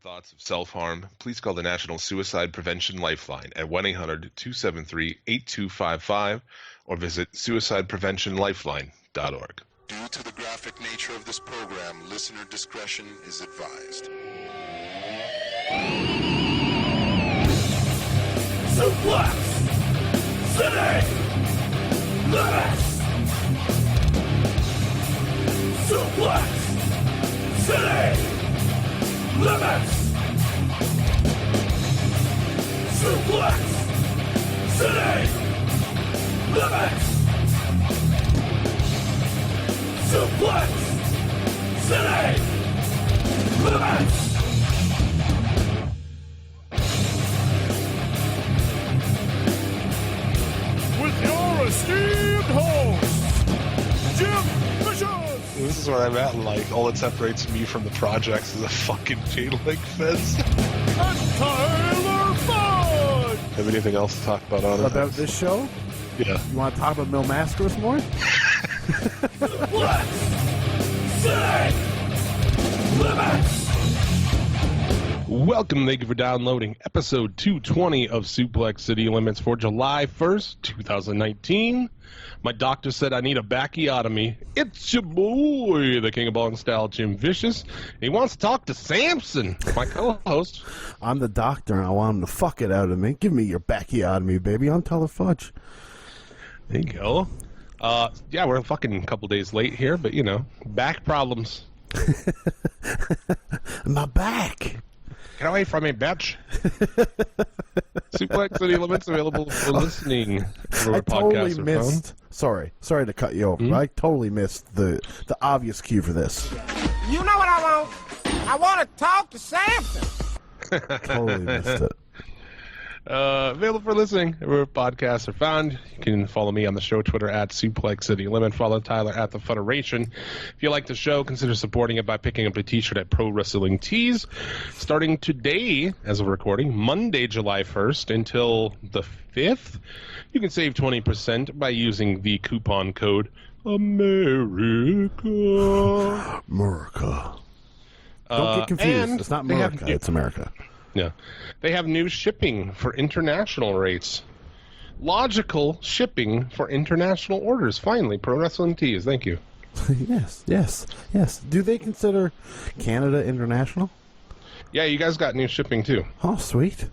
thoughts of self-harm, please call the National Suicide Prevention Lifeline at 1-800-273-8255 or visit suicidepreventionlifeline.org. Due to the graphic nature of this program, listener discretion is advised. Suplex! City! Limits! Suplex! City! Limits! Suplex! City! Limits! Suplex! City! Limits! With your esteemed host, Jim Vicious! This is where I'm at in life. All that separates me from the projects is a fucking chain link fence. And Tyler Bud! Have anything else to talk about on it? About this show? Yeah. You want to talk about Milmascaris more? Suplex! City! Limits! Welcome, thank you for downloading episode 220 of Suplex City Limits for July 1st, 2019. My doctor said I need a bacchiotomy. It's your boy, the King of Bong Style, Jim Vicious. He wants to talk to Samson, my co-host. I'm the doctor and I want him to fuck it out of me. Give me your bacchiotomy, baby. I'm Tyler Fudge. There you go. Yeah, we're a fucking couple days late here, but you know, back problems. My back. Get away from me, bitch. Suplex City Limits available for listening. I totally missed. Sorry to cut you off. I totally missed the obvious cue for this. You know what I want? I want to talk to Samson. Totally missed it. Available for listening wherever podcasts are found. You can follow me on the show Twitter at Suplex City Limit. Follow Tyler at The Federation. If you like the show, consider supporting it by picking up a t-shirt at Pro Wrestling Tees. Starting today, as of recording, Monday, July 1st, until the 5th, you can save 20% by using the coupon code America. America. Don't get confused. It's not America. It's America. Yeah. They have new shipping for international rates. Logical shipping for international orders. Finally, Pro Wrestling Tees. Thank you. Yes. Do they consider Canada international? Yeah, you guys got new shipping too. Oh, sweet.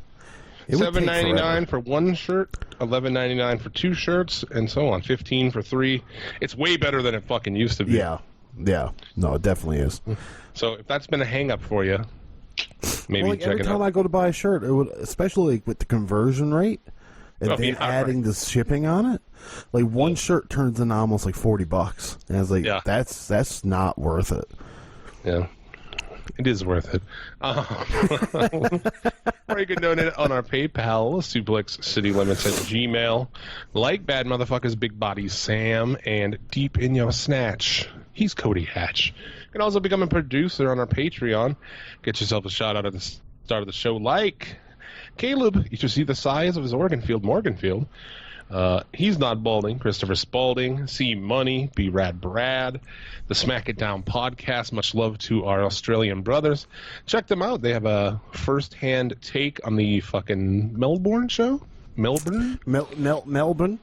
$7.99 for one shirt, $11.99 for two shirts, and so on. $15 for three. It's way better than it fucking used to be. Yeah. No, it definitely is. So if that's been a hang-up for you, maybe check it out. Every time I go to buy a shirt, it would, especially with the conversion rate, and then adding the shipping on it, like one shirt turns into almost like $40, and I was like, that's not worth it. Yeah, it is worth it. Or you can donate on our PayPal, suplexcitylimits at Gmail. Like Bad Motherfuckers, Big Body Sam, and Deep in Your Snatch, he's Cody Hatch. You can also become a producer on our Patreon. Get yourself a shout out at the start of the show. Like Caleb, you should see the size of his organ field, Morganfield. He's not balding. Christopher Spalding, C Money, B Rad Brad, the Smack It Down podcast. Much love to our Australian brothers. Check them out. They have a first-hand take on the fucking Melbourne show. Melbourne. Melbourne.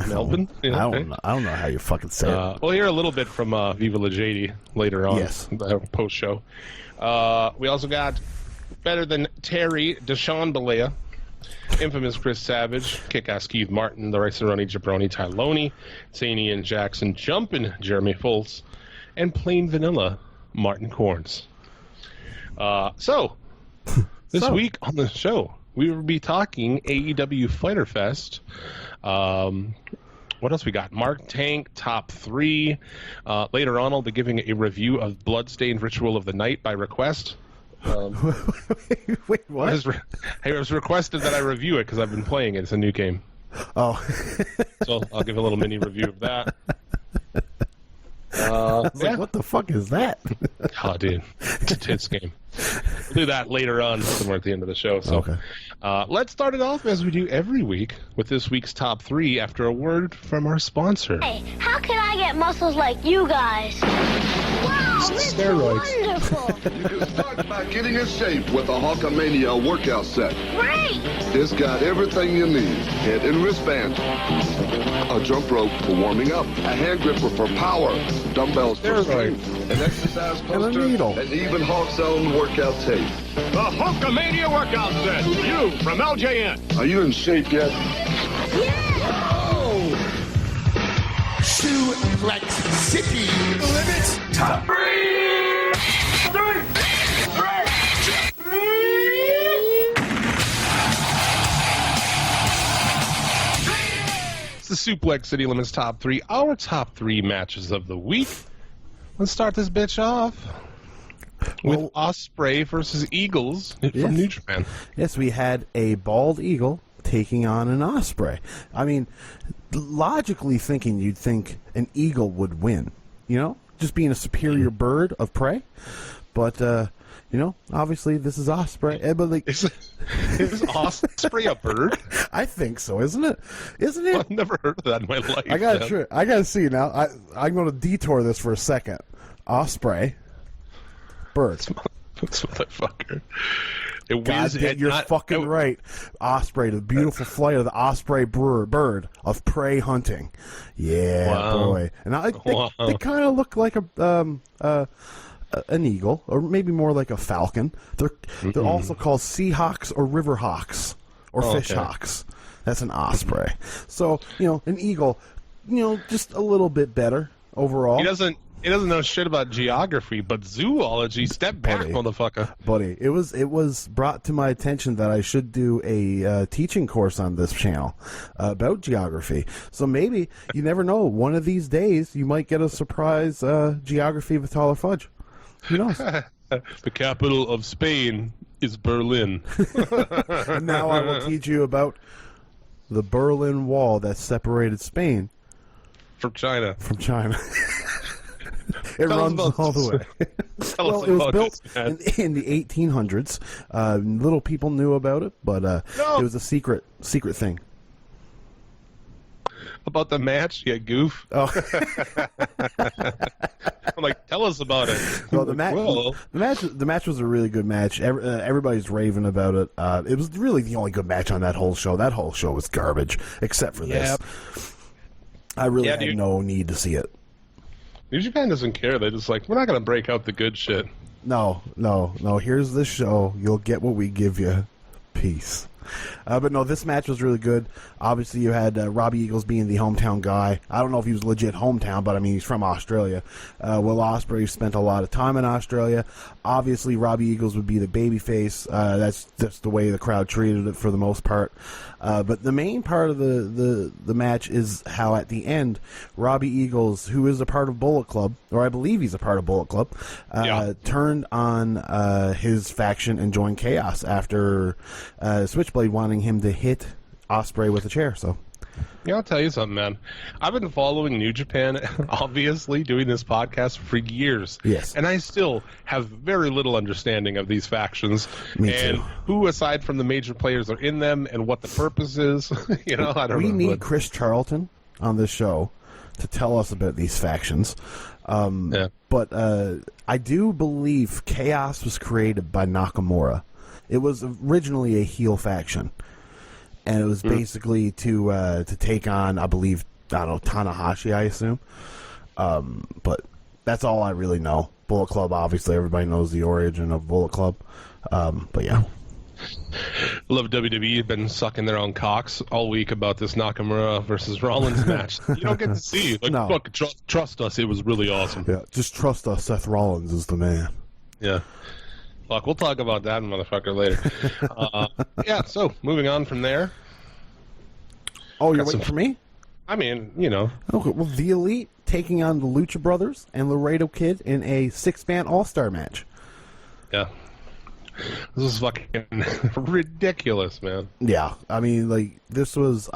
Melbourne. Yeah, I don't know how you fucking say it. We'll hear a little bit from Viva La JD later on. Yes. Post show. We also got Better Than Terry, Deshaun Balea, Infamous Chris Savage, Kick-Ass Keith Martin, The Rice and Runny Jabroni Tyloni, Zany and Jackson Jumpin', Jeremy Foltz, and Plain Vanilla Martin Corns. This week on the show, we will be talking AEW Fyter Fest. What else we got? Mark Tank, top 3. Later on, I'll be giving a review of Bloodstained Ritual of the Night by request. Wait, what? It was requested that I review it because I've been playing it. It's a new game. Oh. So I'll give a little mini review of that. Like, what the fuck is that? Oh, dude. It's a tits game. We'll do that later on, somewhere at the end of the show. So, okay. Let's start it off as we do every week with this week's top 3 after a word from our sponsor. Hey, how can I get muscles like you guys? Wow, this steroids. Wonderful. You can start by getting in shape with a Hulkamania workout set. Great. It's got everything you need. Head and wristband, a jump rope for warming up, a hand gripper for power, dumbbells for strength, an exercise poster, and a needle, and even Hulk Zone workout tape. The Hulkamania workout set. You from LJN. Are you in shape yet? Suplex City Limits Top 3. It's the Suplex City Limits Top 3, our top 3 matches of the week. Let's start this bitch off with Ospreay versus Eagles from New Japan. Yes, we had a bald eagle taking on an osprey. I mean, logically thinking, you'd think an eagle would win, you know, just being a superior bird of prey. But, you know, obviously this is Ospreay. But like, is Ospreay a bird? I think so, isn't it? Isn't it? I've never heard of that in my life. I gotta see now. I'm going to detour this for a second. Ospreay, bird. This motherfucker. You're fucking right. Osprey, the beautiful flight of the osprey bird of prey hunting. Yeah, boy. And they kind of look like an eagle, or maybe more like a falcon. They're also called Seahawks or River Hawks or Fish Hawks. That's an osprey. So, you know, an eagle, you know, just a little bit better overall. He doesn't know shit about geography, but zoology. Step back, motherfucker. Buddy, it was brought to my attention that I should do a teaching course on this channel about geography. So maybe, you never know, one of these days you might get a surprise geography with Taller Fudge. Who knows? The capital of Spain is Berlin. And now I will teach you about the Berlin Wall that separated Spain from China. It runs all the way. Well, it was built in the 1800s. Little people knew about it, but it was a secret thing. About the match, you goof. Oh. I'm like, tell us about it. Well, the match was a really good match. Everybody's raving about it. It was really the only good match on that whole show. That whole show was garbage, except for this. I really had no need to see it. New Japan doesn't care. They're just like, we're not going to break out the good shit. No. Here's the show. You'll get what we give you. Peace. But no, this match was really good. Obviously, you had Robbie Eagles being the hometown guy. I don't know if he was legit hometown, but I mean, he's from Australia. Will Ospreay spent a lot of time in Australia. Obviously, Robbie Eagles would be the babyface. That's the way the crowd treated it for the most part. But the main part of the match is how at the end, Robbie Eagles, who is a part of Bullet Club, or I believe he's a part of Bullet Club, turned on his faction and joined Chaos after Switchblade wanting him to hit Ospreay with a chair. So, yeah, I'll tell you something, man. I've been following New Japan, obviously, doing this podcast for years. Yes. And I still have very little understanding of these factions. Me and too. Who, aside from the major players, are in them and what the purpose is. You know, I don't know. We need Chris Charlton on this show to tell us about these factions. But I do believe Chaos was created by Nakamura. It was originally a heel faction. And it was basically to take on, I believe, Tanahashi, I assume. But that's all I really know. Bullet Club, obviously, everybody knows the origin of Bullet Club. But yeah. Love WWE. Been sucking their own cocks all week about this Nakamura versus Rollins match. You don't get to see. Like, no. Fuck, trust us. It was really awesome. Yeah, just trust us. Seth Rollins is the man. Yeah. Fuck, we'll talk about that motherfucker later. So moving on from there. Oh, you're waiting for me? I mean, you know. Okay, well, The Elite taking on the Lucha Brothers and Laredo Kid in a 6-man All-Star match. Yeah. This is fucking ridiculous, man. Yeah, I mean, like, this was...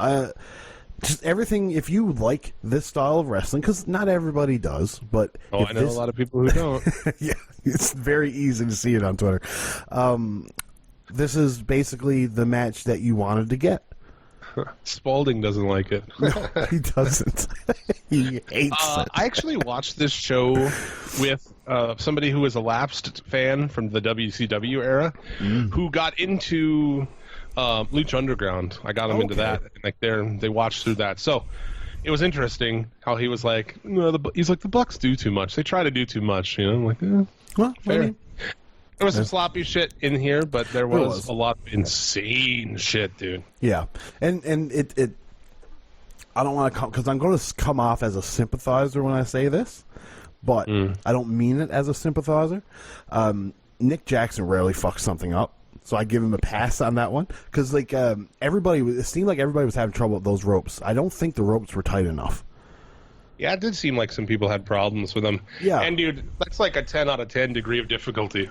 just everything, if you like this style of wrestling, because not everybody does, but... I know a lot of people who don't. Yeah, it's very easy to see it on Twitter. This is basically the match that you wanted to get. Spalding doesn't like it. No, he doesn't. He hates it. I actually watched this show with somebody who was a lapsed fan from the WCW era who got into Lucha Underground. I got him into that. Like they watched through that. So it was interesting how he was like, no, he's like, the Bucks do too much. They try to do too much. You know, I'm like, well, fair. I mean, there was some sloppy shit in here, but there was a lot of insane shit, dude. Yeah, and it I don't want to come because I'm going to come off as a sympathizer when I say this, but I don't mean it as a sympathizer. Nick Jackson rarely fucks something up, so I give him a pass on that one because like it seemed like everybody was having trouble with those ropes. I don't think the ropes were tight enough. Yeah, it did seem like some people had problems with them. Yeah, and dude, that's like a 10 out of 10 degree of difficulty.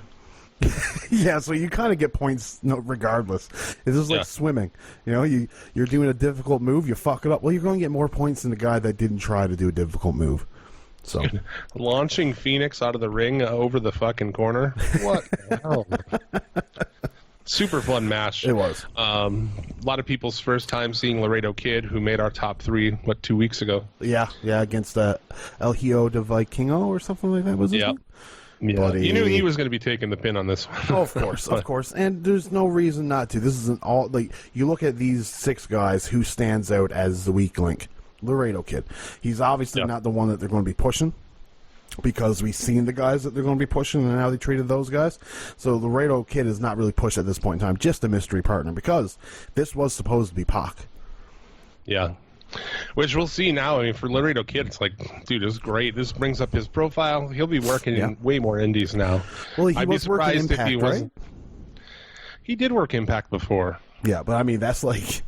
Yeah, so you kind of get points regardless. It's just like swimming. You know, you're doing a difficult move, you fuck it up. Well, you're going to get more points than the guy that didn't try to do a difficult move. So launching Phoenix out of the ring over the fucking corner. What the hell? Super fun match. It was. A lot of people's first time seeing Laredo Kid, who made our top 3, 2 weeks ago? Yeah, against El Hijo de Vikingo or something like that, was it? Yeah, Buddy. You knew he was going to be taking the pin on this one. Oh, of course, and there's no reason not to. This isn't all like you look at these 6 guys. Who stands out as the weak link? Laredo Kid. He's obviously not the one that they're going to be pushing because we've seen the guys that they're going to be pushing and how they treated those guys. So Laredo Kid is not really pushed at this point in time. Just a mystery partner because this was supposed to be Pac. Yeah. Which we'll see now. I mean, for Laredo Kid, it's like, dude, this is great. This brings up his profile. He'll be working in way more indies now. Well, I'd be surprised if he wasn't. He did work Impact before. Yeah, but I mean, that's like,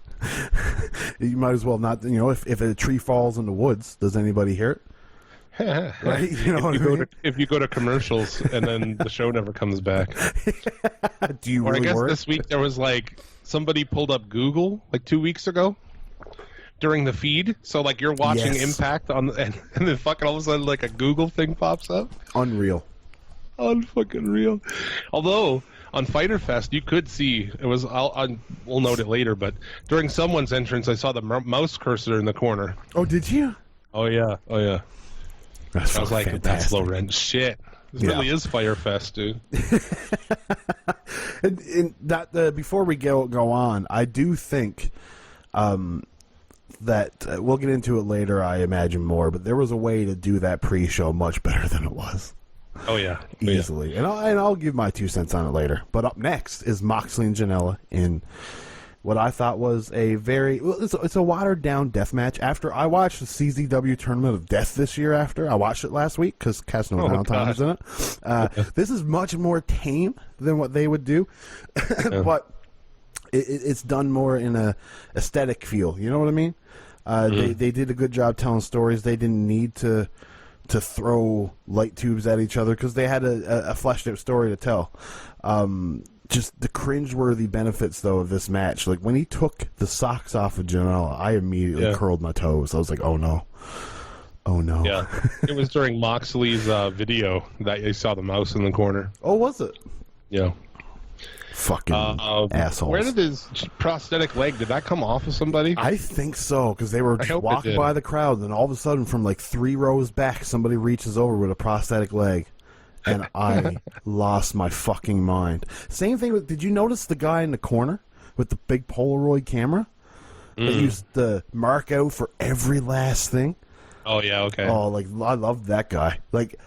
you might as well not, you know, if a tree falls in the woods, does anybody hear it? Right? You know if you go to commercials and then the show never comes back. Do you or really I guess work? This week there was like, somebody pulled up Google like 2 weeks ago. During the feed, so like you're watching Impact on, and then fucking all of a sudden like a Google thing pops up. Unreal, unfucking real. Although on Fyter Fest, you could see it was. We'll note it later, but during someone's entrance, I saw the mouse cursor in the corner. Oh, did you? Oh yeah. That's I was like, fantastic. that's low rent shit. This really is Fyter Fest, dude. and that before we go on, I do think. That we'll get into it later, I imagine more, but there was a way to do that pre-show much better than it was. Oh yeah, easily, and I'll give my 2 cents on it later. But up next is Moxley and Janela in what I thought was a it's a watered down death match. After I watched the CZW Tournament of Death this year, after I watched it last week because Casino Downtime was in it. This is much more tame than what they would do, but. It's done more in a aesthetic feel. You know what I mean? They did a good job telling stories. They didn't need to throw light tubes at each other because they had a fleshed out story to tell. Just the cringeworthy benefits though of this match. Like when he took the socks off of Janela, I immediately curled my toes. I was like, oh no. Oh no. Yeah. It was during Moxley's video that you saw the mouse in the corner. Oh, was it? Yeah. Fucking assholes. Where did his prosthetic leg, did that come off of somebody? I think so, because they were walking by the crowd, and then all of a sudden, from like 3 rows back, somebody reaches over with a prosthetic leg. And I lost my fucking mind. Same thing with, did you notice the guy in the corner with the big Polaroid camera? That used to mark out for every last thing? Oh yeah, okay. Oh, like I loved that guy. Like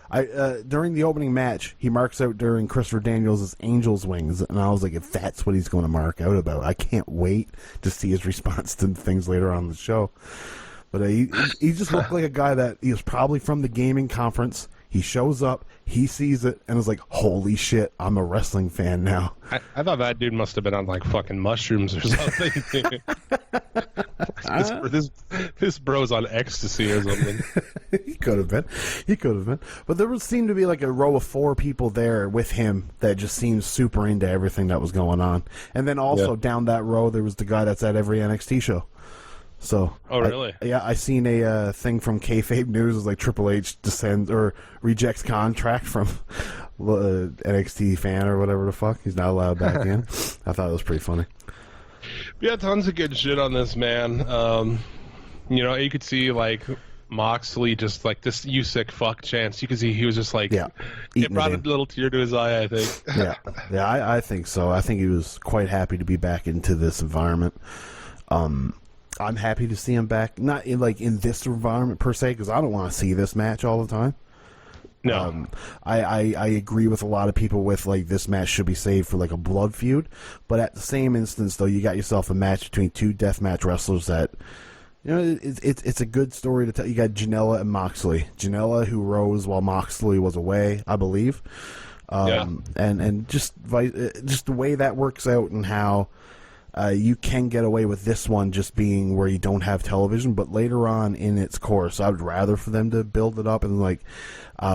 during the opening match, he marks out during Christopher Daniels' Angel's Wings, and I was like, if that's what he's going to mark out about, I can't wait to see his response to things later on in the show. But he just looked like a guy that he was probably from the gaming conference. He shows up, he sees it, and is like, holy shit, I'm a wrestling fan now. I thought that dude must have been on like fucking mushrooms or something. This bro's on ecstasy or something. He could have been. But there seemed to be like a row of 4 people there with him that just seemed super into everything that was going on. And then also down that row, there was the guy that's at every NXT show. So, oh really? I seen a thing from Kayfabe News. It's like Triple H descends or rejects contract from NXT fan or whatever the fuck. He's not allowed back in. I thought it was pretty funny. Yeah, tons of good shit on this, man. You know, you could see like Moxley just like this "you sick fuck" chance. You could see he was just like, it brought a little tear to his eye, I think. I think so. I think he was quite happy to be back into this environment. I'm happy to see him back, not in this environment per se, because I don't want to see this match all the time. No, I agree with a lot of people with like this match should be saved for like a blood feud, but at the same instance though, you got yourself a match between two deathmatch wrestlers that, you know, it's a good story to tell. You got Janela and Moxley. Janela, who rose while Moxley was away, I believe, and just the way that works out and how. You can get away with this one just being where you don't have television, but later on in its course, I would rather for them to build it up and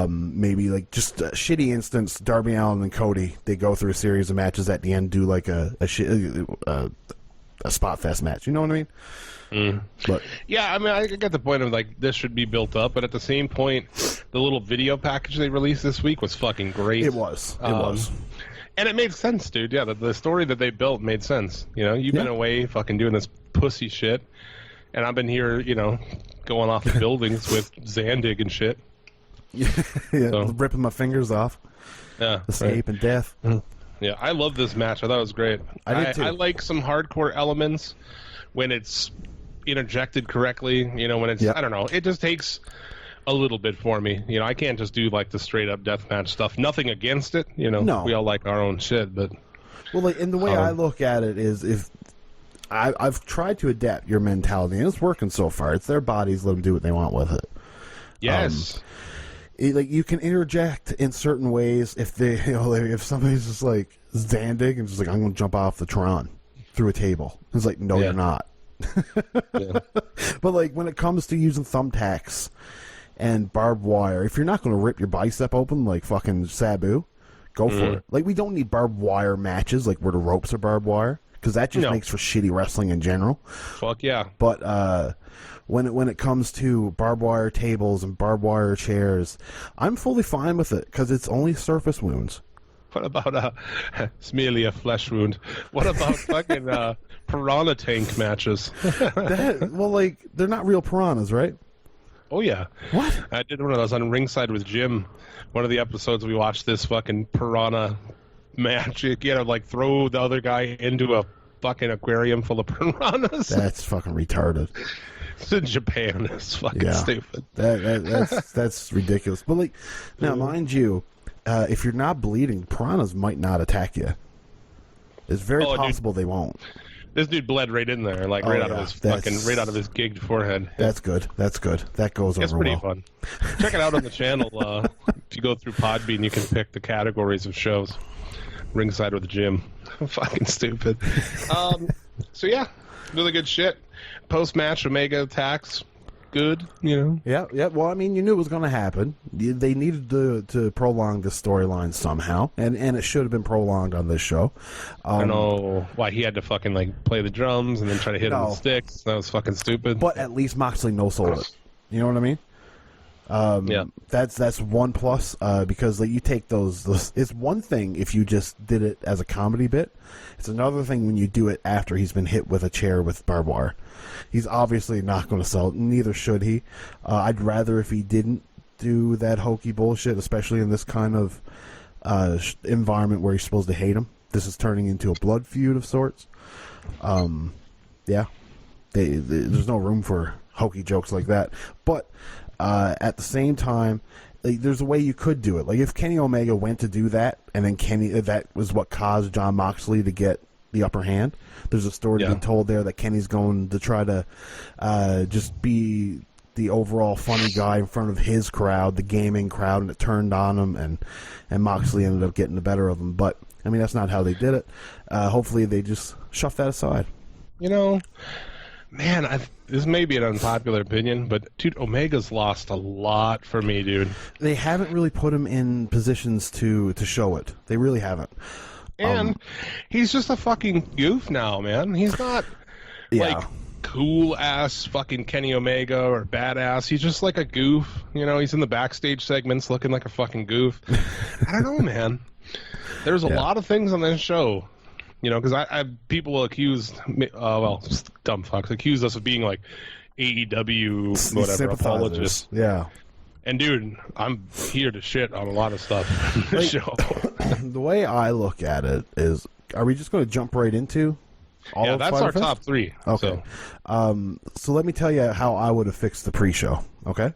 maybe like just a shitty instance. Darby Allin and Cody, they go through a series of matches at the end, do like a spot fest match. You know what I mean? But yeah, I mean, I get the point of like this should be built up, but at the same point, the little video package they released this week was fucking great. It was. It was. And it made sense, dude. Yeah, the story that they built made sense. You know, you've been away fucking doing this pussy shit, and I've been here, you know, going off the buildings with Zandig and shit. Ripping my fingers off. Yeah. Escape and death. Yeah, I love this match. I thought it was great. I did too. I like some hardcore elements when it's interjected correctly. You know, when it's, I don't know, it just takes a little bit for me. You know, I can't just do like the straight up deathmatch stuff. Nothing against it. You know, we all like our own shit, but. Well, like, and the way I look at it is if I've tried to adapt your mentality, and it's working so far. It's their bodies, let them do what they want with it. Yes. Like you can interject in certain ways if they, you know, if somebody's just like Zandig and just like I'm going to jump off the Tron through a table. It's like no, you're not. But like when it comes to using thumbtacks and barbed wire, if you're not going to rip your bicep open like fucking Sabu, go for it. Like we don't need barbed wire matches like where the ropes are barbed wire because that just makes for shitty wrestling in general. Fuck yeah. But when it comes to barbed wire tables and barbed wire chairs, I'm fully fine with it because it's only surface wounds. What about it's merely a flesh wound? What about fucking piranha tank matches? Well, like they're not real piranhas, right? Oh yeah. What? I did one of those on Ringside with Jim. One of the episodes we watched this fucking piranha match. You gotta like throw the other guy into a fucking aquarium full of piranhas. That's fucking retarded. It's in Japan. It's fucking stupid. That's ridiculous. But like now, mind you, if you're not bleeding, piranhas might not attack you. It's very possible they won't. This dude bled right in there, like right out of his right out of his gigged forehead. That's good. That's good. That goes It's over pretty well. fun. Check it out on the channel. If you go through Podbean, you can pick the categories of shows. Ringside with Jim. Fucking stupid. So yeah, really good shit. Post match Omega attacks. Good, you know. Yeah. Well, I mean, you knew it was going to happen. They needed to prolong the storyline somehow, and it should have been prolonged on this show. I know why he had to fucking like play the drums and then try to hit him with sticks. That was fucking stupid. But at least Moxley no-sold it. You know what I mean? Yeah. That's one plus because like you take those. It's one thing if you just did it as a comedy bit. It's another thing when you do it after he's been hit with a chair with barbed wire. He's obviously not going to sell it. Neither should he. I'd rather if he didn't do that hokey bullshit, especially in this kind of environment where you're supposed to hate him. This is turning into a blood feud of sorts. Yeah, there's no room for hokey jokes like that. But at the same time, like, there's a way you could do it. Like if Kenny Omega went to do that, and then that was what caused John Moxley to get the upper hand. There's a story to be told there that Kenny's going to try to just be the overall funny guy in front of his crowd, the gaming crowd, and it turned on him, and Moxley ended up getting the better of him. But I mean, that's not how they did it. Hopefully, they just shoved that aside. You know, man, this may be an unpopular opinion, but dude, Omega's lost a lot for me, dude. They haven't really put him in positions to show it. They really haven't. And he's just a fucking goof now, man. He's not like cool ass fucking Kenny Omega or badass. He's just like a goof. You know, he's in the backstage segments looking like a fucking goof. I don't know, man. There's a lot of things on this show. You know, because people will accuse me, dumb fucks, accuse us of being like AEW whatever apologist. Yeah. And dude, I'm here to shit on a lot of stuff in the show. The way I look at it is, are we just going to jump right into all of that's Fyter our Fest? top 3. Okay. So let me tell you how I would have fixed the pre-show, okay?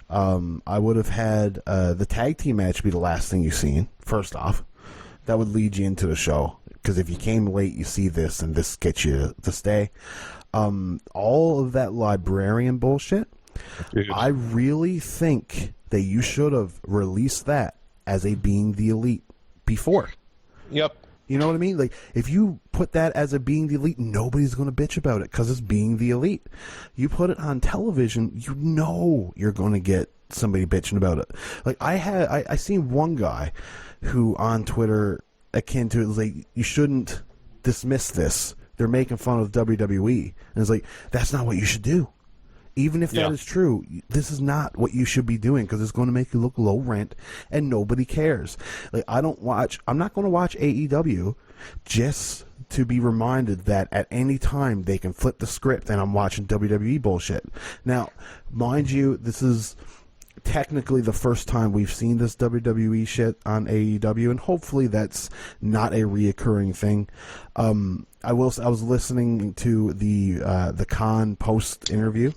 I would have had the tag team match be the last thing you've seen, first off. That would lead you into the show, because if you came late, you see this, and this gets you to stay. All of that librarian bullshit, dude. I really think that you should have released that as a Being the Elite before. Yep. You know what I mean? Like, if you put that as a Being the Elite, nobody's going to bitch about it because it's Being the Elite. You put it on television, you know you're going to get somebody bitching about it. Like, I seen one guy who on Twitter, akin to it, was like, you shouldn't dismiss this. They're making fun of WWE. And it's like, that's not what you should do. Even if that is true, this is not what you should be doing because it's going to make you look low rent and nobody cares. Like, I'm not going to watch AEW just to be reminded that at any time they can flip the script and I'm watching WWE bullshit. Now, mind you, this is technically the first time we've seen this WWE shit on AEW, and hopefully that's not a reoccurring thing. I was listening to the Khan post interview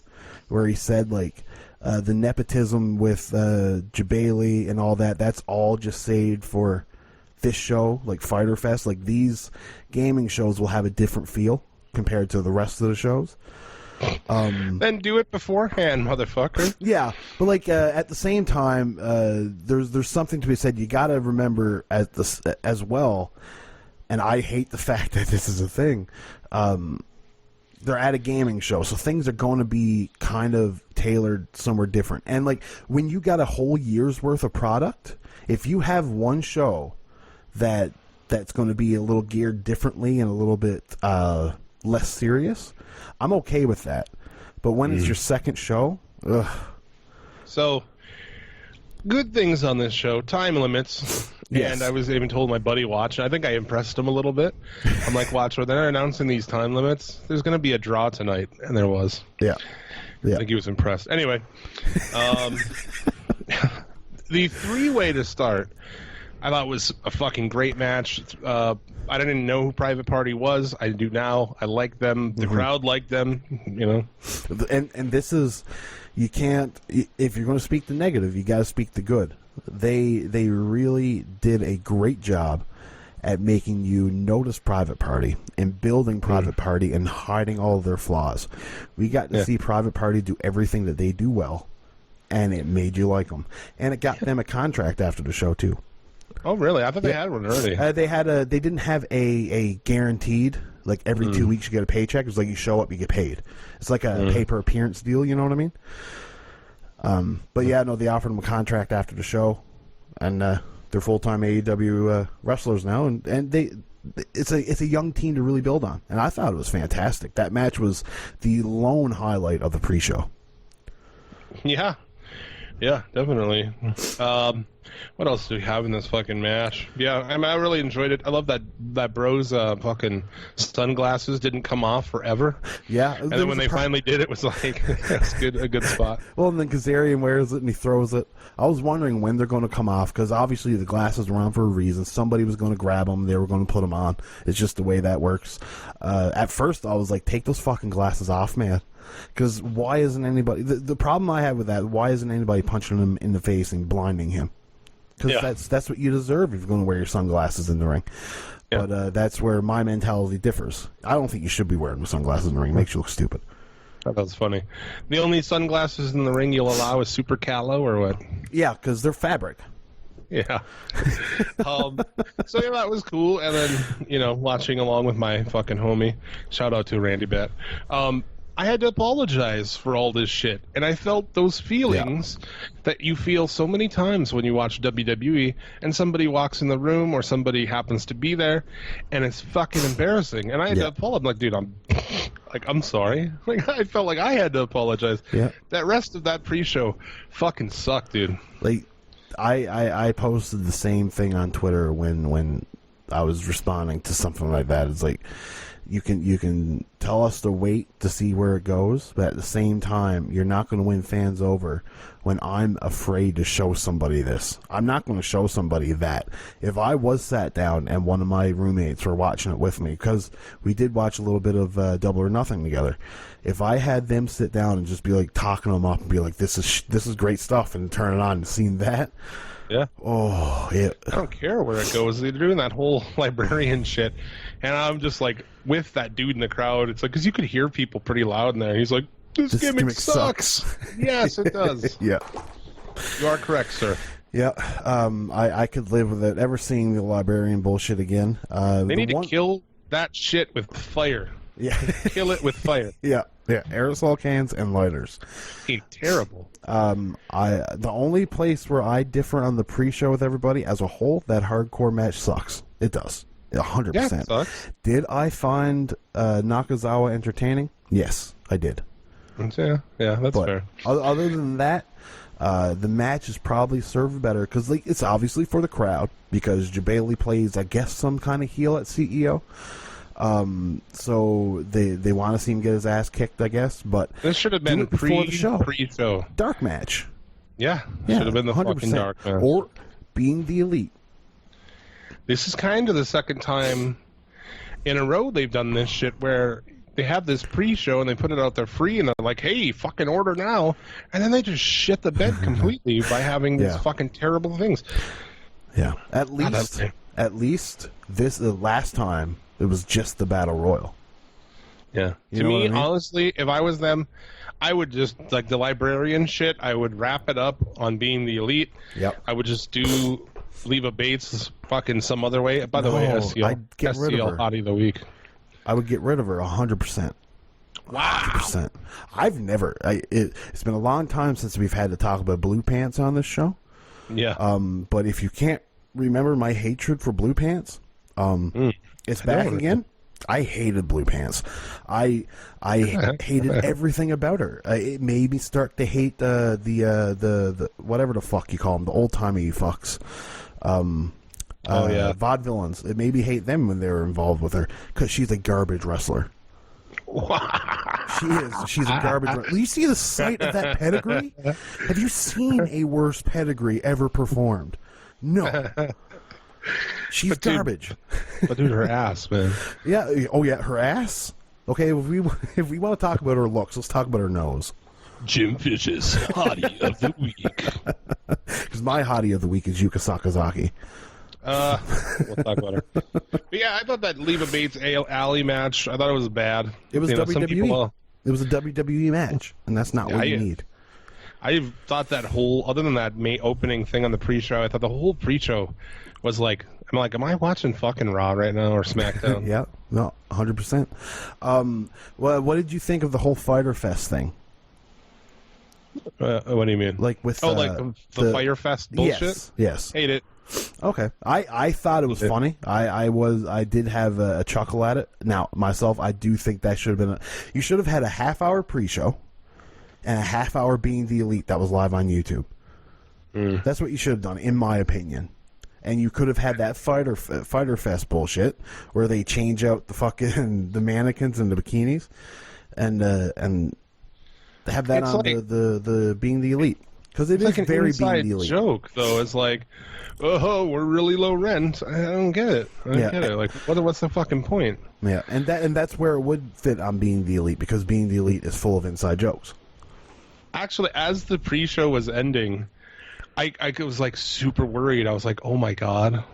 where he said, like, the nepotism with Jabali and all that, that's all just saved for this show, like Fyter Fest. Like, these gaming shows will have a different feel compared to the rest of the shows. Then do it beforehand, motherfucker. Yeah, but like at the same time, there's something to be said. You got to remember as well, and I hate the fact that this is a thing. They're at a gaming show, so things are going to be kind of tailored somewhere different. And like when you got a whole year's worth of product, if you have one show that's going to be a little geared differently and a little bit less serious, I'm okay with that. But when it's your second show, ugh. So, good things on this show. Time limits. Yes. And I was even told my buddy watch. I think I impressed him a little bit. I'm like, watch, when they're announcing these time limits, there's going to be a draw tonight. And there was. Yeah. I think he was impressed. Anyway, the 3-way to start, I thought was a fucking great match. I didn't know who Private Party was. I do now. I like them. The crowd liked them, you know. And this is, you can't, if you're going to speak the negative, you got to speak the good. They really did a great job at making you notice Private Party and building Private Party and hiding all of their flaws. We got to see Private Party do everything that they do well, and it made you like them. And it got them a contract after the show, too. Oh, really? I thought they had one early. They didn't have a guaranteed, like every 2 weeks you get a paycheck. It was like you show up, you get paid. It's like a pay-per-appearance deal, you know what I mean? But yeah, no, they offered them a contract after the show, and they're full-time AEW wrestlers now, and it's a young team to really build on, and I thought it was fantastic. That match was the lone highlight of the pre-show. Yeah, definitely. What else do we have in this fucking match? Yeah, I really enjoyed it. I love that Bro's fucking sunglasses didn't come off forever. Yeah, and then when they finally did, it was like that's a good spot. Well, and then Kazarian wears it and he throws it. I was wondering when they're going to come off because obviously the glasses were on for a reason. Somebody was going to grab them. They were going to put them on. It's just the way that works. At first, I was like, take those fucking glasses off, man. Because why isn't anybody... The problem I have with that, why isn't anybody punching him in the face and blinding him? Because that's what you deserve if you're going to wear your sunglasses in the ring. Yeah. But that's where my mentality differs. I don't think you should be wearing sunglasses in the ring. It makes you look stupid. That was funny. The only sunglasses in the ring you'll allow is Super Calo or what? Yeah, because they're fabric. Yeah. So yeah, that was cool. And then, watching along with my fucking homie, shout out to Randy Bat. I had to apologize for all this shit. And I felt those feelings that you feel so many times when you watch WWE and somebody walks in the room or somebody happens to be there and it's fucking embarrassing. And I had to apologize. I'm like, dude, I'm sorry. Like, I felt like I had to apologize. Yeah. That rest of that pre-show fucking sucked, dude. Like, I posted the same thing on Twitter when I was responding to something like that. It's like you can tell us to wait to see where it goes, but at the same time, you're not going to win fans over when I'm afraid to show somebody this. I'm not going to show somebody that. If I was sat down and one of my roommates were watching it with me, because we did watch a little bit of Double or Nothing together, if I had them sit down and just be like talking them up and be like, this is great stuff, and turn it on and seeing that, yeah. Oh, yeah. I don't care where it goes. They're doing that whole librarian shit, and I'm just like with that dude in the crowd. It's like because you could hear people pretty loud in there. He's like, "This gimmick sucks." Yes, it does. Yeah, you are correct, sir. Yeah, I could live with it. Ever seeing the librarian bullshit again? They need to kill that shit with fire. Yeah, kill it with fire. Yeah, aerosol cans and lighters. Terrible. The only place where I differ on the pre-show with everybody as a whole, that hardcore match sucks. It does. 100%. Yeah, it sucks. Did I find Nakazawa entertaining? Yes, I did. Yeah, that's fair. Other than that, the match is probably served better because it's obviously for the crowd because Jabali plays, I guess, some kind of heel at CEO. So they want to see him get his ass kicked, I guess. But this should have been before the show. Pre-show Dark match. Yeah, should have been the 100%. Fucking dark match. Or being the Elite. This is kind of the second time in a row they've done this shit where they have this pre-show and they put it out there free and they're like, hey, fucking order now. And then they just shit the bed completely by having these fucking terrible things. Yeah. At least the last time it was just the Battle Royal. Yeah. To me, honestly, if I was them, I would just, like the librarian shit, I would wrap it up on being the Elite. Yep. I would just do Leva Bates fucking some other way. By the way, I'd get rid of her. Hottie of the Week. I would get rid of her 100%. Wow. 100%. I've never... it's been a long time since we've had to talk about blue pants on this show. Yeah. But if you can't remember my hatred for blue pants, it's back again. I hated blue pants. I hated everything about her. It made me start to hate the whatever the fuck you call them, the old timey fucks. Vaudevillains. It made me hate them when they were involved with her because she's a garbage wrestler. She is. She's a garbage wrestler. You see the sight of that pedigree? Have you seen a worse pedigree ever performed? No. She's garbage. But dude, her ass, man. Yeah. Oh, yeah. Her ass. Okay. If we want to talk about her looks, let's talk about her nose. Jim Fish's hottie of the week. Because my hottie of the week is Yuka Sakazaki. We'll talk about her. But yeah, I thought that Leva Bates Alley match, I thought it was bad. It was WWE. It was a WWE match, and that's not what you need. I thought that whole, other than that May opening thing on the pre-show, I thought the whole pre-show was like, am I watching fucking Raw right now or SmackDown? Yeah, no, 100%. Well, what did you think of the whole Fyter Fest thing? What do you mean? Like with like the Fyter Fest bullshit? Yes. Hate it. Okay, I thought it was funny. I did have a chuckle at it. Now myself, I do think that should have been. You should have had a half-hour pre-show and a half-hour being the Elite that was live on YouTube. That's what you should have done, in my opinion. And you could have had that Fyter Fest bullshit where they change out the fucking the mannequins and the bikinis, and have that on like, the being the Elite, because it is like very being the Elite. Joke though, it's like, oh, we're really low rent. I don't get it. I don't get it. Like, what's the fucking point? Yeah, and that's where it would fit on being the Elite, because being the Elite is full of inside jokes. Actually, as the pre-show was ending, I was like super worried. I was like, oh my god,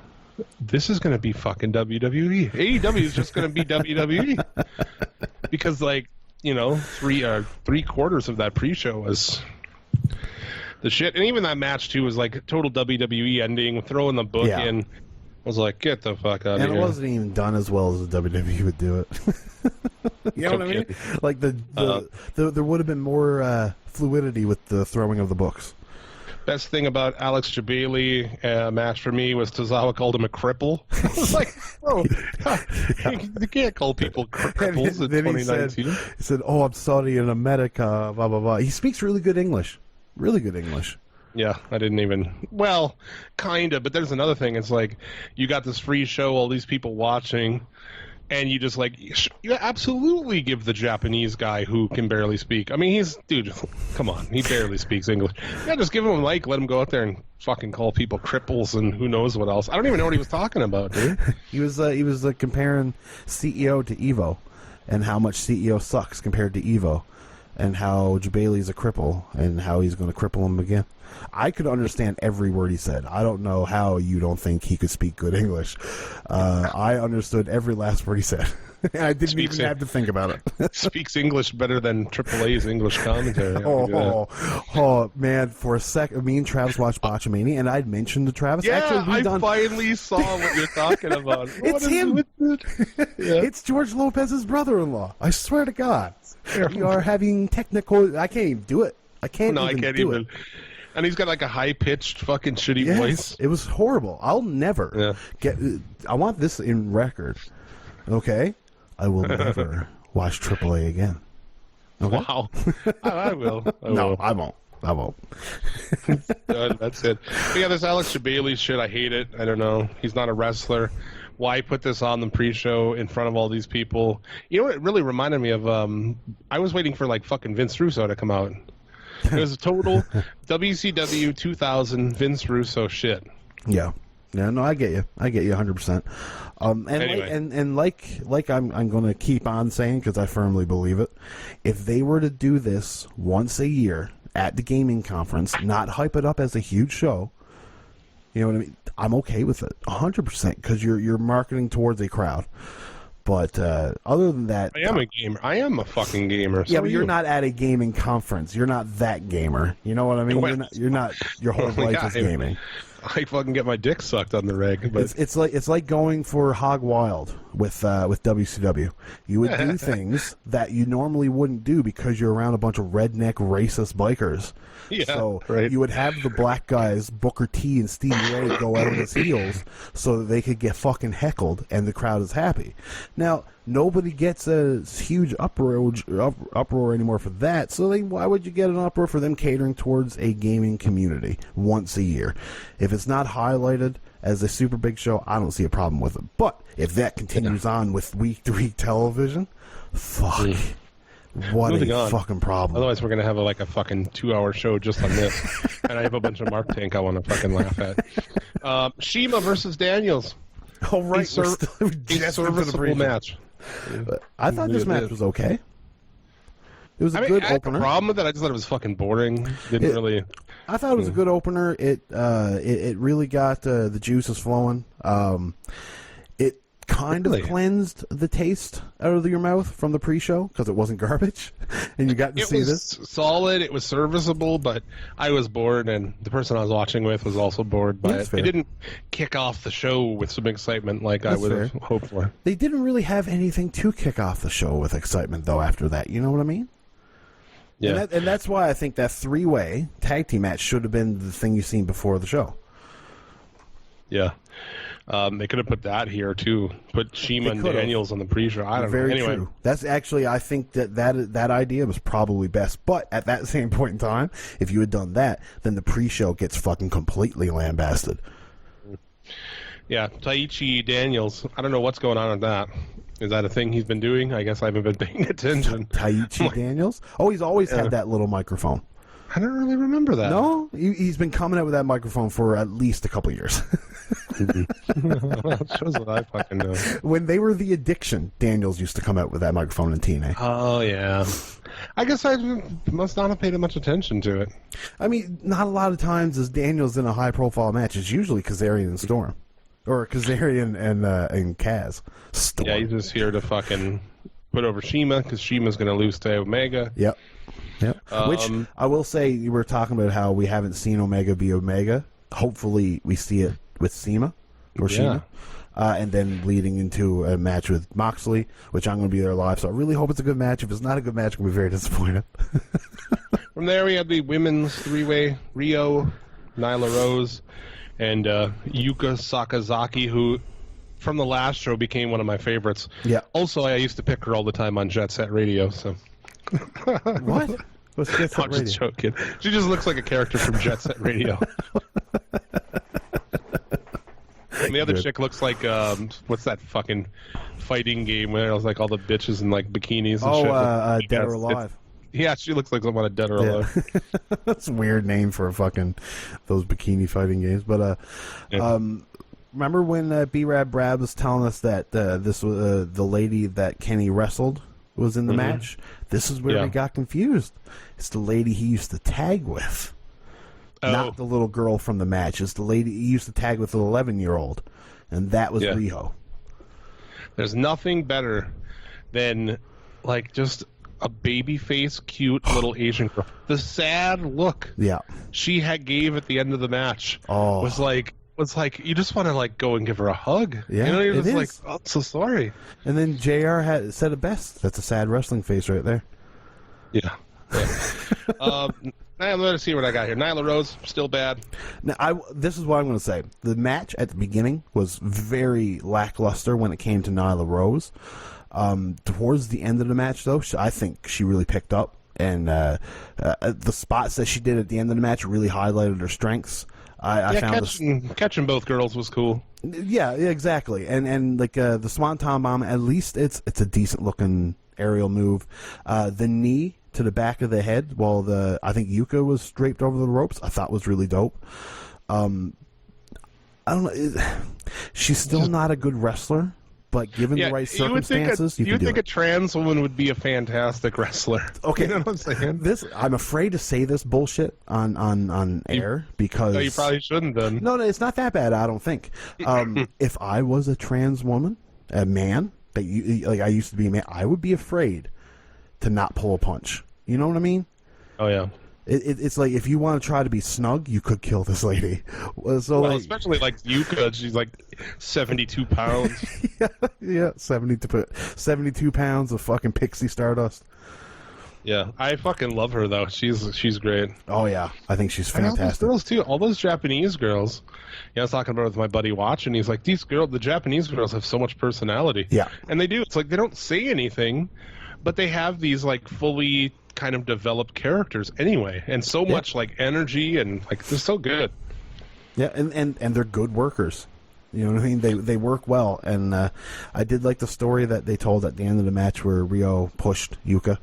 this is going to be fucking WWE. AEW is just going to be WWE. Because like, you know, three quarters of that pre-show was the shit. And even that match too was like a total WWE ending, throwing the book in. I was like, get the fuck out of here. And it wasn't even done as well as the WWE would do it. You know what I mean? Like there would have been more fluidity with the throwing of the books. Best thing about Alex Jabali match for me was Tozawa called him a cripple. I was like, bro, you can't call people cripples in 2019. He said, oh, I'm sorry in America, blah, blah, blah. He speaks really good English. Really good English. Yeah, I didn't even. Well, kind of, but there's another thing. It's like you got this free show, all these people watching, and you just like you absolutely give the Japanese guy who can barely speak. I mean, dude, come on, he barely speaks English. Yeah, just give him a mic, let him go out there and fucking call people cripples and who knows what else. I don't even know what he was talking about, dude. He was comparing CEO to Evo, and how much CEO sucks compared to Evo, and how Bailey's a cripple, and how he's going to cripple him again. I could understand every word he said. I don't know how you don't think he could speak good English. I understood every last word he said. I didn't even have to think about it. Speaks English better than AAA's English commentary. Man, for a second, me and Travis watched Botchamania, and I'd mentioned to Travis. Yeah, I finally saw what you're talking about. It's him. It's George Lopez's brother-in-law. I swear to God. We are having technical... I can't even do it. I can't do it. And he's got like a high-pitched fucking shitty voice. It was horrible. I'll never get... I want this in record. Okay? I will never watch AAA again. Okay? Wow. I will. I won't. That's it. But yeah, this Alex Bailey shit, I hate it. I don't know. He's not a wrestler. Why put this on the pre-show in front of all these people? You know what it really reminded me of? I was waiting for like fucking Vince Russo to come out. It was a total WCW 2000 Vince Russo shit. Yeah. Yeah, no, I get you. I get you 100%. Like I'm going to keep on saying, because I firmly believe it, if they were to do this once a year at the gaming conference, not hype it up as a huge show, you know what I mean? I'm okay with it, 100%, because you're marketing towards a crowd. But other than that... I am a gamer. I am a fucking gamer. Yeah, but you're not at a gaming conference. You're not that gamer. You know what I mean? You're not your whole life is gaming. I fucking get my dick sucked on the reg. But it's like going for hog wild with WCW. You would do things that you normally wouldn't do because you're around a bunch of redneck racist bikers. Yeah, so you would have the black guys, Booker T and Stevie Ray, go out on his heels so that they could get fucking heckled and the crowd is happy. Now, nobody gets a huge uproar anymore for that, so why would you get an uproar for them catering towards a gaming community once a year? If it's not highlighted as a super big show, I don't see a problem with it. But if that continues on with week-to-week television, fuck. What a fucking problem. Otherwise, we're going to have a fucking 2-hour show just on this. And I have a bunch of Mark Tank I want to fucking laugh at. Shima versus Daniels. Oh, right. A serviceable match. I thought this match was okay. It was a good opener. The problem with it, I just thought it was fucking boring. I thought it was a good opener. It really got the juices flowing. It kind of cleansed the taste out of your mouth from the pre-show because it wasn't garbage, and you got to see this. It was solid. It was serviceable, but I was bored, and the person I was watching with was also bored by it. It didn't kick off the show with some excitement like I would have hoped for. They didn't really have anything to kick off the show with excitement, though, after that. You know what I mean? Yeah. And that's why I think that 3-way tag team match should have been the thing you've seen before the show. Yeah. They could have put that here, too. Put Shima and Daniels on the pre-show. I don't know. Very true. That's actually, I think that idea was probably best. But at that same point in time, if you had done that, then the pre-show gets fucking completely lambasted. Yeah, Taichi Daniels. I don't know what's going on with that. Is that a thing he's been doing? I guess I haven't been paying attention. Taichi Daniels? Oh, he's always had that little microphone. I don't really remember that. No? He's been coming out with that microphone for at least a couple years. Well, it shows what I fucking know. When they were The Addiction, Daniels used to come out with that microphone in TNA. Oh, yeah. I guess I must not have paid much attention to it. I mean, not a lot of times is Daniels in a high-profile match. It's usually Kazarian and Storm. Or Kazarian and Kaz. Storm. Yeah, he's just here to fucking put over Shima, because Shima's going to lose to Omega. Yep. Which, I will say, you were talking about how we haven't seen Omega be Omega. Hopefully, we see it with Shima. And then leading into a match with Moxley, which I'm going to be there live. So I really hope it's a good match. If it's not a good match, I'm going to be very disappointed. From there, we had the women's 3-way, Rio, Nyla Rose, and Yuka Sakazaki, who from the last show became one of my favorites. Yeah. Also, I used to pick her all the time on Jet Set Radio. So. What? What's Jet Set I'm Radio? just joking. She just looks like a character from Jet Set Radio. And the other chick looks like what's that fucking fighting game where it was like all the bitches in like bikinis and shit. Dead or Alive. Yeah, she looks like someone Dead or Alive. That's a weird name for fucking those bikini fighting games. But remember when B-Rab Brad was telling us that this was the lady that Kenny wrestled was in the match? This is where we got confused. It's the lady he used to tag with. Not the little girl from the match. It's the lady he used to tag with, an 11-year-old. And that was Riho. There's nothing better than, like, just a baby-face, cute little Asian girl. The sad look she gave at the end of the match was like, you just want to, like, go and give her a hug. Yeah, you know, you're it just is. like, oh, I'm so sorry. And then JR said it best. That's a sad wrestling face right there. Yeah. Now, let's see what I got here. Nyla Rose, still bad. Now, this is what I'm going to say. The match at the beginning was very lackluster when it came to Nyla Rose. Towards the end of the match, though, I think she really picked up. And the spots that she did at the end of the match really highlighted her strengths. I found catching both girls was cool. Yeah, exactly. And like the Swanton Bomb, at least it's a decent-looking aerial move. The knee to the back of the head while I think Yuka was draped over the ropes, I thought was really dope. I don't know. She's still not a good wrestler, but given the right circumstances, you would think a trans woman would be a fantastic wrestler. Okay, you know what I'm saying? I'm afraid to say this bullshit on air because you probably shouldn't then. No, it's not that bad. I don't think. If I was a trans woman, a man I used to be a man, I would be afraid to not pull a punch. You know what I mean? Oh yeah. It's like if you want to try to be snug, you could kill this lady. Especially like Yuka, she's like 72 pounds. yeah, 72 pounds of fucking pixie stardust. Yeah, I fucking love her though. She's great. Oh yeah, I think she's fantastic. All those girls too. All those Japanese girls. Yeah, I was talking about it with my buddy Watch, and he's like, the Japanese girls have so much personality. Yeah, and they do. It's like they don't say anything, but they have these like fully kind of developed characters anyway, and so much like energy, and like they're so good. Yeah, and they're good workers. You know what I mean? They work well, and I did like the story that they told at the end of the match where Rio pushed Yuka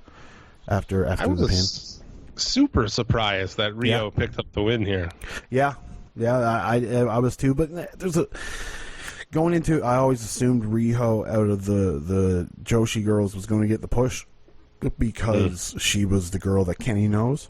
after the pin. Super surprised that Rio picked up the win here. Yeah, I was too. But there's going into. I always assumed Riho out of the Joshi girls was going to get the push because she was the girl that Kenny knows.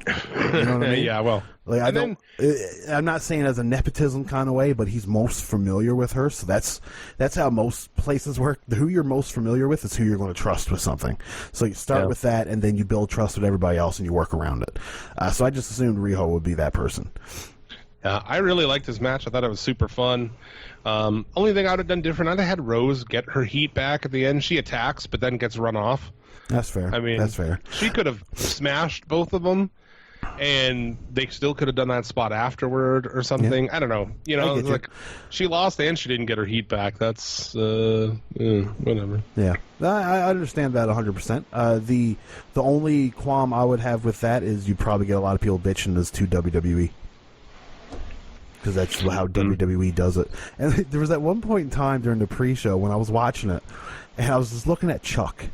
You know what I mean? Yeah, well, like I'm not saying as a nepotism kind of way, but he's most familiar with her, so that's how most places work. Who you're most familiar with is who you're going to trust with something. So you start with that, and then you build trust with everybody else, and you work around it. So I just assumed Riho would be that person. I really liked this match. I thought it was super fun. Only thing I would have done different, I'd have had Rose get her heat back at the end. She attacks, but then gets run off. That's fair. I mean, that's fair. She could have smashed both of them, and they still could have done that spot afterward or something. Yeah. I don't know. You know, like she lost and she didn't get her heat back. That's whatever. Yeah, I understand that 100%. The only qualm I would have with that is you probably get a lot of people bitching as to WWE. Because that's how WWE does it. And there was at one point in time during the pre-show when I was watching it, and I was just looking at Chuck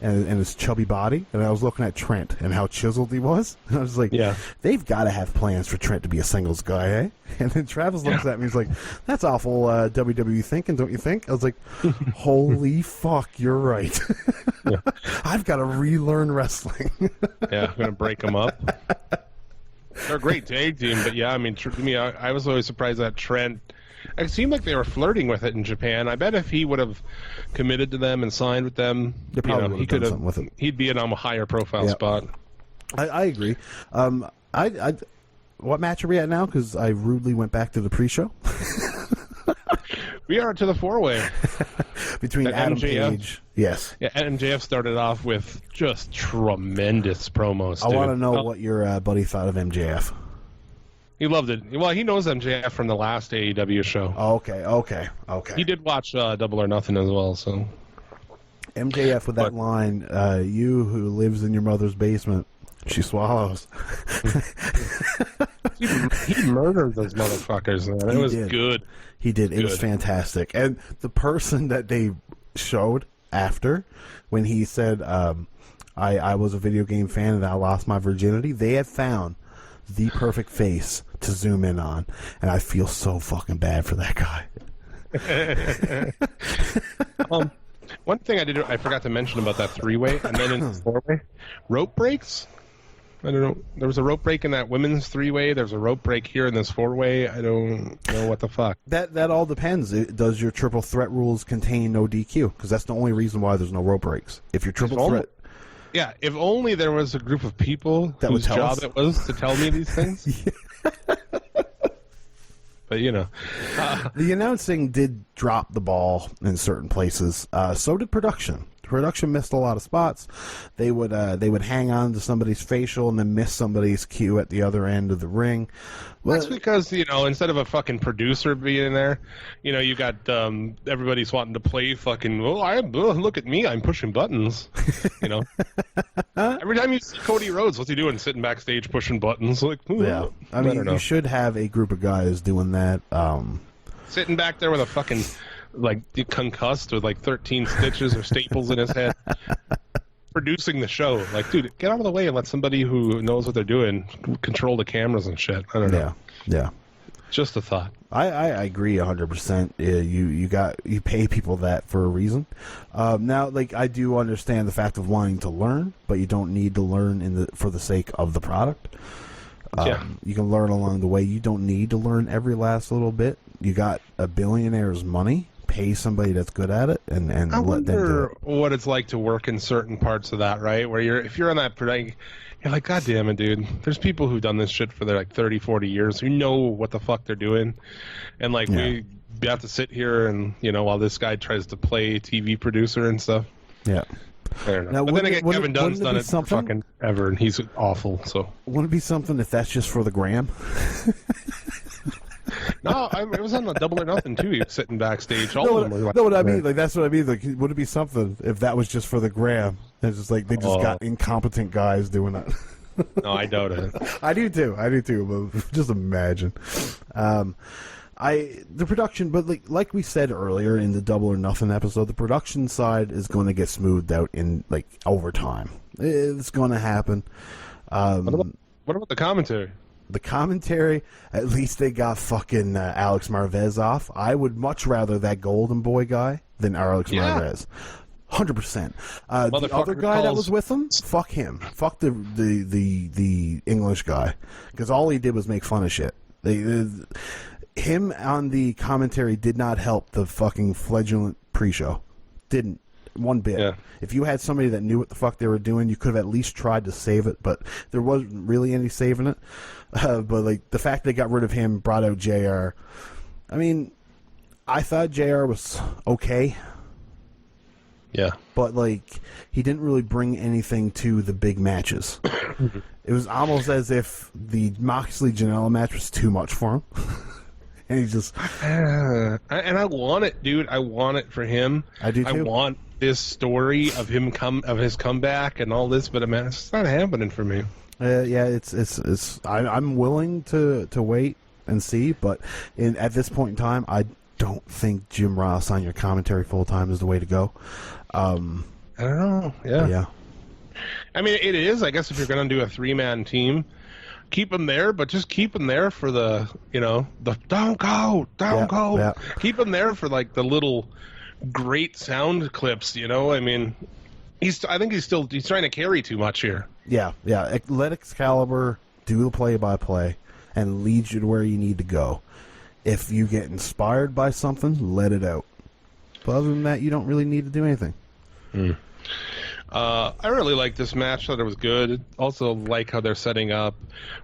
and his chubby body, and I was looking at Trent and how chiseled he was. And I was like, they've got to have plans for Trent to be a singles guy, eh? And then Travis looks at me and he's like, that's awful WWE thinking, don't you think? I was like, holy fuck, you're right. I've got to relearn wrestling. I'm going to break them up. They're a great tag team, but yeah, I mean, to me, I was always surprised that Trent. It seemed like they were flirting with it in Japan. I bet if he would have committed to them and signed with them, he could have. With it. He'd be in a higher profile spot. I agree. What match are we at now? Because I rudely went back to the pre-show. We are to the four-way between Adam Page. Yes. Yeah, MJF started off with just tremendous promos. I want to know what your buddy thought of MJF. He loved it. Well, he knows MJF from the last AEW show. Okay. He did watch Double or Nothing as well, so. MJF with that line, you who lives in your mother's basement, she swallows. he murdered those motherfuckers, man. It was good. He did. It was fantastic. And the person that they showed after, when he said, I was a video game fan and I lost my virginity, they had found the perfect face to zoom in on. And I feel so fucking bad for that guy. One thing I forgot to mention about that 3-way and then in the 4-way, rope breaks. I don't know. There was a rope break in that women's 3-way. There's a rope break here in this 4-way. I don't know what the fuck. That all depends. Does your triple threat rules contain no DQ? Because that's the only reason why there's no rope breaks. If your triple threat... Yeah, if only there was a group of people whose job it was to tell me these things. But, you know. The announcing did drop the ball in certain places. So did production. Production missed a lot of spots. They would hang on to somebody's facial and then miss somebody's cue at the other end of the ring. Well, that's because, you know, instead of a fucking producer being in there, you know, you got everybody's wanting to play fucking, look at me, I'm pushing buttons. You know. Every time you see Cody Rhodes, what's he doing? Sitting backstage pushing buttons. Like, yeah. I mean, you should have a group of guys doing that. Sitting back there with a fucking... like concussed with like 13 stitches or staples in his head, producing the show. Like, dude, get out of the way and let somebody who knows what they're doing control the cameras and shit. I don't know. Yeah. Just a thought. I agree 100%. You pay people that for a reason. Now, like, I do understand the fact of wanting to learn, but you don't need to learn for the sake of the product. You can learn along the way. You don't need to learn every last little bit. You got a billionaire's money. Pay somebody that's good at it and let them do it. What it's like to work in certain parts of that, right? Where if you're on that, you're like, God damn it, dude. There's people who've done this shit for their like 30, 40 years who know what the fuck they're doing, and like we have to sit here and while this guy tries to play TV producer and stuff. Yeah. I don't know. Now, but then again, Kevin Dunn's done it for fucking ever, and he's awful. So wouldn't it be something if that's just for the gram? No, it was on the Double or Nothing too. He was sitting backstage. What I mean, like that's what I mean. Like, would it be something if that was just for the gram? It's just like they just got incompetent guys doing it. No, I doubt it. I do too. But just imagine. The production, but like we said earlier in the Double or Nothing episode, the production side is going to get smoothed out in like over time. It's going to happen. What about the commentary? The commentary, at least they got fucking Alex Marvez off. I would much rather that Golden Boy guy than Alex Marvez. 100%. The other guy that was with him, fuck him. Fuck the English guy, because all he did was make fun of shit. Him on the commentary did not help the fucking fledgling pre-show. Didn't. One bit. Yeah. If you had somebody that knew what the fuck they were doing, you could have at least tried to save it, but there wasn't really any saving it. But like the fact they got rid of him, brought out JR. I mean, I thought JR was okay. Yeah. But like he didn't really bring anything to the big matches. It was almost as if the Moxley Janela match was too much for him. And he just and I want it, dude. I want it for him. I do too. I want this story of him his comeback and all this, but man, it's not happening for me. Yeah, it's. I'm willing to wait and see, but at this point in time, I don't think Jim Ross on your commentary full time is the way to go. I don't know. Yeah. I mean, it is. I guess if you're going to do a 3-man team, keep them there, but just keep them there for the don't go. Yeah. Keep them there for like the little great sound clips. I mean, I think he's trying to carry too much here. Yeah. Let Excalibur do the play-by-play and lead you to where you need to go. If you get inspired by something, let it out. But other than that, you don't really need to do anything. I really like this match. Thought it was good. Also like how they're setting up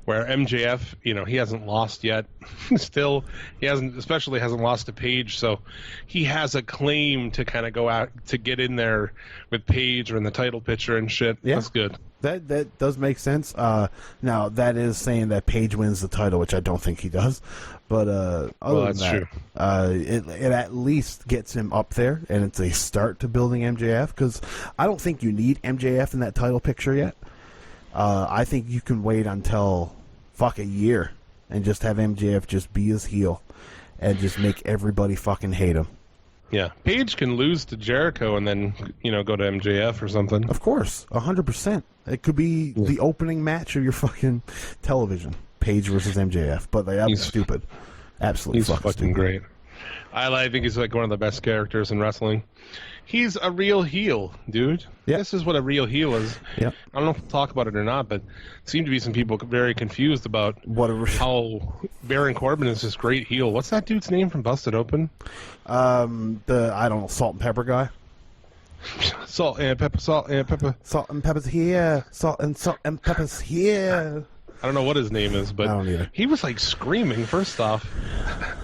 where MJF, he hasn't lost yet. Still, he hasn't lost to Paige, so he has a claim to kind of go out to get in there with Paige or in the title picture and shit. Yeah. That's good. That does make sense. Now, that is saying that Page wins the title, which I don't think he does. But other than that, true. It at least gets him up there, and it's a start to building MJF, because I don't think you need MJF in that title picture yet. I think you can wait until a year and just have MJF just be his heel and just make everybody fucking hate him. Yeah, Page can lose to Jericho and then, go to MJF or something. Of course, 100%. It could be the opening match of your fucking television, Page versus MJF. But that was stupid. Absolutely fucking stupid. Great. I think he's like one of the best characters in wrestling. He's a real heel, dude. Yep. This is what a real heel is. Yep. I don't know if we'll talk about it or not, but seem to be some people very confused about how Baron Corbin is this great heel. What's that dude's name from Busted Open? I don't know, Salt and Pepper guy. Salt and pepper. Salt and pepper's here. Salt and pepper's here. I don't know what his name is, but I don't either. He was like screaming. First off,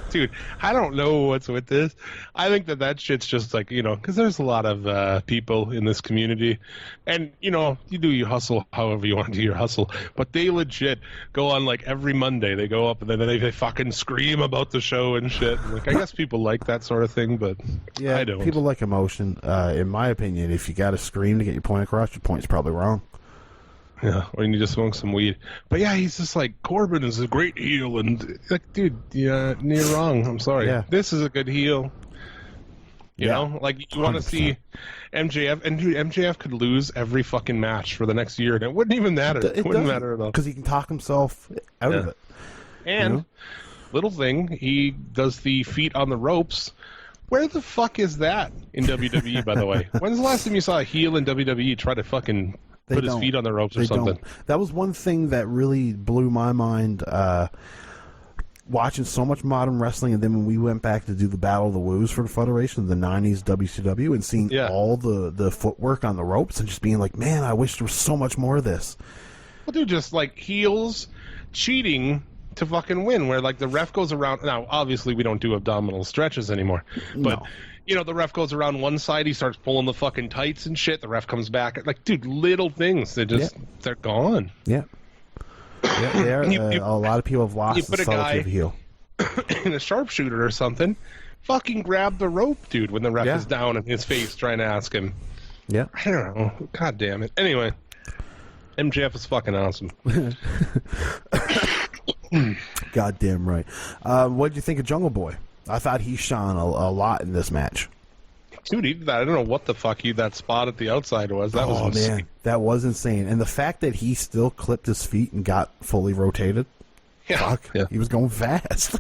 dude, I don't know what's with this. I think that shit's just like, because there's a lot of people in this community, and you do your hustle however you want to do your hustle, but they legit go on like every Monday. They go up and then they fucking scream about the show and shit. Like, I guess people like that sort of thing, but yeah, I don't. People like emotion. In my opinion, if you got to scream to get your point across, your point's probably wrong. Yeah, or you need to smoke some weed. But yeah, he's just like, Corbin is a great heel, and like, dude, you're wrong. I'm sorry. Yeah. This is a good heel. You know? Like, you want to see MJF, and dude, MJF could lose every fucking match for the next year, and it wouldn't even matter. It wouldn't matter at all. Because he can talk himself out of it. And, little thing, he does the feet on the ropes. Where the fuck is that in WWE, by the way? When's the last time you saw a heel in WWE try to fucking put his feet on the ropes or something? That was one thing that really blew my mind, watching so much modern wrestling, and then when we went back to do the Battle of the Woos for the Federation, the 90s WCW, and seeing all the footwork on the ropes and just being like, man, I wish there was so much more of this. Well, dude, just like heels cheating to fucking win, where like the ref goes around. Now, obviously, we don't do abdominal stretches anymore, but the ref goes around one side, he starts pulling the fucking tights and shit. The ref comes back, like, dude, little things. They're gone. Yeah, they are. A lot of people have lost the subtlety of heel. In a sharpshooter or something, fucking grab the rope, dude, when the ref is down in his face trying to ask him. Yeah, I don't know. God damn it. Anyway, MJF is fucking awesome. Goddamn right. What did you think of Jungle Boy? I thought he shone a lot in this match. Dude, he did that. I don't know what the fuck that spot at the outside was. That was insane. Man, that was insane. And the fact that he still clipped his feet and got fully rotated. He was going fast.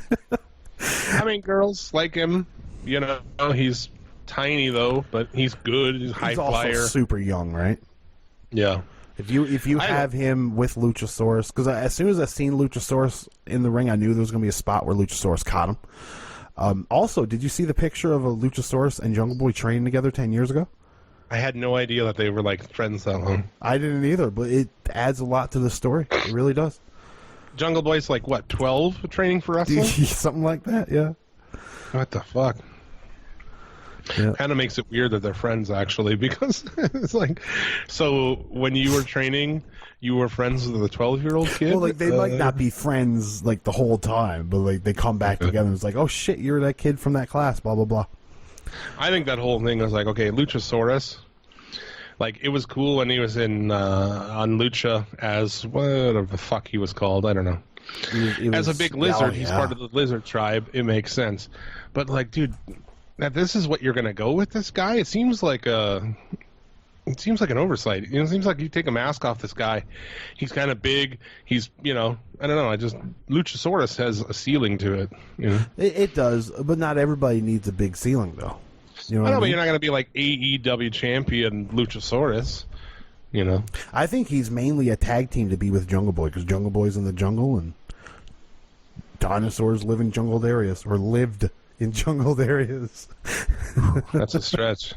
I mean, girls like him. He's tiny though, but he's good. He's a high flyer. Also super young, right? Yeah. If you have him with Luchasaurus, because as soon as I seen Luchasaurus in the ring, I knew there was going to be a spot where Luchasaurus caught him. Also, did you see the picture of a Luchasaurus and Jungle Boy training together 10 years ago? I had no idea that they were like friends that long. I didn't either, but it adds a lot to the story. It really does. Jungle Boy's like, what, 12 training for wrestling? Something like that, yeah. What the fuck? Yeah. Kind of makes it weird that they're friends, actually, because it's like, so when you were training, you were friends with a 12-year-old kid? Well, like, they might not be friends, like, the whole time, but, like, they come back together and it's like, oh, shit, you're that kid from that class, blah, blah, blah. I think that whole thing was like, okay, Luchasaurus, like, it was cool when he was in, on Lucha as, whatever the fuck he was called, I don't know. As a big lizard, he's part of the lizard tribe, it makes sense. But, like, dude, that this is what you're going to go with this guy? It seems like an oversight. It seems like you take a mask off this guy. He's kind of big. He's, I don't know. Luchasaurus has a ceiling to it. It does, but not everybody needs a big ceiling, though. I know, but you're not going to be like AEW champion Luchasaurus. I think he's mainly a tag team to be with Jungle Boy, because Jungle Boy's in the jungle and dinosaurs live in jungled areas, or lived in jungled areas. That's a stretch.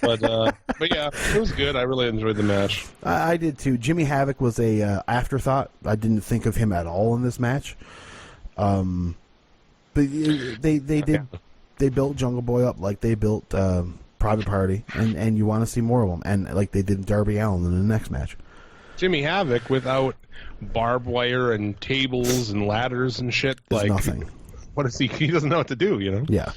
But yeah, it was good. I really enjoyed the match. I did too. Jimmy Havoc was a afterthought. I didn't think of him at all in this match. But they built Jungle Boy up like they built Private Party, and you want to see more of them. And like they did Darby Allin in the next match. Jimmy Havoc without barbed wire and tables and ladders and shit. There's nothing. What is he? He doesn't know what to do, you know? Yeah.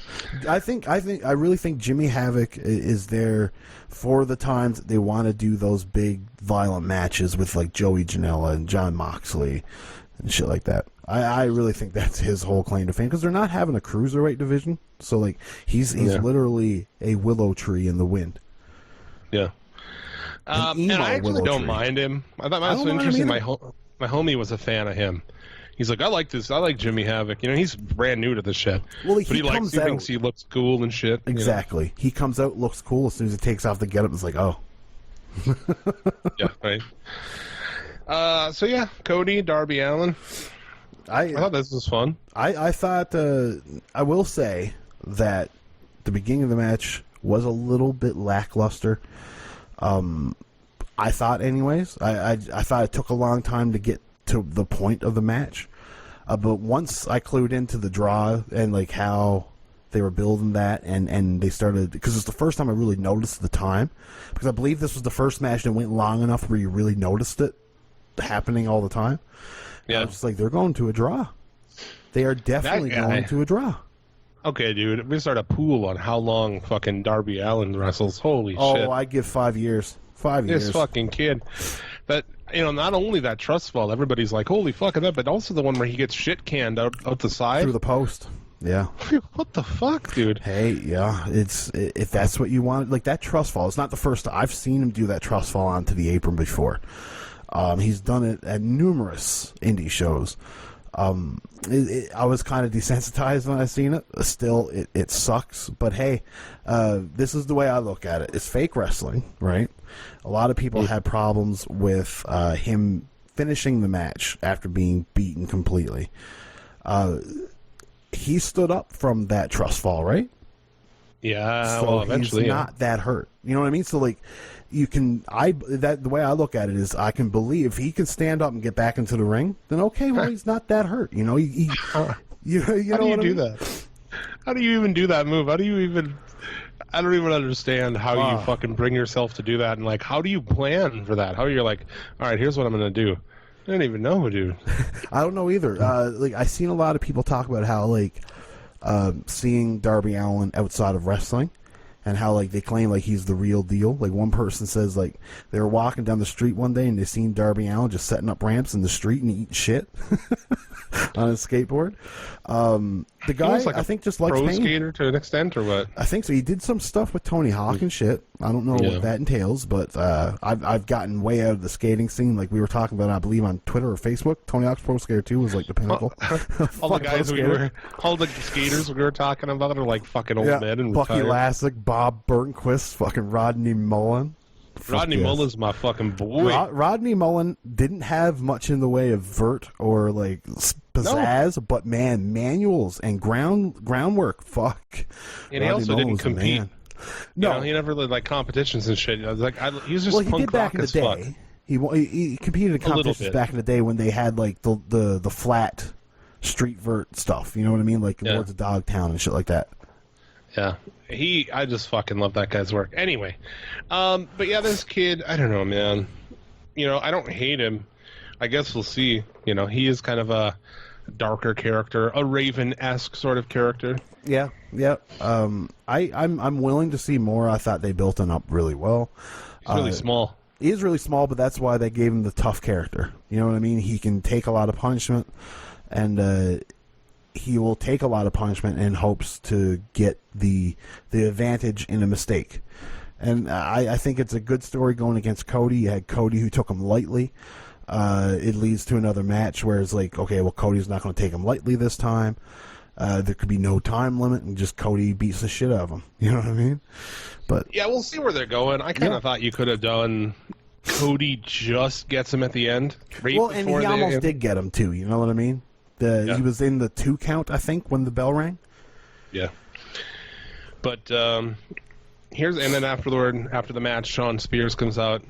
I really think Jimmy Havoc is there for the times that they want to do those big, violent matches with, like, Joey Janela and John Moxley and shit like that. I really think that's his whole claim to fame, because they're not having a cruiserweight division. So, like, he's literally a willow tree in the wind. Yeah. And I actually don't mind him. I thought that was interesting. My homie was a fan of him. He's like, I like this. I like Jimmy Havoc. You know, he's brand new to this shit. Well, but he thinks he looks cool and shit. Exactly. You know? He comes out, looks cool. As soon as he takes off the getup, it's like, oh. Yeah, right. So, yeah, Cody, Darby Allin. I thought this was fun. I thought, I will say that the beginning of the match was a little bit lackluster. I thought, anyways. I thought it took a long time to get to the point of the match. But once I clued into the draw and, like, how they were building that, and they started, because it's the first time I really noticed the time, because I believe this was the first match that went long enough where you really noticed it happening all the time. Yeah. I was just like, they're going to a draw. They are definitely going to a draw. Okay, dude, we start a pool on how long fucking Darby Allin wrestles. Holy shit. Oh, I give 5 years. 5 years. This fucking kid. That, you know, not only that trust fall, everybody's like, holy fuck, that, but also the one where he gets shit canned out the side. Through the post. Yeah. What the fuck, dude? Hey, yeah, if that's what you want, like that trust fall, it's not the first time. I've seen him do that trust fall onto the apron before. He's done it at numerous indie shows. I was kind of desensitized when I seen it. Still, it sucks. But hey, this is the way I look at it. It's fake wrestling, right? A lot of people had problems with him finishing the match after being beaten completely. He stood up from that trust fall, right? Yeah, so well, eventually. He's not that hurt. You know what I mean? So, like, the way I look at it is I can believe if he can stand up and get back into the ring, then okay, well, he's not that hurt. You know, how do you do that? How do you even do that move? How do you even? I don't even understand how you fucking bring yourself to do that, and like, how do you plan for that? How you're like, all right, here's what I'm gonna do. I don't even know, dude. I don't know either. Like, I've seen a lot of people talk about how, like, seeing Darby Allin outside of wrestling, and how, like, they claim, like, he's the real deal. Like, one person says, like, they were walking down the street one day and they seen Darby Allin just setting up ramps in the street and eating shit on his skateboard. The guy, I think, just likes pain. Skater to an extent, or what? I think so. He did some stuff with Tony Hawk and shit. I don't know what that entails, but I've gotten way out of the skating scene. Like we were talking about, I believe, on Twitter or Facebook. Tony Hawk's Pro Skater 2 was like the pinnacle. all the skaters we were talking about are like fucking old men and Bucky retired. Lassick, Bob Burnquist, fucking Rodney Mullen. Rodney Mullen's my fucking boy. Rodney Mullen didn't have much in the way of vert or like pizzazz, but man, manuals and groundwork. Fuck. And he also didn't compete. No, you know, he never did like competitions and shit. I was like, he's just he punk did back rock in the as day. fuck. He competed in competitions back in the day when they had like the flat street vert stuff. You know what I mean? Like Lords of Dogtown and shit like that. Yeah. I just fucking love that guy's work. Anyway, but yeah, this kid, I don't know, man. You know, I don't hate him. I guess we'll see. You know, he is kind of a darker character, a Raven-esque sort of character. Yeah. I'm willing to see more. I thought they built him up really well. He's really small. He is really small, but that's why they gave him the tough character. You know what I mean? He can take a lot of punishment, and he will take a lot of punishment in hopes to get the advantage in a mistake. And I think it's a good story going against Cody. You had Cody who took him lightly. It leads to another match where it's like, okay, well, Cody's not going to take him lightly this time. There could be no time limit, and just Cody beats the shit out of him. You know what I mean? But yeah, we'll see where they're going. I kind of thought you could have done Cody just gets him at the end. Well, and he almost did get him, too. You know what I mean? He was in the 2 count, I think, when the bell rang. Yeah. But and then after the match, Shawn Spears comes out,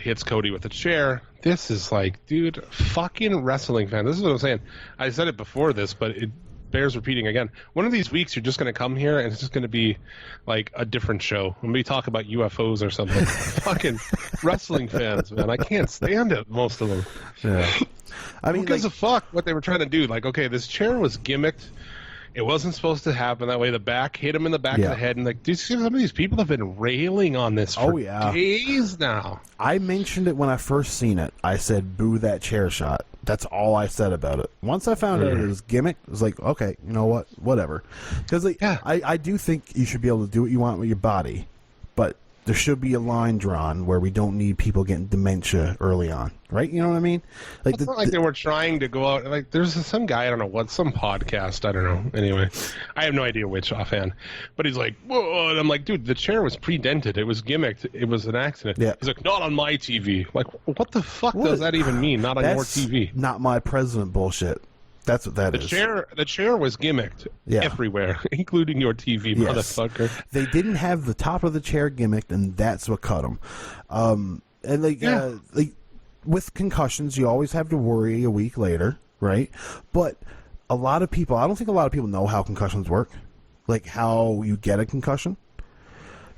hits Cody with a chair. This is like, dude, fucking wrestling fan. This is what I'm saying. I said it before this, but it bears repeating again. One of these weeks, you're just going to come here, and it's just going to be like a different show. When we talk about UFOs or something, fucking wrestling fans, man. I can't stand it, most of them. Yeah. I mean, who gives a fuck what they were trying to do? Like, okay, this chair was gimmicked. It wasn't supposed to happen that way. The back hit him in the back of the head, and like, do you see some of these people have been railing on this for days now? I mentioned it when I first seen it. I said, "Boo that chair shot." That's all I said about it. Once I found out it was gimmick, it was like, okay, you know what, whatever. Because I do think you should be able to do what you want with your body, but there should be a line drawn where we don't need people getting dementia early on, right? You know what I mean? Like it's not like they were trying to go out. Like there's some guy, I don't know what, some podcast, I don't know. Anyway, I have no idea which offhand, but he's like, whoa, and I'm like, dude, the chair was pre-dented. It was gimmicked. It was an accident. Yeah. He's like, not on my TV. Like, what the fuck does that even mean? Not on your TV? Not my president bullshit. That's what that is. The chair was gimmicked everywhere, including your TV, motherfucker. They didn't have the top of the chair gimmicked, and that's what cut them. And like with concussions, you always have to worry a week later, right? But a lot of people, I don't think a lot of people know how concussions work, like how you get a concussion.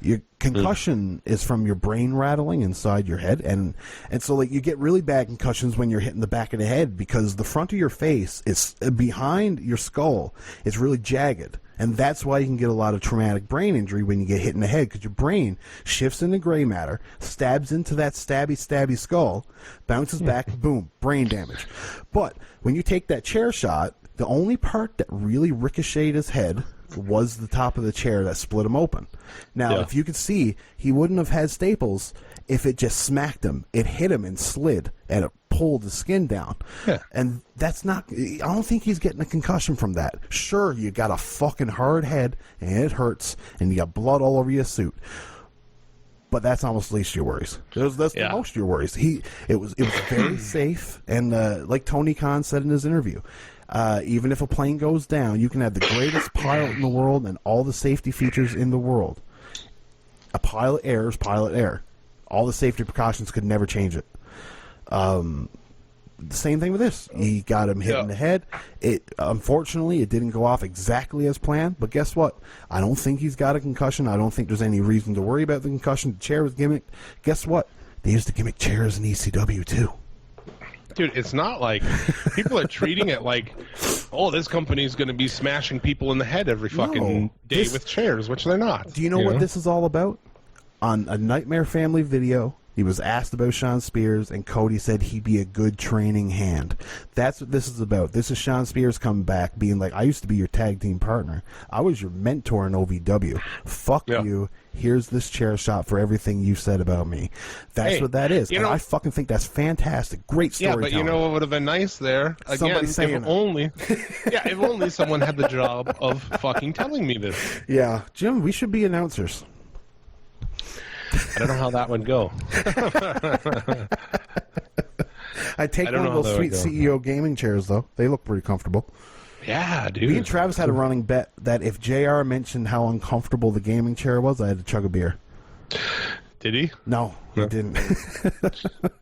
Your concussion is from your brain rattling inside your head, and so like you get really bad concussions when you're hitting the back of the head because the front of your face is behind your skull is really jagged, and that's why you can get a lot of traumatic brain injury when you get hit in the head because your brain shifts into gray matter, stabs into that stabby skull, bounces back, boom, brain damage. But when you take that chair shot, the only part that really ricocheted his head was the top of the chair that split him open. Now, if you could see, he wouldn't have had staples if it just smacked him. It hit him and slid, and it pulled the skin down. Yeah. And that's not... I don't think he's getting a concussion from that. Sure, you got a fucking hard head, and it hurts, and you got blood all over your suit. But that's almost the least of your worries. That's the most of your worries. It was very safe, and like Tony Khan said in his interview, even if a plane goes down, you can have the greatest pilot in the world and all the safety features in the world. A pilot errors, pilot error. All the safety precautions could never change it. The same thing with this. He got him hit in the head. Unfortunately, it didn't go off exactly as planned, but guess what? I don't think he's got a concussion. I don't think there's any reason to worry about the concussion. The chair was gimmicked. Guess what? They used to gimmick chairs in ECW, too. Dude, it's not like people are treating it like, oh, this company's going to be smashing people in the head every fucking day with chairs, which they're not. Do you know what this is all about? On a Nightmare Family video, he was asked about Sean Spears, and Cody said he'd be a good training hand. That's what this is about. This is Sean Spears coming back, being like, I used to be your tag team partner. I was your mentor in OVW. Fuck you. Here's this chair shot for everything you said about me. That's what that is. And I fucking think that's fantastic. Great storytelling. Yeah, but you know what would have been nice there? Again, if only someone had the job of fucking telling me this. Yeah. Jim, we should be announcers. I don't know how that would go. I take one of those sweet CEO gaming chairs, though. They look pretty comfortable. Yeah, dude. Me and Travis had a running bet that if JR mentioned how uncomfortable the gaming chair was, I had to chug a beer. Did he? No, he didn't.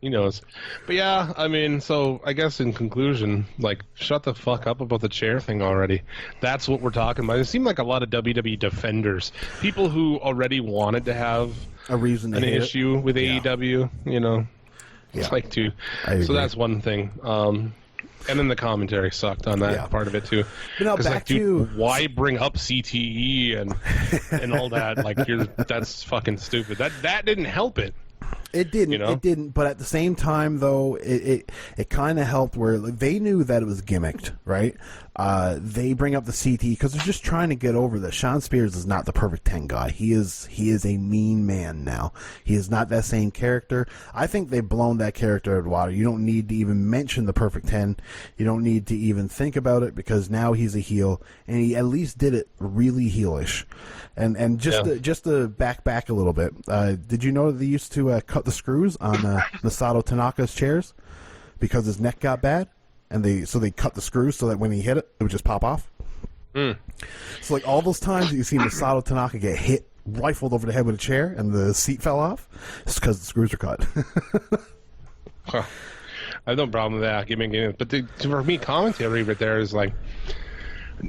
He knows. But yeah, I mean, so I guess in conclusion, like, shut the fuck up about the chair thing already. That's what we're talking about. It seemed like a lot of WWE defenders, people who already wanted to have a reason to an issue with AEW, you know. Yeah. It's like to. So that's one thing. And then the commentary sucked on that part of it too. But now back dude, why bring up CTE and all that? Like, that's fucking stupid. That didn't help it. It didn't. You know? It didn't. But at the same time, though, it kind of helped where they knew that it was gimmicked, right? They bring up the CT because they're just trying to get over that. Sean Spears is not the perfect 10 guy. He is a mean man now. He is not that same character. I think they've blown that character out of the water. You don't need to even mention the perfect 10. You don't need to even think about it because now he's a heel, and he at least did it really heelish. And just to back a little bit, did you know they used to cut the screws on Masato Tanaka's chairs because his neck got bad, and they cut the screws so that when he hit it, it would just pop off. So like all those times that you see Masato Tanaka get hit, rifled over the head with a chair, and the seat fell off, it's because the screws are cut. Huh. I have no problem with that. But for me, commentary right there is like,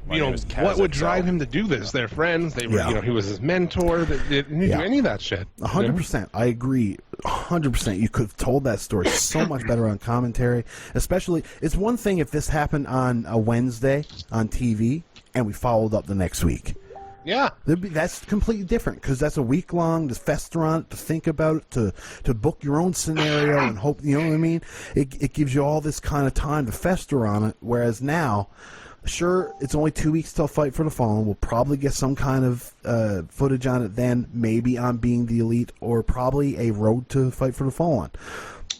what would drive him to do this? They're friends. They were, he was his mentor. They didn't do any of that shit. 100%. I agree. 100%. You could have told that story so much better on commentary. Especially, it's one thing if this happened on a Wednesday on TV and we followed up the next week. Yeah. That's completely different because that's a week long to fester on it, to think about it, to book your own scenario and hope, you know what I mean? It gives you all this kind of time to fester on it, whereas now, sure, it's only 2 weeks till Fight for the Fallen. We'll probably get some kind of footage on it then, maybe on Being the Elite or probably a road to Fight for the Fallen.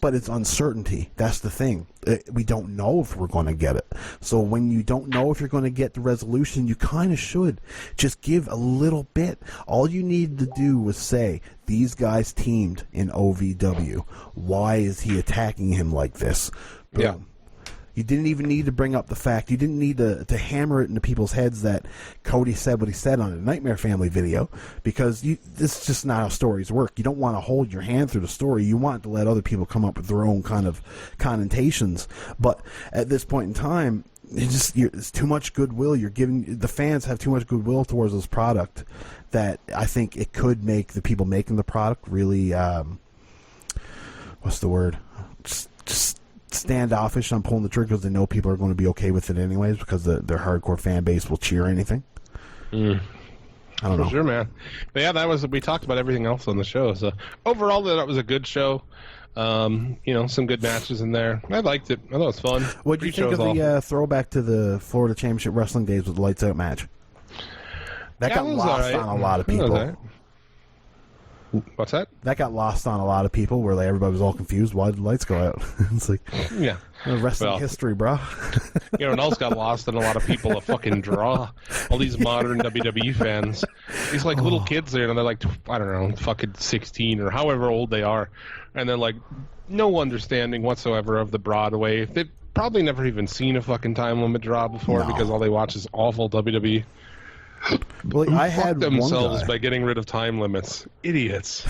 But it's uncertainty. That's the thing. We don't know if we're going to get it. So when you don't know if you're going to get the resolution, you kind of should just give a little bit. All you need to do was say, these guys teamed in OVW. Why is he attacking him like this? Boom. Yeah. You didn't even need to bring up the fact. You didn't need to hammer it into people's heads that Cody said what he said on a Nightmare Family video, because this is just not how stories work. You don't want to hold your hand through the story. You want to let other people come up with their own kind of connotations. But at this point in time, it's too much goodwill. You're giving the fans have too much goodwill towards this product that I think it could make the people making the product really what's the word? Just standoffish on pulling the trigger because they know people are going to be okay with it anyways because their hardcore fan base will cheer anything. I don't know. Sure, man. But yeah, we talked about everything else on the show. So overall, that was a good show. Some good matches in there. I liked it. I thought it was fun. What do you think of the throwback to the Florida Championship Wrestling days with the Lights Out match? That got lost on a lot of people. What's that? That got lost on a lot of people where everybody was all confused. Why did the lights go out? It's like, wrestling history, bro. You know what else got lost in a lot of people? A fucking draw. All these modern WWE fans. These little kids there, and they're like, I don't know, fucking 16 or however old they are. And they're like, no understanding whatsoever of the Broadway. They've probably never even seen a fucking time limit draw before because all they watch is awful WWE. Well, I had themselves one guy by getting rid of time limits. Idiots.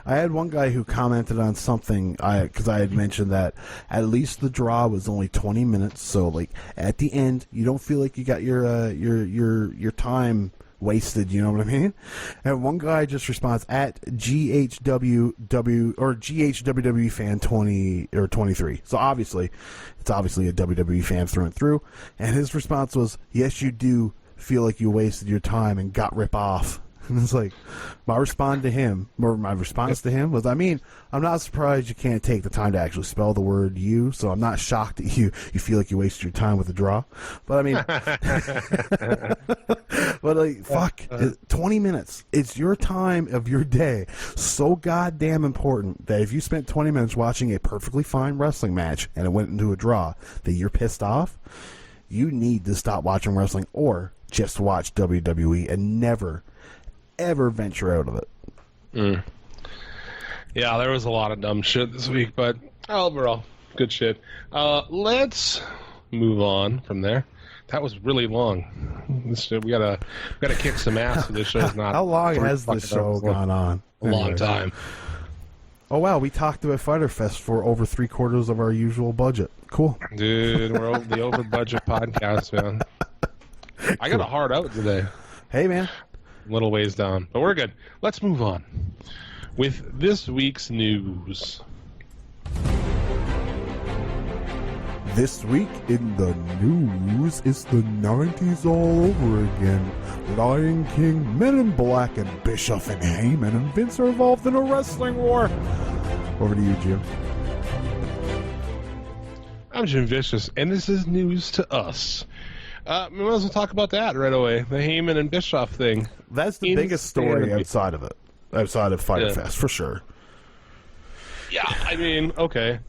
I had one guy who commented on something because I had mentioned that at least the draw was only 20 minutes. So at the end, you don't feel like you got your time wasted. You know what I mean? And one guy just responds at GHWW or GHWW fan 20 or 23. So it's obviously a WWE fan through and through. And his response was, "Yes, you do feel like you wasted your time and got rip off." And it's like, my response to him was, I'm not surprised you can't take the time to actually spell the word "you," so I'm not shocked that you feel like you wasted your time with the draw. But fuck, 20 minutes. It's your time of your day. So goddamn important that if you spent 20 minutes watching a perfectly fine wrestling match and it went into a draw, that you're pissed off, you need to stop watching wrestling or just watch WWE and never, ever venture out of it. Yeah, there was a lot of dumb shit this week, but overall, good shit. Let's move on from there. That was really long. We gotta kick some ass. So this show's not. How long has this show gone on? A long time. Oh wow, we talked about Fighter Fest for over 3/4 of our usual budget. Cool, dude. We're over the over budget podcast, man. I got a hard out today. Hey, man. Little ways down, but we're good. Let's move on with this week's news. This week in the news, it's the 90s all over again. Lion King, Men in Black, and Bischoff and Heyman and Vince are involved in a wrestling war. Over to you, Jim. I'm Jim Vicious, and this is news to us. We might as well talk about that right away. The Heyman and Bischoff thing. That's the biggest story outside of it. Outside of Fyter Fest, for sure. Yeah, okay.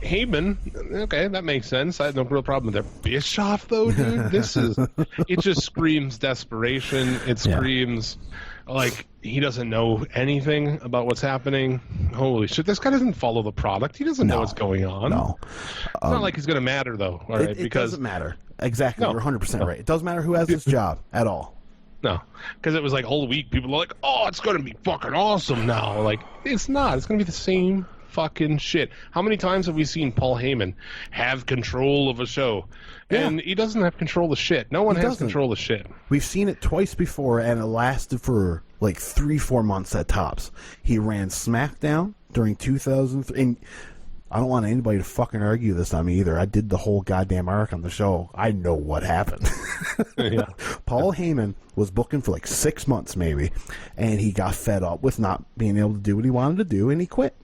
Heyman, okay, that makes sense. I have no real problem with that. Bischoff, though, dude, it just screams desperation. It screams like he doesn't know anything about what's happening. Holy shit, this guy doesn't follow the product. He doesn't know what's going on. No. It's not like he's going to matter, though. All right, it doesn't matter. Exactly, you're 100% right. It doesn't matter who has this job at all. No, because it was whole week, people are like, oh, it's going to be fucking awesome now. Like, it's not. It's going to be the same fucking shit. How many times have we seen Paul Heyman have control of a show? Yeah. And he doesn't have control of shit. No one has control of shit. We've seen it twice before, and it lasted for like 3-4 months at tops. He ran SmackDown during 2003, and I don't want anybody to fucking argue this on me either. I did the whole goddamn arc on the show. I know what happened. Yeah. Paul Heyman was booking for like 6 months maybe, and he got fed up with not being able to do what he wanted to do, and he quit.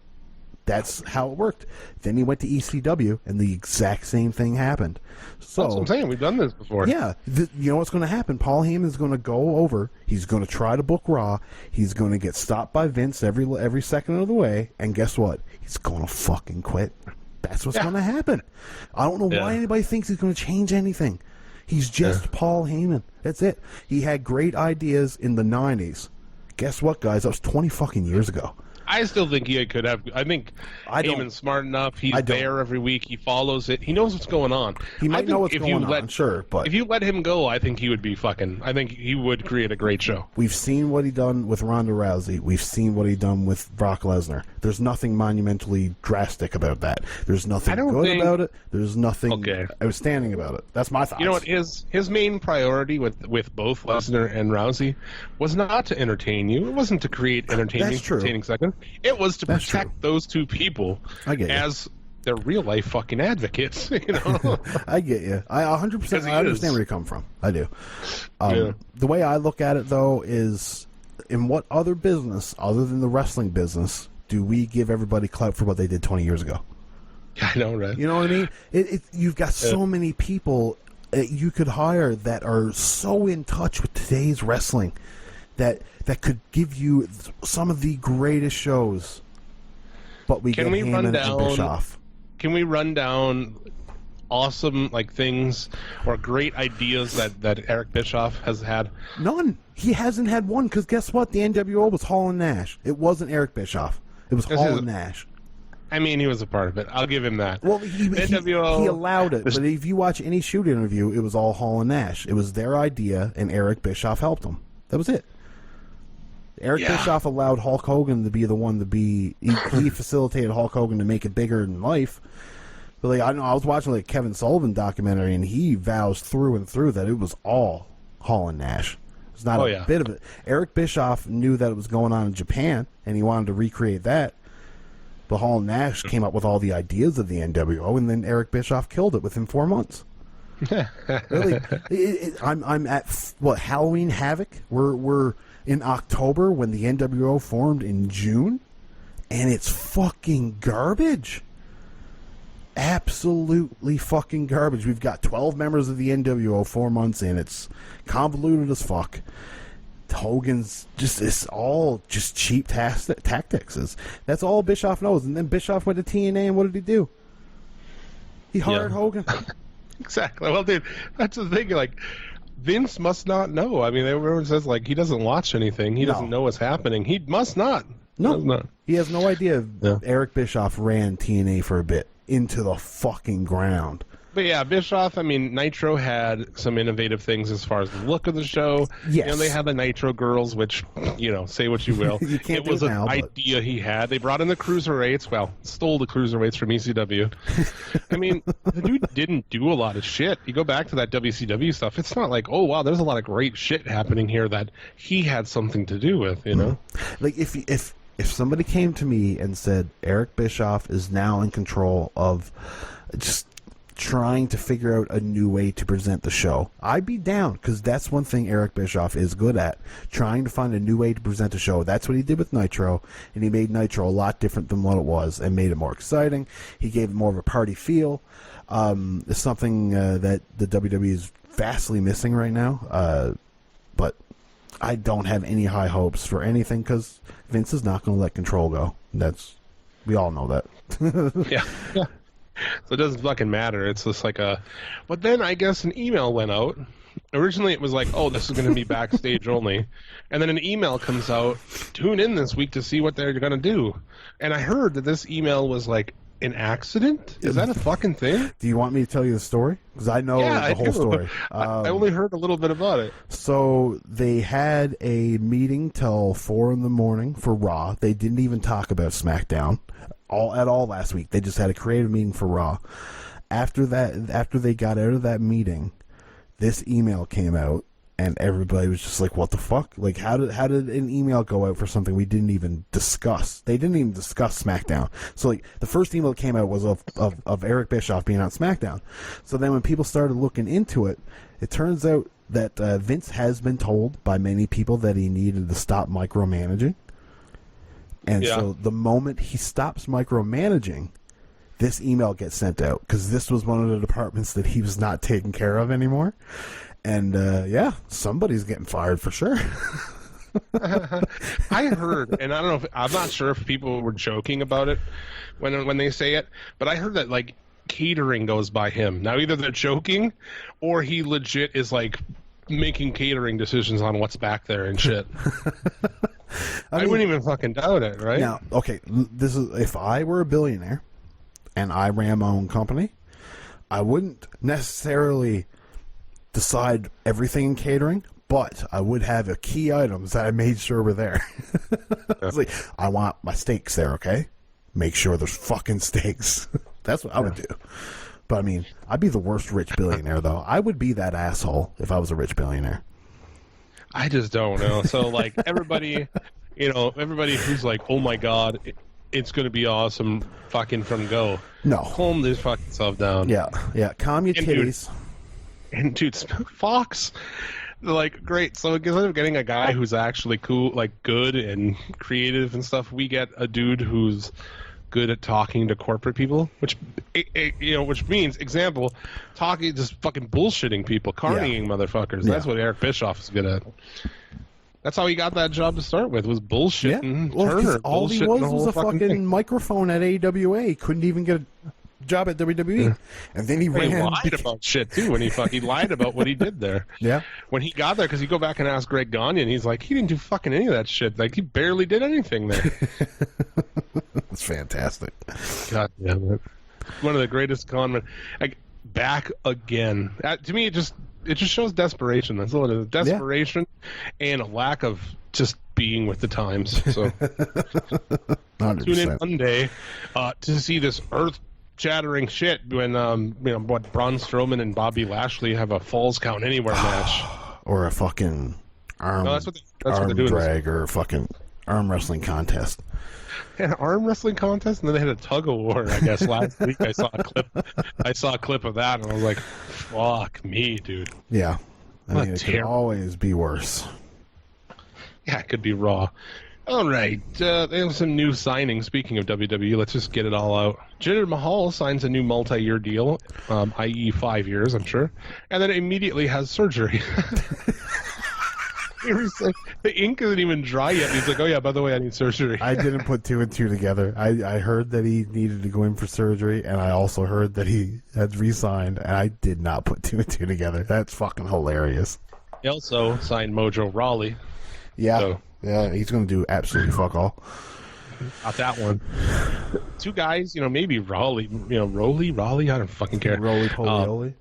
That's how it worked. Then he went to ECW, and the exact same thing happened. So, that's what I'm saying. We've done this before. Yeah. You know what's going to happen? Paul Heyman's going to go over. He's going to try to book Raw. He's going to get stopped by Vince every second of the way. And guess what? He's going to fucking quit. That's what's going to happen. I don't know why anybody thinks he's going to change anything. He's just Paul Heyman. That's it. He had great ideas in the 90s. Guess what, guys? That was 20 fucking years ago. I still think he could have. I think Heyman's smart enough. He's there every week. He follows it. He knows what's going on. He might know what's going on, sure, but if you let him go, I think he would be fucking. I think he would create a great show. We've seen what he done with Ronda Rousey. We've seen what he done with Brock Lesnar. There's nothing monumentally drastic about that. There's nothing good about it. There's nothing outstanding about it. That's my thoughts. You know what? His main priority with both Lesnar and Rousey was not to entertain you. It wasn't to create entertaining segments. It was to protect those two people as their real life fucking advocates. You know, I get you. I 100%. I understand where you come from. I do. The way I look at it, though, is in what other business other than the wrestling business do we give everybody clout for what they did 20 years ago? I know, right? You know what I mean? You've got so many people you could hire that are so in touch with today's wrestling that could give you some of the greatest shows. But we get Heyman and Bischoff. Can we run down awesome things or great ideas that Eric Bischoff has had? None. He hasn't had one because guess what? The NWO was Hall and Nash. It wasn't Eric Bischoff. It was Hall and Nash. I mean, he was a part of it. I'll give him that. Well, he allowed it. But if you watch any shoot interview, it was all Hall and Nash. It was their idea, and Eric Bischoff helped them. That was it. Eric Bischoff allowed Hulk Hogan to be the one to be. He facilitated Hulk Hogan to make it bigger in life. But I know I was watching a Kevin Sullivan documentary, and he vows through and through that it was all Hall and Nash. It's not a bit of it. Eric Bischoff knew that it was going on in Japan, and he wanted to recreate that. But Hall and Nash came up with all the ideas of the NWO, and then Eric Bischoff killed it within 4 months. Really, I'm at Halloween Havoc. We're in October when the NWO formed in June, and it's fucking garbage. Absolutely fucking garbage. We've got 12 members of the NWO 4 months in. It's convoluted as fuck. Hogan's it's all just cheap tactics. That's all Bischoff knows. And then Bischoff went to TNA, and what did he do? He hired Hogan. Exactly. Well, dude, that's the thing. Vince must not know. I mean, everyone says he doesn't watch anything. He doesn't know what's happening. He must not. No, he has no idea. Eric Bischoff ran TNA for a bit into the fucking ground. But yeah, Bischoff, I mean, Nitro had some innovative things as far as the look of the show. Yes. They had the Nitro girls, which, say what you will. You can't it was an idea he had. They brought in the cruiserweights. Well, stole the cruiserweights from ECW. I mean, the dude didn't do a lot of shit. You go back to that WCW stuff, it's not oh, wow, there's a lot of great shit happening here that he had something to do with, you know? If somebody came to me and said, Eric Bischoff is now in control of just trying to figure out a new way to present the show, I'd be down, because that's one thing Eric Bischoff is good at, trying to find a new way to present a show. That's what he did with Nitro, and he made Nitro a lot different than what it was and made it more exciting. He gave it more of a party feel. It's something that the WWE is vastly missing right now, but I don't have any high hopes for anything because Vince is not going to let control go. We all know that. Yeah. So it doesn't fucking matter. It's just but then I guess an email went out. Originally it was oh, this is going to be backstage only. And then an email comes out, tune in this week to see what they're going to do. And I heard that this email was an accident? Is that a fucking thing? Do you want me to tell you the story? Because I know the whole story. I only heard a little bit about it. So they had a meeting till 4 a.m. for Raw. They didn't even talk about SmackDown. all last week. They just had a creative meeting for Raw. After they got out of that meeting, this email came out, and everybody was just like, "What the fuck? Like, how did an email go out for something we didn't even discuss? They didn't even discuss SmackDown." So, like, the first email that came out was of Eric Bischoff being on SmackDown. So then, when people started looking into it, it turns out that Vince has been told by many people that he needed to stop micromanaging, and so the moment he stops micromanaging, this email gets sent out, because this was one of the departments that he was not taking care of anymore. And, somebody's getting fired for sure. I heard, and I don't know, I'm not sure if people were joking about it when they say it, but I heard that, like, catering goes by him. Now, either they're joking, or he legit is, like, making catering decisions on what's back there and shit. I wouldn't even fucking doubt it, right? Now, okay, this is, if I were a billionaire, and I ran my own company, I wouldn't necessarily decide everything in catering, but I would have a key items that I made sure were there. It's like, I want my steaks there, okay? Make sure there's fucking steaks. That's what I would do. But, I mean, I'd be the worst rich billionaire, though. I would be that asshole if I was a rich billionaire. I just don't know. So, like, everybody who's like, oh my God, it's going to be awesome fucking from go. No. Calm this fucking self down. Yeah. Calm your titties. And dude, Fox, like, great. So instead of getting a guy who's actually cool, like, good and creative and stuff, we get a dude who's good at talking to corporate people, which means, example, talking, just fucking bullshitting people, carnying motherfuckers. That's what Eric Bischoff is good at. That's how he got that job to start with, was bullshitting. Yeah. Well, Turner, all he was a fucking microphone at AWA. Couldn't even get a job at WWE. And then he lied about shit too when he lied about what he did there. Yeah. When he got there, because you go back and ask Greg Gagne, and he's like, he didn't do fucking any of that shit. Like, he barely did anything there. That's fantastic. God damn it. One of the greatest con men. Like, back again. To me, it just shows desperation. That's all it is. Desperation and a lack of just being with the times. So 100%. Tune in Monday to see this earth-shattering shit when Braun Strowman and Bobby Lashley have a Falls Count Anywhere match, or a fucking arm what they're doing drag, or a fucking arm wrestling contest. An arm wrestling contest, and then they had a tug of war. I guess last week I saw a clip of that, and I was like, "Fuck me, dude." Yeah, I mean, it could always be worse. Yeah, it could be Raw. All right, they have some new signings. Speaking of WWE, let's just get it all out. Jinder Mahal signs a new multi-year deal, i.e. 5 years, I'm sure, and then immediately has surgery. He was like, the ink isn't even dry yet. He's like, oh, yeah, by the way, I need surgery. I didn't put two and two together. I heard that he needed to go in for surgery, and I also heard that he had re-signed, and I did not put two and two together. That's fucking hilarious. He also signed Mojo Rawley. Yeah. So, yeah, he's going to do absolutely fuck all. Not that one. Two guys, maybe Raleigh, Raleigh, I don't fucking care. Roly-poly-oly.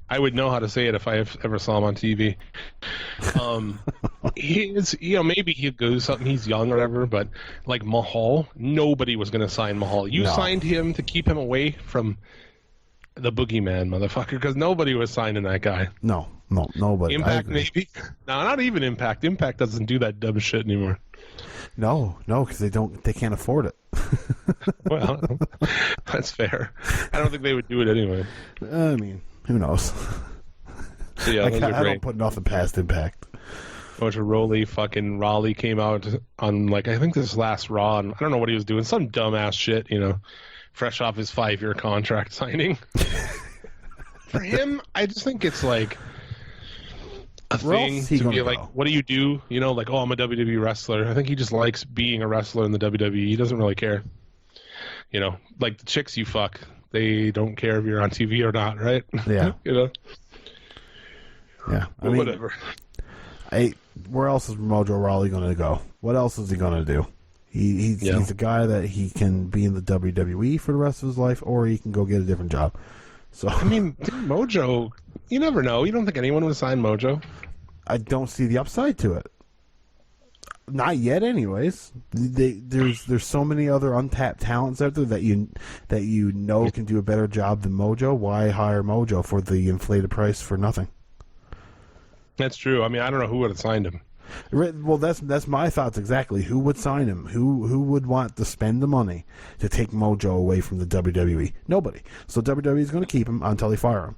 I would know how to say it if I ever saw him on TV. Maybe he'd go something. He's young or whatever, but like Mahal, nobody was going to sign Mahal. You signed him to keep him away from the boogeyman, motherfucker, because nobody was signing that guy. No, nobody. Impact, maybe. No, not even Impact. Impact doesn't do that dumb shit anymore. No, because they can't afford it. Well, that's fair. I don't think they would do it anyway. I mean, who knows? So yeah, I don't put nothing past Impact. Raleigh came out on, like, I think this last Raw, and I don't know what he was doing, some dumbass shit, fresh off his 5-year contract signing. For him, I just think it's like a thing to be like, what do you do? Like, oh, I'm a WWE wrestler. I think he just likes being a wrestler in the WWE. He doesn't really care. Like the chicks you fuck, they don't care if you're on TV or not, right? Yeah. Yeah. I mean, whatever. Where else is Mojo Rawley going to go? What else is he going to do? He's a guy that he can be in the WWE for the rest of his life, or he can go get a different job. So I mean, Mojo, you never know. You don't think anyone would sign Mojo? I don't see the upside to it. Not yet, anyways. There's so many other untapped talents out there that you can do a better job than Mojo. Why hire Mojo for the inflated price for nothing? That's true. I mean, I don't know who would have signed him. Well, that's my thoughts exactly. Who would sign him? Who would want to spend the money to take Mojo away from the WWE? Nobody. So WWE is going to keep him until they fire him.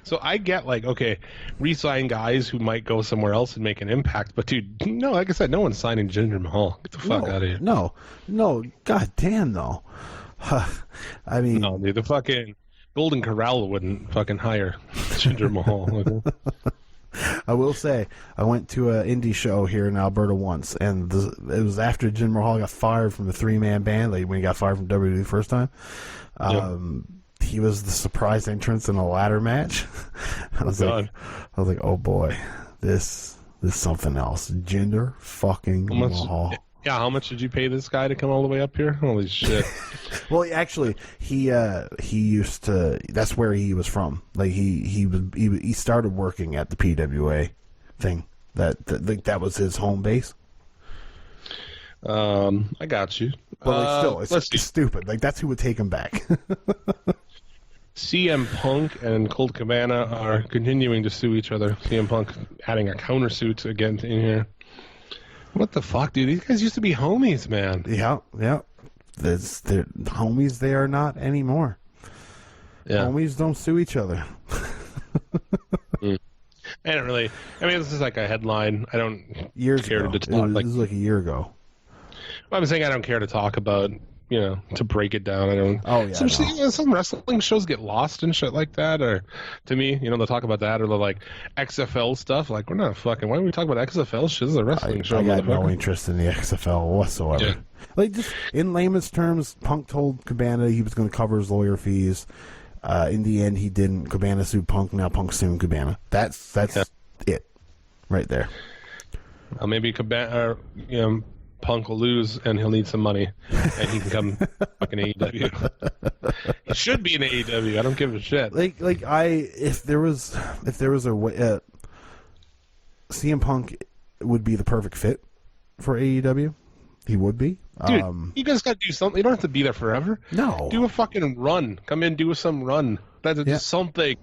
So I get okay, re-sign guys who might go somewhere else and make an impact, but dude, no, like I said, no one's signing Jinder Mahal. Get the fuck out of here. No, god damn though. I mean, no, dude, the fucking Golden Corral wouldn't fucking hire Jinder Mahal. I will say, I went to an indie show here in Alberta once, and it was after Jinder Mahal got fired from the 3-man band, when he got fired from WWE the first time. He was the surprise entrance in a ladder match. I was like, oh boy, this is something else. Jinder fucking Mahal. Yeah, how much did you pay this guy to come all the way up here? Holy shit! Well, actually, he used to. That's where he was from. He started working at the PWA thing. That was his home base. I got you. But still, it's stupid. That's who would take him back. CM Punk and Colt Cabana are continuing to sue each other. CM Punk adding a countersuit again in here. What the fuck, dude? These guys used to be homies, man. Yeah. They're homies. They are not anymore. Yeah. Homies don't sue each other. I don't really. I mean, this is like a headline. I don't care to talk. This is like a year ago. I'm saying I don't care to talk about, to break it down. I don't. Oh yeah. Some wrestling shows get lost and shit like that, or to me, they'll talk about that, or the XFL stuff. We're not fucking. Why don't we talk about XFL shit? This is a wrestling show. I got no interest in the XFL whatsoever. Yeah. Just in layman's terms, Punk told Cabana he was going to cover his lawyer fees. In the end, he didn't. Cabana sued Punk. Now Punk's suing Cabana. That's it, right there. Maybe Cabana, Punk will lose and he'll need some money, and he can come fucking AEW. He should be in AEW. I don't give a shit. If there was a way, CM Punk would be the perfect fit for AEW. He would be. Dude, you guys got to do something. You don't have to be there forever. No. Do a fucking run. Come in, do some run. That's just something.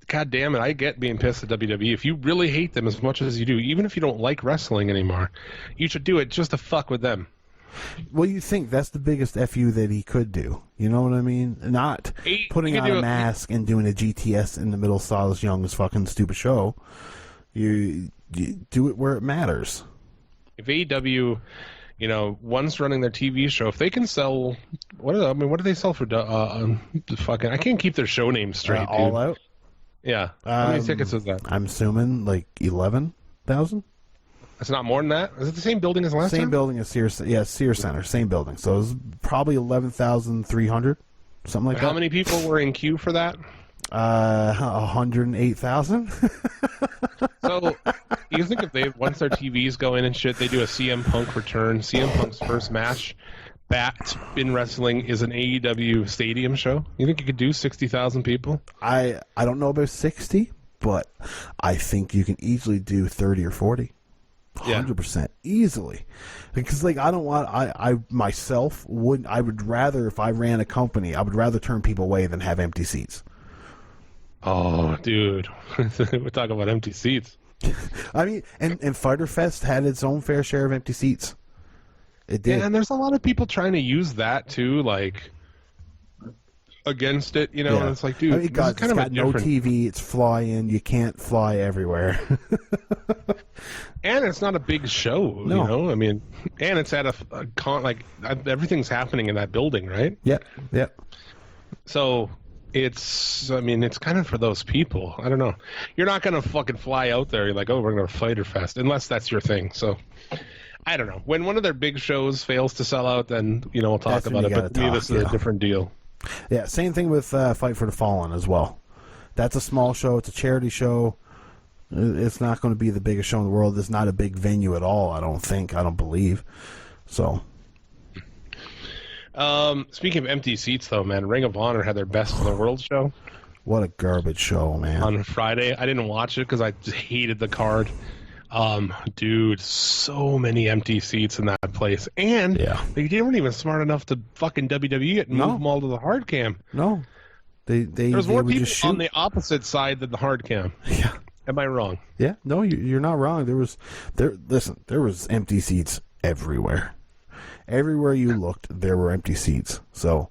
God damn it, I get being pissed at WWE. If you really hate them as much as you do, even if you don't like wrestling anymore, you should do it just to fuck with them. Well, you think that's the biggest FU that he could do. You know what I mean? Not putting on a mask and doing a GTS in the middle of Silas Young's fucking stupid show. You do it where it matters. If AEW, one's running their TV show, if they can sell, what do they sell for? Fucking, I can't keep their show names straight. All Out. Yeah. How many tickets is that? I'm assuming 11,000. It's not more than that. Is it the same building as last time? Same building as Sears. Yeah, Sears Center. Same building. So it was probably 11,300, something like that. How many people were in queue for that? 108,000. So you think if once their TVs go in and shit, they do a CM Punk return. CM Punk's first match back in wrestling is an AEW stadium show. You think you could do 60,000 people? I don't know about 60, but I think you can easily do 30 or 40. 100% easily. Because I don't want I myself would rather, if I ran a company, I would rather turn people away than have empty seats. Oh, dude. We're talking about empty seats. I mean, and Fyter Fest had its own fair share of empty seats. It did. Yeah, and there's a lot of people trying to use that too, against it, And it's dude, I mean, it's got no TV. It's fly-in. You can't fly everywhere. And it's not a big show, No. I mean, and it's at a everything's happening in that building, right? Yep. So it's kind of for those people. I don't know. You're not going to fucking fly out there. You're like, oh, we're going to Fyter Fest, unless that's your thing. So I don't know. When one of their big shows fails to sell out, then, we'll talk about it. But to me, this is a different deal. Yeah, same thing with Fight for the Fallen as well. That's a small show. It's a charity show. It's not going to be the biggest show in the world. It's not a big venue at all, I don't think. I don't believe. So. Speaking of empty seats, though, man, Ring of Honor had their Best in the World show. What a garbage show, man. On Friday. I didn't watch it because I just hated the card. Dude, so many empty seats in that place. And they weren't even smart enough to fucking WWE it and move them all to the hard cam. No. There's more people on the opposite side than the hard cam. Yeah. Am I wrong? Yeah. No, you're not wrong. There was empty seats everywhere. Everywhere you looked, there were empty seats. So,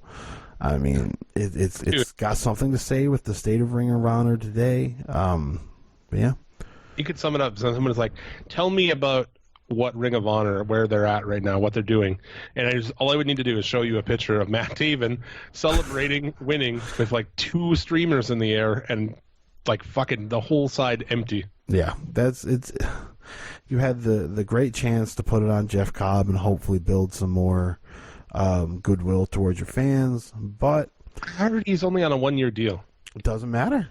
I mean, it's got something to say with the state of Ring of Honor today. Yeah. You could sum it up. Someone's like, tell me about what Ring of Honor, where they're at right now, what they're doing. And all I would need to do is show you a picture of Matt Taven celebrating winning with like 2 streamers in the air and like fucking the whole side empty. Yeah, you had the great chance to put it on Jeff Cobb and hopefully build some more goodwill towards your fans, but I heard he's only on a 1-year deal. It doesn't matter.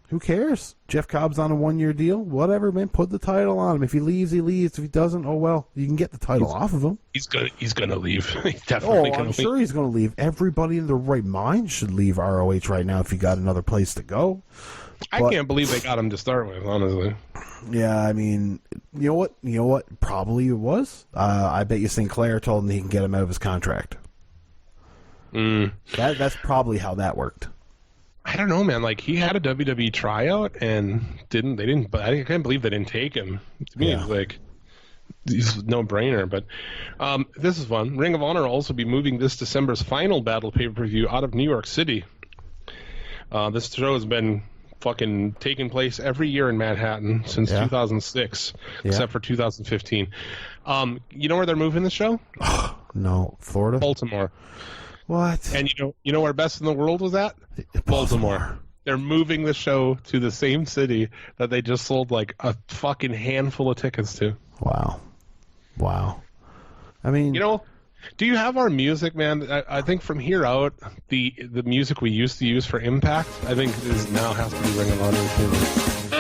Who cares? Jeff Cobb's on a 1-year deal. Whatever, man. Put the title on him. If he leaves, he leaves. If he doesn't, oh well. You can get the title off of him. He's gonna leave. He's definitely gonna leave. Sure he's gonna leave. Everybody in their right mind should leave ROH right now if he got another place to go. I can't believe they got him to start with, honestly. Yeah, I mean, you know what? Probably it was. I bet you Sinclair told him he can get him out of his contract. That's probably how that worked. I don't know, man. Like, he had a WWE tryout and but I can't believe they didn't take him. To me, it's like, he's a no-brainer. But this is fun. Ring of Honor will also be moving this December's Final Battle pay-per-view out of New York City. This show has been fucking taking place every year in Manhattan since 2006, except for 2015. You know where they're moving the show? No, Florida? Baltimore. What? And you know where Best in the World was at? Baltimore. They're moving the show to the same city that they just sold like a fucking handful of tickets to. Wow. I mean, do you have our music, man? I think from here out, the music we used to use for Impact, I think now has to be Ring of Honor.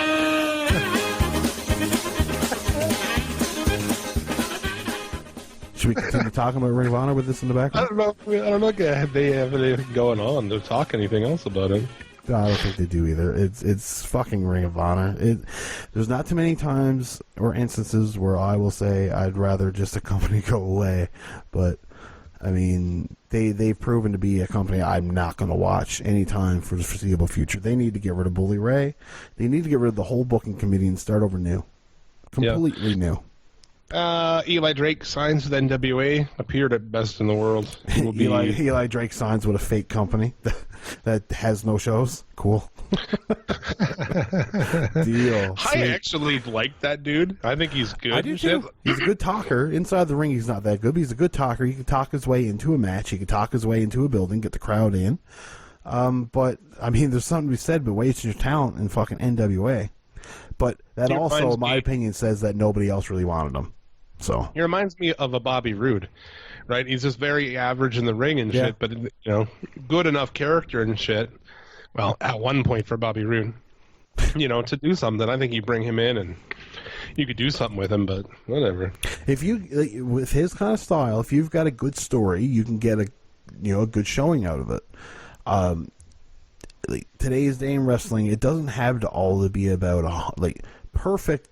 Should we continue talking about Ring of Honor with this in the background? I don't know if they have anything going on to talk anything else about it. No, I don't think they do either. It's fucking Ring of Honor. There's not too many times or instances where I will say I'd rather just a company go away, but I mean they've proven to be a company I'm not going to watch anytime for the foreseeable future. They need to get rid of Bully Ray. They need to get rid of the whole booking committee and start over new, completely new. Eli Drake signs with NWA, appeared at Best in the World. Eli Drake signs with a fake company that has no shows. Cool. Deal. I actually like that dude. I think he's good. I do too. He's a good talker. Inside the ring, he's not that good, but he's a good talker. He can talk his way into a match. He can talk his way into a building, get the crowd in. But, I mean, there's something to be said about wasting your talent in fucking NWA. But that also, in my opinion, says that nobody else really wanted him. So he reminds me of a Bobby Roode, right? He's just very average in the ring and shit, but good enough character and shit. Well, at one point for Bobby Roode, to do something, I think you bring him in and you could do something with him, but whatever. If you, with his kind of style, if you've got a good story, you can get a good showing out of it. Today's day in wrestling, it doesn't have to all be about perfect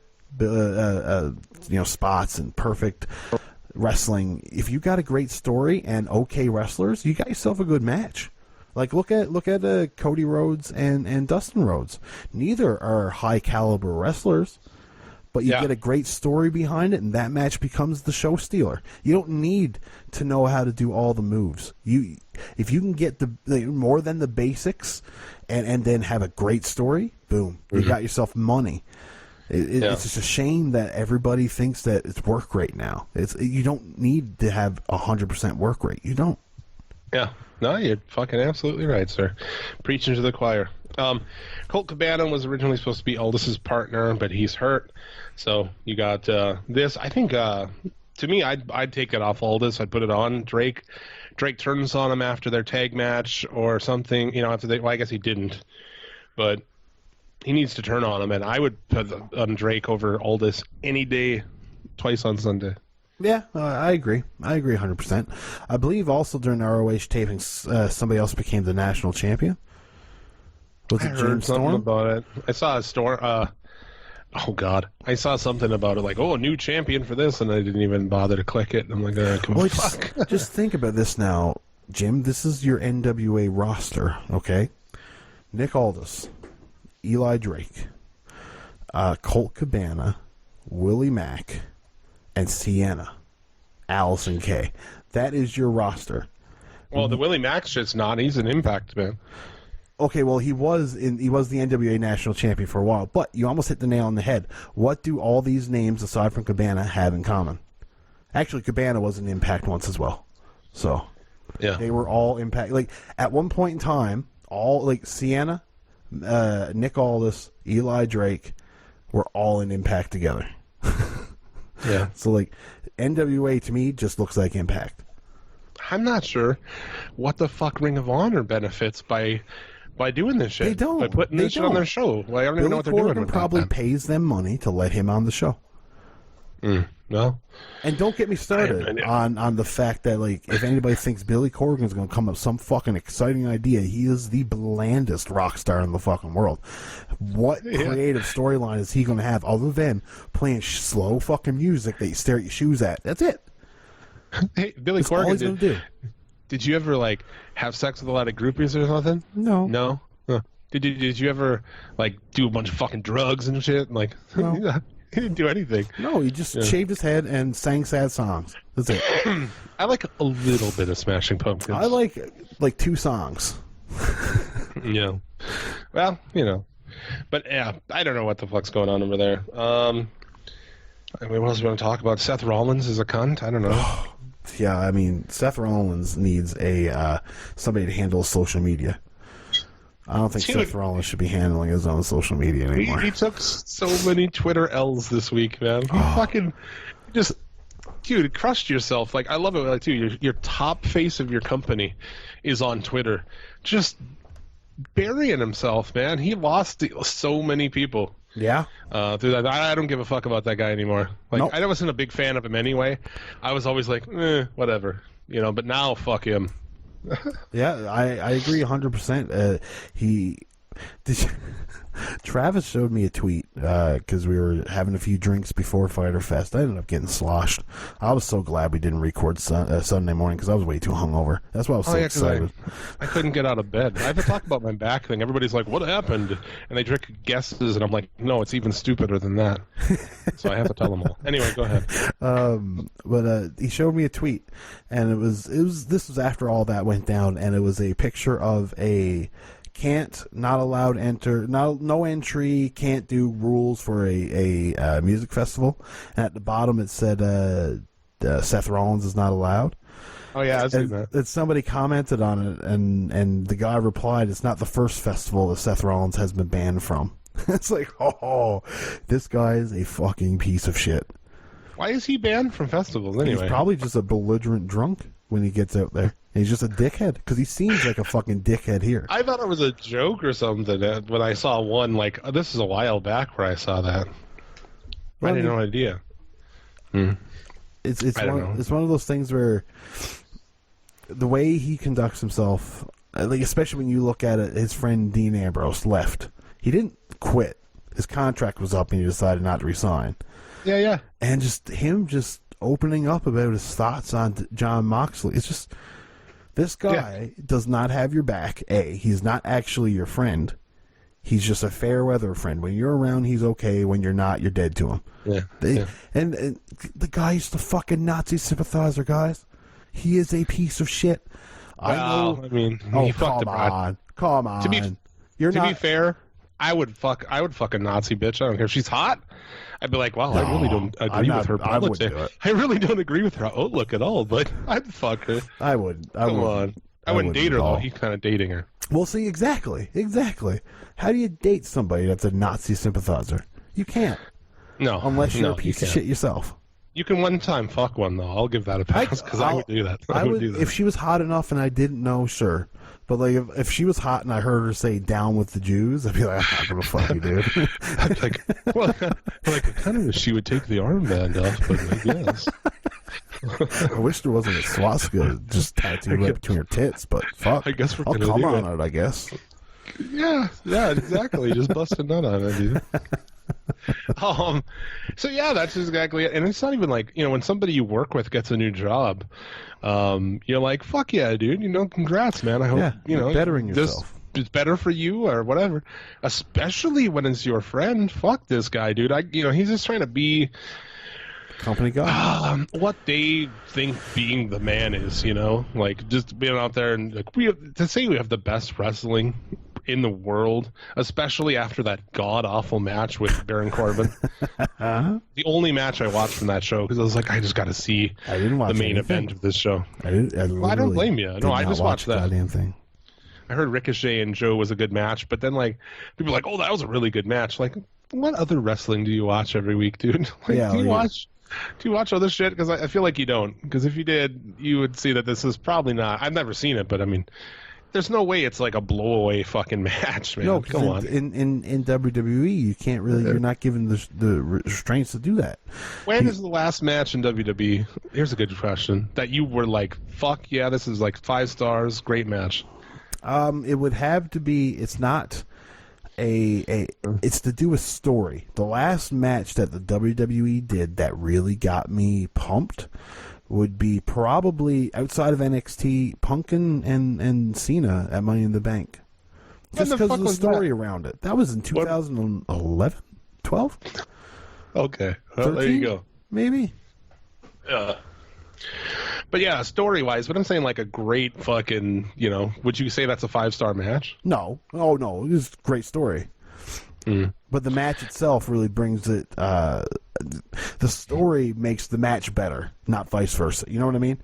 spots and perfect wrestling. If you got a great story and okay wrestlers, you got yourself a good match. Like look at Cody Rhodes and Dustin Rhodes. Neither are high caliber wrestlers, but you get a great story behind it, and that match becomes the show stealer. You don't need to know how to do all the moves. If you can get the more than the basics, and then have a great story, boom, you got yourself money. It's just a shame that everybody thinks that it's work rate now. You don't need to have 100% work rate. You don't. Yeah. No, you're fucking absolutely right, sir. Preaching to the choir. Colt Cabana was originally supposed to be Aldis's partner, but he's hurt. So you got this. I think, to me, I'd take it off Aldis. I'd put it on Drake. Drake turns on him after their tag match or something. I guess he didn't. But he needs to turn on him, and I would put on Drake over Aldis any day, twice on Sunday. Yeah, I agree. I agree 100%. I believe also during the ROH tapings, somebody else became the national champion. Was it James Storm? About it. I saw a Storm. Oh God, I saw something about it, like, oh, a new champion for this, and I didn't even bother to click it. I'm like, fuck. Just think about this now, Jim. This is your NWA roster, okay? Nick Aldis, Eli Drake, Colt Cabana, Willie Mack, and Sienna, Allison Kay. That is your roster. Well, the Willie Mack shit's not. He's an Impact man. Okay, well, he was the NWA National Champion for a while, but you almost hit the nail on the head. What do all these names, aside from Cabana, have in common? Actually, Cabana was an Impact once as well. So, yeah, they were all Impact. Like, at one point in time, all, like, Sienna, Nick Aldis, Eli Drake were all in Impact together. Yeah. So, like, NWA, to me, just looks like Impact. I'm not sure what the fuck Ring of Honor benefits by doing this shit. They don't. By putting this shit on their show. Like, I don't even know what they're doing with that. Probably pays them money to let him on the show. No. And don't get me started on the fact that, like, if anybody thinks Billy Corgan's going to come up with some fucking exciting idea, he is the blandest rock star in the fucking world. What creative storyline is he going to have other than playing slow fucking music that you stare at your shoes at? That's it. Hey, Billy That's all he's Corgan, going to do. Did you ever, like, have sex with a lot of groupies or something? No. No? Huh. Did you ever, like, do a bunch of fucking drugs and shit? Like, No. He didn't do anything. No, he just shaved his head and sang sad songs. That's it. I like a little bit of Smashing Pumpkins. I like 2 songs. Yeah. Well, you know. But, yeah, I don't know what the fuck's going on over there. I mean, what else do we want to talk about? Seth Rollins is a cunt? I don't know. Yeah, I mean, Seth Rollins needs somebody to handle social media. I don't think Seth Rollins should be handling his own social media anymore. He took so many Twitter L's this week, man. He fucking just, dude, crushed yourself. Like, I love it, like, too. Your top face of your company is on Twitter, just burying himself, man. He lost so many people. Yeah. Through that. I don't give a fuck about that guy anymore. Like, nope. I wasn't a big fan of him anyway. I was always like, whatever, you know. But now, fuck him. Yeah, I agree 100%. Travis showed me a tweet because we were having a few drinks before Fyter Fest. I ended up getting sloshed. I was so glad we didn't record Sunday morning because I was way too hungover. That's why I was so excited. I couldn't get out of bed. I have to talk about my back thing. Everybody's like, what happened? And they drink guesses, and I'm like, no, it's even stupider than that. So I have to tell them all. Anyway, go ahead. But he showed me a tweet, and this was after all that went down, and it was a picture of a not allowed enter, no entry, can't do rules for a music festival. And at the bottom it said Seth Rollins is not allowed. Oh yeah, I've seen that. And somebody commented on it, and the guy replied, "It's not the first festival that Seth Rollins has been banned from." It's like, oh, this guy is a fucking piece of shit. Why is he banned from festivals anyway? He's probably just a belligerent drunk when he gets out there. He's just a dickhead, because he seems like a fucking dickhead here. I thought it was a joke or something when I saw one, like, this is a while back where I saw that. I had no idea. It's one of those things where the way he conducts himself, like, especially when you look at it, his friend Dean Ambrose left. He didn't quit. His contract was up and he decided not to resign. Yeah. And him opening up about his thoughts on John Moxley. It's just... This guy does not have your back, A. He's not actually your friend. He's just a fair weather friend. When you're around, he's okay. When you're not, you're dead to him. Yeah. And the guy's the fucking Nazi sympathizer, guys. He is a piece of shit. I know. I mean, he fucked come on. To be fair, I would fuck a Nazi bitch. I don't care if she's hot. I'd be like, wow, I really don't agree with her politics. I really don't agree with her outlook at all, but I'd fuck her. I would. Come on. I wouldn't date her, though. He's kind of dating her. Well, see, exactly. How do you date somebody that's a Nazi sympathizer? You can't. No. Unless you're a piece of shit yourself. You can one time fuck one, though. I'll give that a pass, because I would do that. I would do that. If she was hot enough and I didn't know, sure. But, like, if she was hot and I heard her say "down with the Jews," I'd be like, "I'm not gonna fuck you, dude." I'd be I kind of wish she would take the armband off, but I guess. I wish there wasn't a swastika just tattooed right between her tits, but fuck. I guess I'll come on it, I guess. Yeah, exactly. Just bust a nut on it, dude. So yeah, that's exactly it. And it's not even like, when somebody you work with gets a new job, you're like, fuck yeah, dude, congrats, man. I hope, you're bettering yourself. It's better for you or whatever. Especially when it's your friend. Fuck this guy, dude. He's just trying to be company guy. What they think being the man is, like just being out there and like to say we have the best wrestling in the world, especially after that god awful match with Baron Corbin. The only match I watched from that show because I was like, I just got to see the main event of this show. I don't blame you. No, I just watched that goddamn thing. I heard Ricochet and Joe was a good match, but then like people are like, oh, that was a really good match. Like, what other wrestling do you watch every week, dude? Like, do you watch other shit? Because I feel like you don't. Because if you did, you would see that this is probably not. I've never seen it, but I mean, there's no way it's like a blowaway fucking match, man. No, come on. In WWE, you can't really. You're not given the restraints to do that. When is the last match in WWE? Here's a good question that you were like, fuck yeah, this is like 5 stars, great match. It would have to be. It's not it's to do with story. The last match that the WWE did that really got me pumped would be probably outside of NXT, Punk and Cena at Money in the Bank. Just because of the story around it. That was in 2011? 12? Okay. Well, there you go. Maybe. But yeah, story-wise, but I'm saying like a great fucking, would you say that's a 5-star match? No. Oh, no. It was a great story. But the match itself really brings it, the story makes the match better, not vice versa. You know what I mean?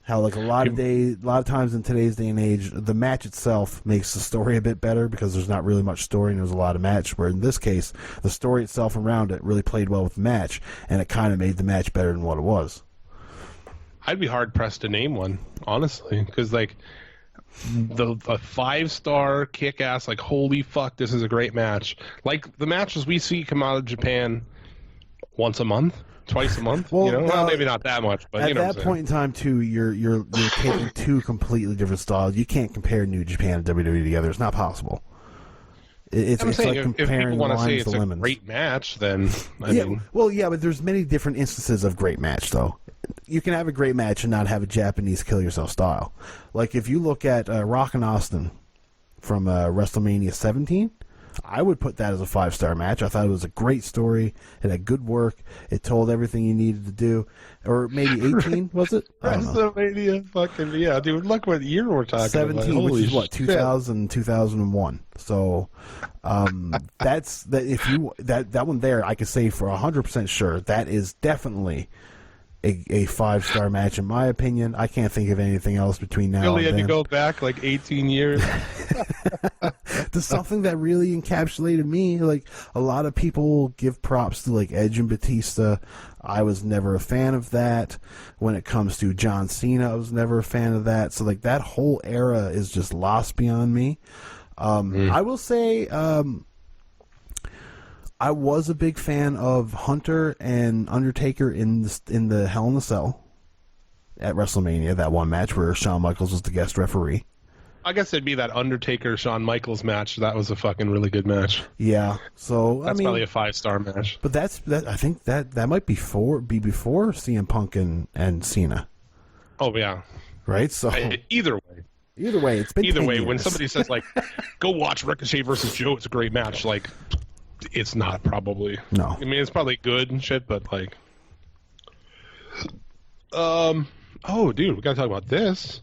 How like a lot of times in today's day and age, the match itself makes the story a bit better because there's not really much story and there's a lot of match. Where in this case, the story itself around it really played well with the match, and it kind of made the match better than what it was. I'd be hard pressed to name one, honestly, because like the 5-star kick-ass, like holy fuck, this is a great match. Like the matches we see come out of Japan once a month, twice a month. Well, maybe not that much, but at that point in time too, you're taking two completely different styles. You can't compare New Japan and WWE together. It's not possible. It's saying, like comparing if people want to say it's lemons. A great match, then I mean, but there's many different instances of great match though. You can have a great match and not have a Japanese kill yourself style. Like if you look at Rock and Austin from WrestleMania 17, I would put that as a 5-star match. I thought it was a great story. It had good work. It told everything you needed to do. Or maybe 18, was it? WrestleMania, fucking yeah, dude. Look what year we're talking 17, about. which is what 2000, 2001. So that's that. If you that one there, I could say for 100% sure that is definitely a 5-star match in my opinion. I can't think of anything else between now really and then. Had to go back like 18 years. There's something that really encapsulated me. Like a lot of people give props to like Edge and Batista. I was never a fan of that. When it comes to John Cena, I was never a fan of that. So like that whole era is just lost beyond me. I will say I was a big fan of Hunter and Undertaker in the Hell in a Cell at WrestleMania, that one match where Shawn Michaels was the guest referee. I guess it'd be that Undertaker-Shawn Michaels match. That was a fucking really good match. Yeah, so that's probably a 5-star match. But I think that might be before CM Punk and Cena. Oh yeah, right. So either way, it's been either 10 way. years. When somebody says like, "Go watch Ricochet versus Joe," it's a great match. Like, it's not probably. No, I mean it's probably good and shit, but like, oh dude, we gotta talk about this.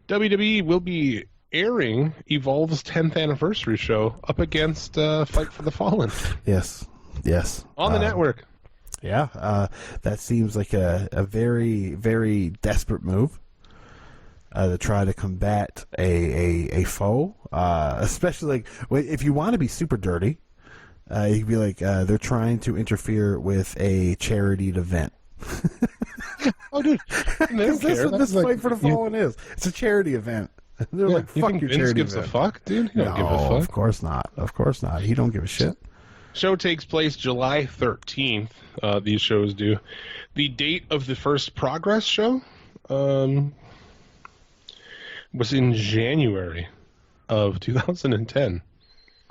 WWE will be airing Evolve's 10th anniversary show up against Fight for the Fallen. Yes. On the network. Yeah, that seems like a very, very desperate move to try to combat a foe, especially like if you want to be super dirty, you'd be like they're trying to interfere with a charity event. Oh, dude, this Fight for the Fallen is. It's a charity event. They're like, fuck your charity gives event. a fuck, dude? He don't give a fuck. Of course not. Of course not. He don't give a shit. Show takes place July 13th. These shows do. The date of the first Progress show was in January of 2010.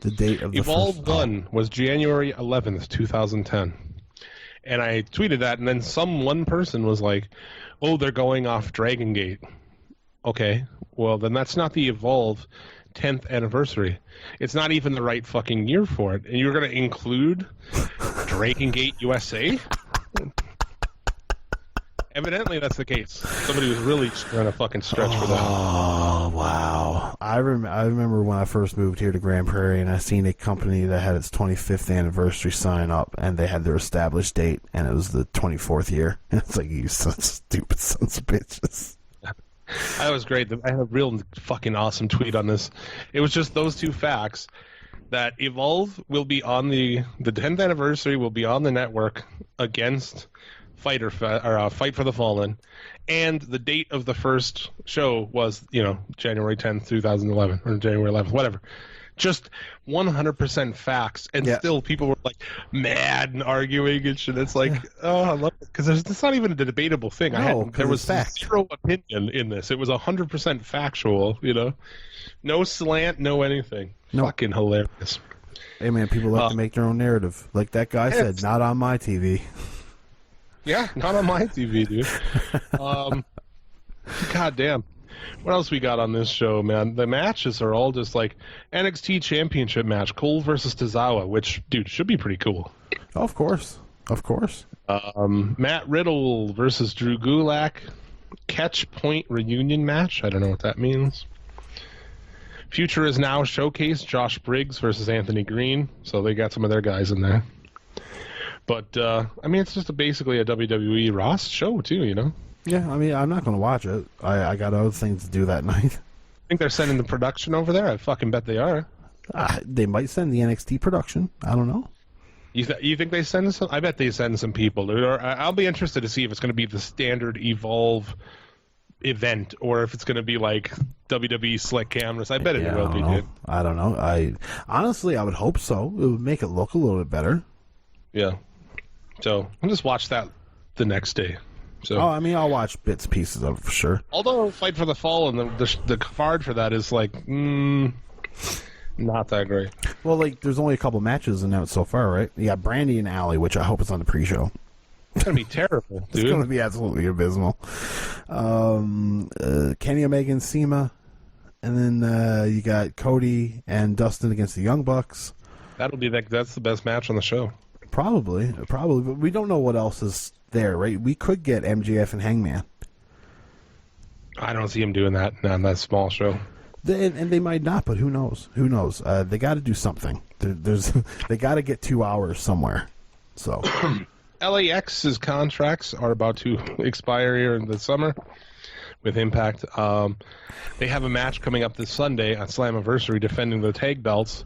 The date of the Evolve 1 was January 11th, 2010. And I tweeted that, and then one person was like, oh, they're going off Dragon Gate. Okay, well, then that's not the Evolve 10th anniversary. It's not even the right fucking year for it. And you're going to include Dragon Gate USA? Evidently, that's the case. Somebody was really trying to fucking stretch for that. Oh, wow. I remember when I first moved here to Grand Prairie, and I seen a company that had its 25th anniversary sign up, and they had their established date, and it was the 24th year. And it's like, you such stupid sons of bitches. That was great. I had a real fucking awesome tweet on this. It was just those two facts. That Evolve will be on the 10th anniversary will be on the network against Fight for the Fallen, and the date of the first show was, January 10th, 2011, or January 11th, whatever. Just 100% facts, and still people were like mad and arguing and shit. It's like, oh, I love it, because it's not even a debatable thing. There was zero opinion in this. It was 100% factual. No slant, no anything. Fucking hilarious. Hey man, people like to make their own narrative. Like that guy said, not on my TV. Yeah, not on my TV, dude. God damn. What else we got on this show, man? The matches are all just like NXT Championship match, Cole versus Tozawa, which, dude, should be pretty cool. Oh, of course. Of course. Matt Riddle versus Drew Gulak, Catch Point reunion match. I don't know what that means. Future is Now showcase, Josh Briggs versus Anthony Green. So they got some of their guys in there. But, it's just basically a WWE Ross show, too, Yeah, I'm not going to watch it. I got other things to do that night. I think they're sending the production over there. I fucking bet they are. They might send the NXT production. I don't know. You think they send some? I bet they send some people. I'll be interested to see if it's going to be the standard Evolve event or if it's going to be like WWE slick cameras. I bet it will be, dude. I don't know. Honestly, I would hope so. It would make it look a little bit better. Yeah. So I'll just watch that the next day. So, I'll watch bits and pieces of it for sure. Although Fight for the Fall and the card for that is like, not that great. Well, there's only a couple matches announced so far, right? You got Brandy and Allie, which I hope is on the pre-show. It's going to be terrible, dude. It's going to be absolutely abysmal. Kenny Omega and CIMA. And then you got Cody and Dustin against the Young Bucks. That's the best match on the show. Probably, but we don't know what else is there, right? We could get MJF and Hangman. I don't see him doing that on that small show. And they might not, but who knows? Who knows? They got to do something. They got to get 2 hours somewhere. So, LAX's contracts are about to expire here in the summer with Impact. They have a match coming up this Sunday on Slammiversary defending the tag belts.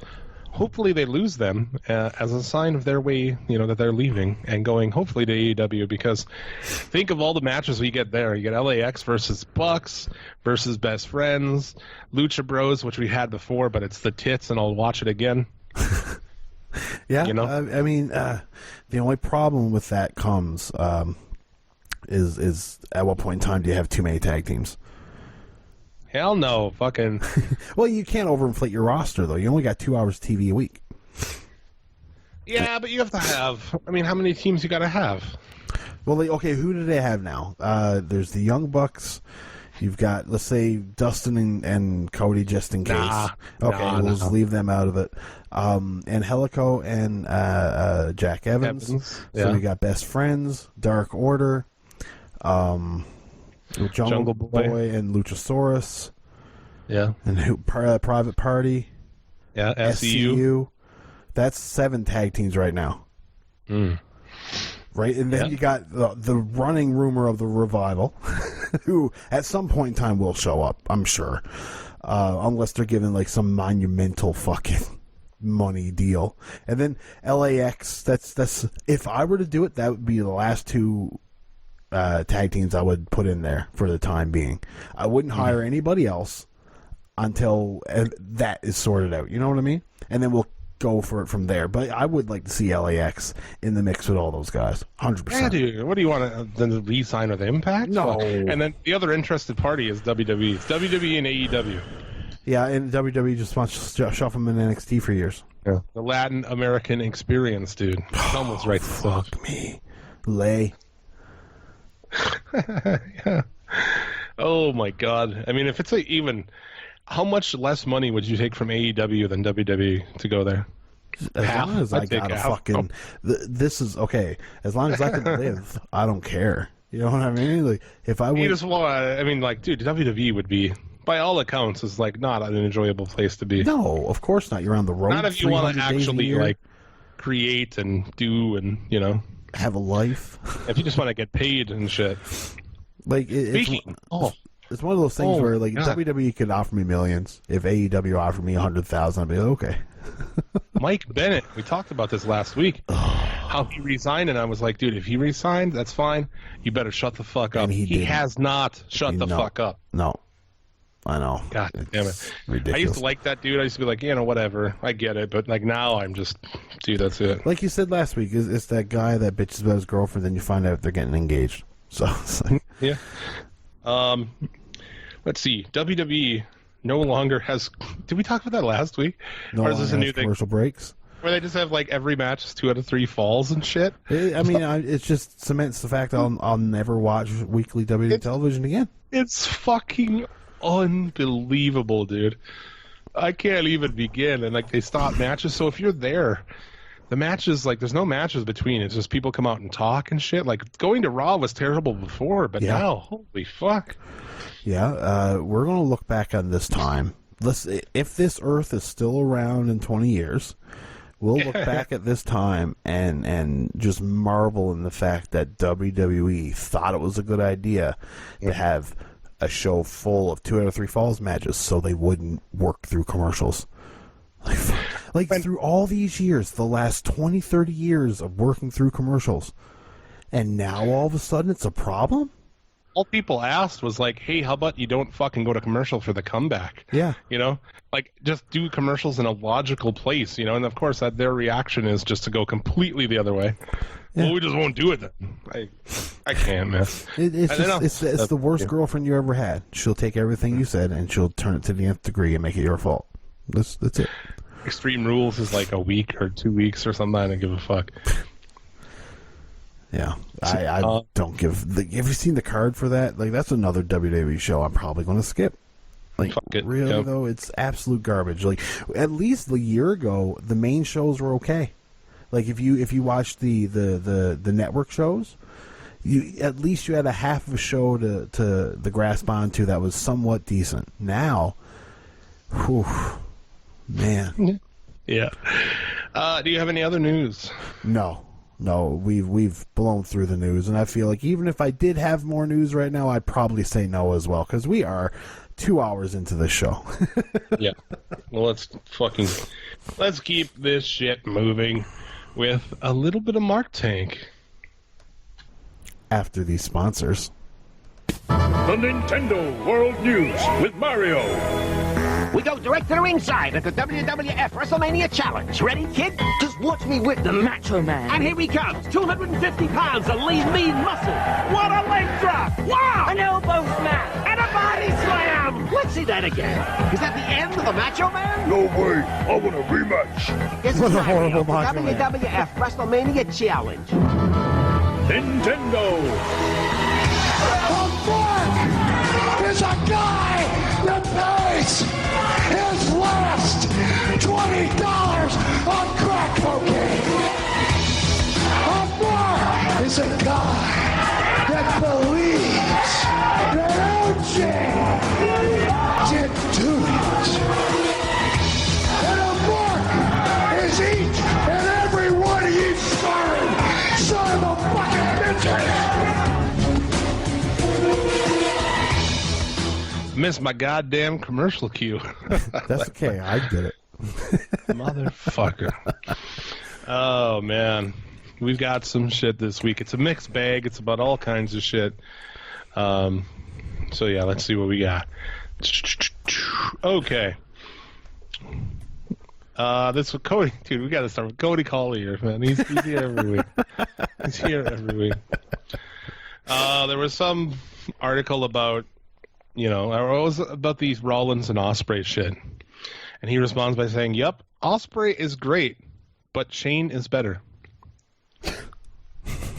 Hopefully they lose them as a sign of their way, that they're leaving and going hopefully to AEW, because think of all the matches we get there. You get LAX versus Bucks versus Best Friends, Lucha Bros, which we had before, but it's the tits, and I'll watch it again. Yeah, the only problem with that comes is at what point in time do you have too many tag teams? Hell no, fucking. Well, you can't overinflate your roster, though. You only got 2 hours TV a week. Yeah, but you have to have. How many teams you got to have? Well, who do they have now? There's the Young Bucks. You've got, let's say, Dustin and Cody, just in case. We'll just leave them out of it. Angelico and Jack Evans. Yeah. So we got Best Friends, Dark Order. Jungle Boy and Luchasaurus. Yeah. And Private Party. Yeah, SCU. That's 7 tag teams right now. Right? And then you got the running rumor of the Revival, who at some point in time will show up, I'm sure. Unless they're given some monumental fucking money deal. And then LAX, that's if I were to do it, that would be the last 2 tag teams I would put in there for the time being. I wouldn't hire anybody else until that is sorted out. You know what I mean? And then we'll go for it from there. But I would like to see LAX in the mix with all those guys. 100%. Yeah, dude. What do you want to re-sign with Impact? No. And then the other interested party is WWE. It's WWE and AEW. Yeah, and WWE just wants to shove him in NXT for years. Yeah. The Latin American experience, dude. Almost right stuff. Fuck me. Lay. Yeah. Oh my God. I mean, if it's even, how much less money would you take from AEW than WWE to go there? As long as I got a fucking, this is okay. As long as I can live, I don't care. You know what I mean? Like if I you just want, I mean, like, dude, WWE would be, by all accounts, is like not an enjoyable place to be. No, of course not. You're on the road. Not if you want to actually like create and do and have a life. If you just want to get paid and shit. Like it's one of those things where like God. WWE could offer me millions. If AEW offered me 100,000, I'd be like, okay. Mike Bennett, we talked about this last week. How he resigned, and I was like, dude, if he resigned, that's fine. You better shut the fuck up. And he has not shut the fuck up. No. I know. God damn it. Ridiculous. I used to like that dude. I used to be like, whatever. I get it. But like now I'm just, dude, that's it. Like you said last week, it's that guy that bitches about his girlfriend, then you find out they're getting engaged. So it's like... Yeah. Let's see. WWE no longer has... Did we talk about that last week? No, or is this a new thing? Commercial breaks? Where they just have like every match is 2 out of 3 falls and shit? I mean, it just cements the fact I'll never watch weekly WWE television again. It's fucking unbelievable, dude. I can't even begin. And like they stop matches, so if you're there, the matches, like there's no matches between. It's just people come out and talk and shit. Like going to Raw was terrible before, but now, holy fuck. Yeah, we're gonna look back on this time. If this Earth is still around in 20 years, we'll look back at this time and just marvel in the fact that WWE thought it was a good idea to have a show full of 2 out of 3 falls matches so they wouldn't work through commercials. Like through all these years, the last 20, 30 years of working through commercials, and now all of a sudden it's a problem? All people asked was like, hey, how about you don't fucking go to commercial for the comeback? Yeah. Like just do commercials in a logical place, and of course their reaction is just to go completely the other way. Yeah. Well, we just won't do it then. I can't, man. It's the worst girlfriend you ever had. She'll take everything you said and she'll turn it to the nth degree and make it your fault. That's it. Extreme Rules is like a week or 2 weeks or something. I don't give a fuck. Yeah, I don't give. Have you seen the card for that? Like that's another WWE show I'm probably going to skip. Like really though, it's absolute garbage. Like at least a year ago, the main shows were okay. Like if you watched the network shows, at least you had a half of a show to grasp onto that was somewhat decent. Now, whew, man. Yeah. Do you have any other news? No, we've blown through the news, and I feel like even if I did have more news right now, I'd probably say no as well because we are 2 hours into this show. Yeah. Well, let's keep this shit moving with a little bit of Mark Tank. After these sponsors. The Nintendo World News with Mario. We go direct to the ringside at the WWF WrestleMania Challenge. Ready, kid? Just watch me whip the Macho Man. And here he comes. 250 pounds of lean, mean muscle. What a leg drop. Wow. An elbow smash. And a body slam. Let's see that again. Is that the end of the Macho Man? No way. I want a rematch. This is Mario, the WWF WrestleMania Challenge. Nintendo. Mark is a guy that pays his last $20 on crack cocaine. Mark is a guy that believes that OJ did do it. And Mark is each and every one of you son of a fucking bitches. Missed my goddamn commercial cue. That's okay. I did it. Motherfucker. Oh, man. We've got some shit this week. It's a mixed bag. It's about all kinds of shit. So, yeah, let's see what we got. Okay. This was Cody. Dude, we got to start with Cody Collier, man. He's here every week. He's here every week. There was some article about you know, or was about these Rollins and Ospreay shit. And he responds by saying, "Yep, Ospreay is great, but Shane is better."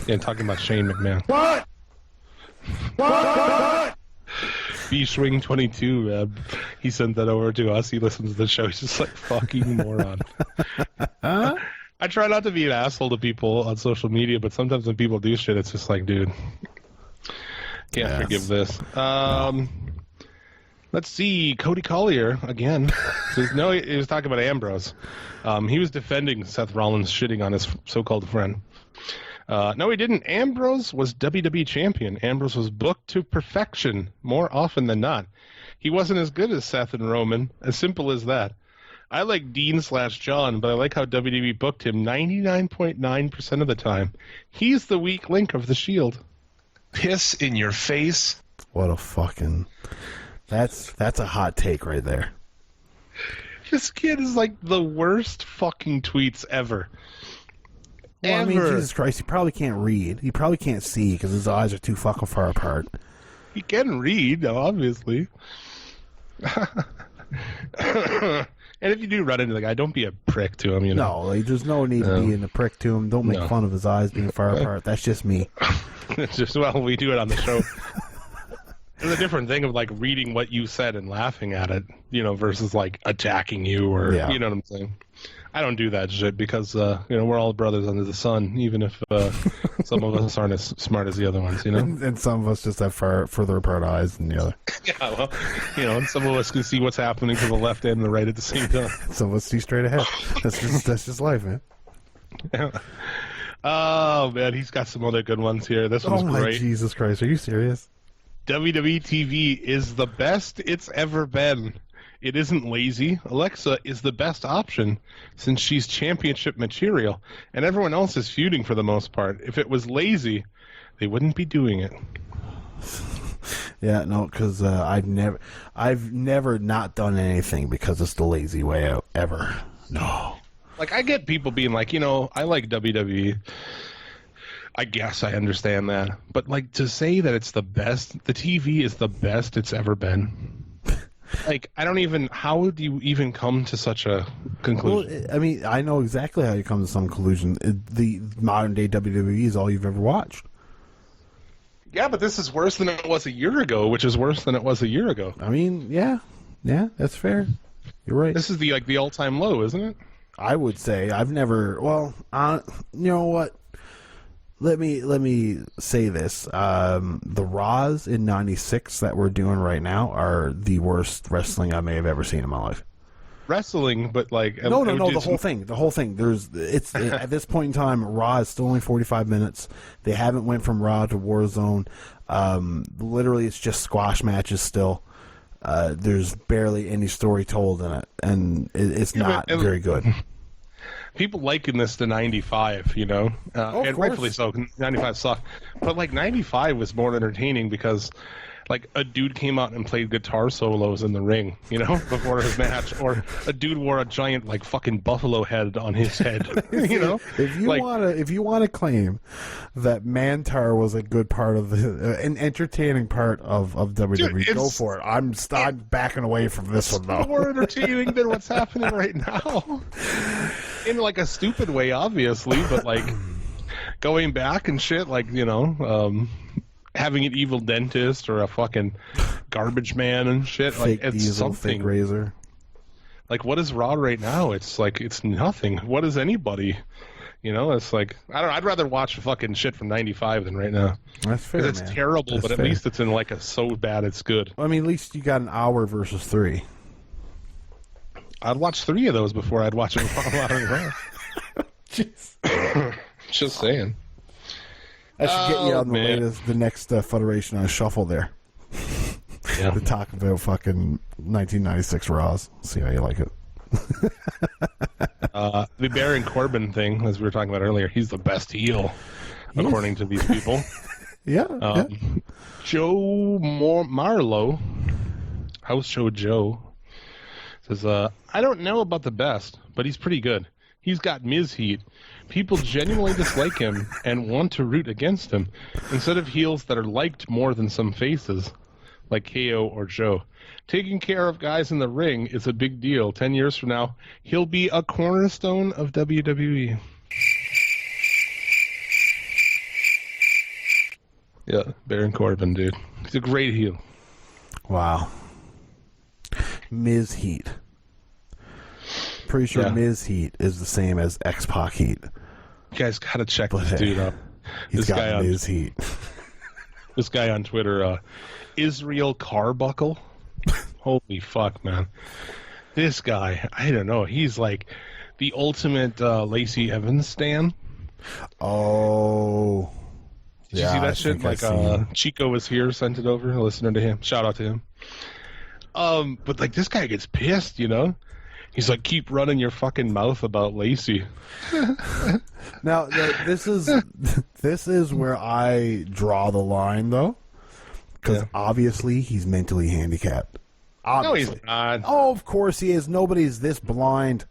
Yeah, talking about Shane McMahon. What? B-Swing 22, he sent that over to us. He listens to the show. He's just like, fucking moron. I try not to be an asshole to people on social media, but sometimes when people do shit, it's just like, dude, can't forgive this. Let's see, Cody Collier again. No, he was talking about Ambrose. He was defending Seth Rollins shitting on his so-called friend. No, he didn't. Ambrose was WWE champion. Ambrose was booked to perfection more often than not. He wasn't as good as Seth and Roman. As simple as that. I like Dean/John, but I like how WWE booked him 99.9% of the time. He's the weak link of the Shield. Piss in your face. What a fucking... That's a hot take right there. This kid is like the worst fucking tweets ever. Well, I mean, Jesus Christ, he probably can't read. He probably can't see because his eyes are too fucking far apart. He can read, obviously. And if you do run into the guy, don't be a prick to him, you know. No, like, there's no need to be a prick to him. Don't make fun of his eyes being far apart. That's just me. It's just, well, we do it on the show. There's a different thing of, like, reading what you said and laughing at it, you know, versus, like, attacking you or, you know what I'm saying? I don't do that shit because, you know, we're all brothers under the sun, even if some of us aren't as smart as the other ones, you know? And some of us just have further apart eyes than the other. Yeah, well, you know, and some of us can see what's happening to the left and the right at the same time. Some of us see straight ahead. That's just life, man. Yeah. Oh, man, he's got some other good ones here. This one's great. Oh, my Jesus Christ. Are you serious? WWE TV is the best it's ever been. It isn't lazy. Alexa is the best option since she's championship material, and everyone else is feuding for the most part. If it was lazy, they wouldn't be doing it. Yeah, no, because I've never not done anything because it's the lazy way out, ever. No. Like, I get people being like, you know, I like WWE. I guess I understand that. But, like, to say that it's the best, the TV is the best it's ever been. Like, I don't even, how would you even come to such a conclusion? Well, I mean, I know exactly how you come to some conclusion. The modern day WWE is all you've ever watched. Yeah, but this is worse than it was a year ago, which is worse than it was a year ago. I mean, yeah, that's fair. You're right. This is the all-time low, isn't it? I would say I've never. Well, you know what? Let me say this: the Raws in '96 that we're doing right now are the worst wrestling I may have ever seen in my life. Wrestling, but like no, the whole thing. The whole thing. It's at this point in time, Raw is still only 45 minutes. They haven't went from Raw to Warzone. Literally, it's just squash matches still. There's barely any story told in it, and it's not very good. People liken this to 95, you know, and rightfully so. 95 sucked, but like 95 was more entertaining because, like, a dude came out and played guitar solos in the ring, you know, before his match, or a dude wore a giant like fucking buffalo head on his head, you know. If you want to claim that Mantar was a good part of an entertaining part of WWE, dude, go for it. I'm backing away from this one though. More entertaining than what's happening right now. In like a stupid way, obviously, but like going back and shit, like, you know, having an evil dentist or a fucking garbage man and shit, fake like, it's diesel, something. Fake razor. Like, what is Raw right now? It's like, it's nothing. What is anybody? You know, it's like, I don't know. I'd rather watch fucking shit from 95 than right now. That's fair, Because it's terrible, but at least it's in like a so bad it's good. I mean, at least you got an hour versus 3. I'd watch 3 of those before I'd watch a Raw. Just saying. I should get you on the next Federation on Shuffle there. Yeah. To talk about fucking 1996 Raws. See how you like it. The Baron Corbin thing, as we were talking about earlier, he's the best heel, according to these people. Yeah. Joe Marlowe, House Show Joe, says, I don't know about the best, but he's pretty good. He's got Miz heat. People genuinely dislike him and want to root against him, instead of heels that are liked more than some faces. like KO or Joe. Taking care of guys in the ring is a big deal. 10 years from now, he'll be a cornerstone of WWE. Yeah, Baron Corbin, dude. He's a great heel. Wow. Miz Heat. Pretty sure Miz Heat is the same as X-Pac Heat. You guys gotta check this dude up. He's got Miz Heat. This guy on Twitter, Israel Carbuckle. Holy fuck, man. This guy, I don't know. He's like the ultimate Lacey Evans stan. Oh. Did you see that shit? Like, Chico was here, sent it over, listening to him. Shout out to him. But, like, this guy gets pissed, you know? He's like, keep running your fucking mouth about Lacey. Now, this is where I draw the line, though. Because obviously he's mentally handicapped. Obviously. No, he's not. Oh, of course he is. Nobody's this blind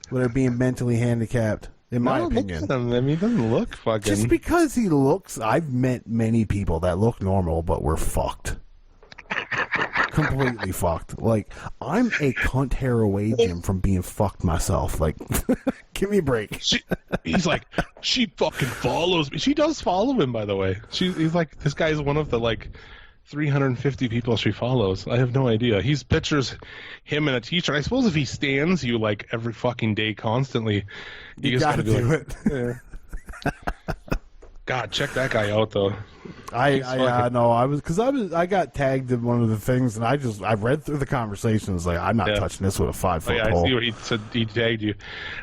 without being mentally handicapped, in my opinion. Look at him. I mean, he doesn't look fucking... Just because he looks... I've met many people that look normal, but were fucked. Completely fucked. Like, I'm a cunt hair away, Jim, from being fucked myself. Like, give me a break. He's like, she fucking follows me. She does follow him, by the way. He's like, this guy's one of the, like, 350 people she follows. I have no idea. He's pictures him in a t-shirt. I suppose if he stands you, like, every fucking day constantly, you just gotta do it. Yeah. God, check that guy out, though. I got tagged in one of the things, and I read through the conversations. Like, I'm not touching this with a 5-foot pole. I see what he said. He tagged you.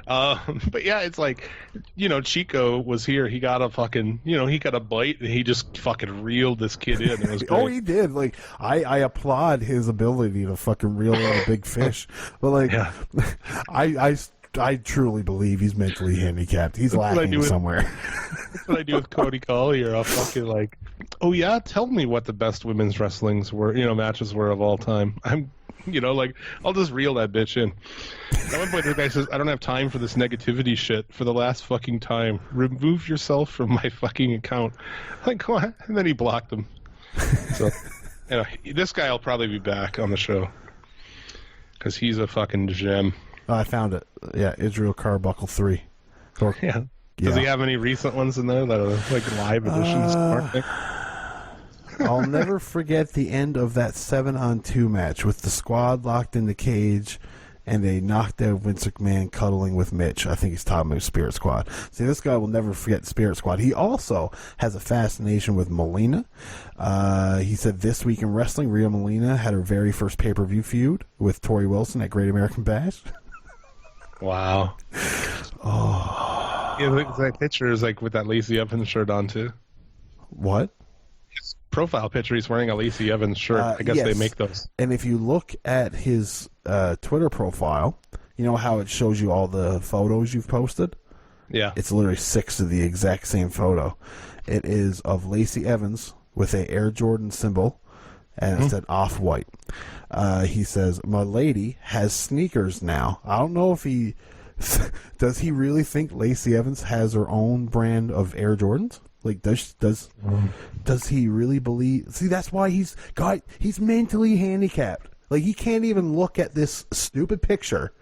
But yeah, it's like, you know, Chico was here. He got a fucking, you know, he got a bite, and he just fucking reeled this kid in. It was great. Oh, he did. Like, I applaud his ability to fucking reel in a big fish. But like, I truly believe he's mentally handicapped. He's lacking somewhere. That's what I do with Cody Collier. I'll fucking like, oh yeah, tell me what the best women's wrestlings were, you know, matches were of all time. I'll just reel that bitch in. At one point, the guy says, I don't have time for this negativity shit for the last fucking time. Remove yourself from my fucking account. Like, what? And then he blocked him. So, you know, this guy will probably be back on the show because he's a fucking gem. Oh, I found it. Yeah, Israel Carbuckle 3. Yeah. Does he have any recent ones in there that are like live editions? I'll never forget the end of that 7-on-2 match with the squad locked in the cage and they knocked out Vince McMahon cuddling with Mitch. I think he's talking about Spirit Squad. See, this guy will never forget Spirit Squad. He also has a fascination with Melina. He said this week in wrestling, Rhea Melina had her very first pay-per-view feud with Tori Wilson at Great American Bash. Wow. Oh. Yeah, that picture is like with that Lacey Evans shirt on too. What? His profile picture, he's wearing a Lacey Evans shirt. I guess they make those. And if you look at his Twitter profile, you know how it shows you all the photos you've posted? Yeah. It's literally 6 of the exact same photo. It is of Lacey Evans with a Air Jordan symbol, and it said off-white. He says, my lady has sneakers now. I don't know if he... Does he really think Lacey Evans has her own brand of Air Jordans? Like, does he really believe... See, that's why he's mentally handicapped. Like, he can't even look at this stupid picture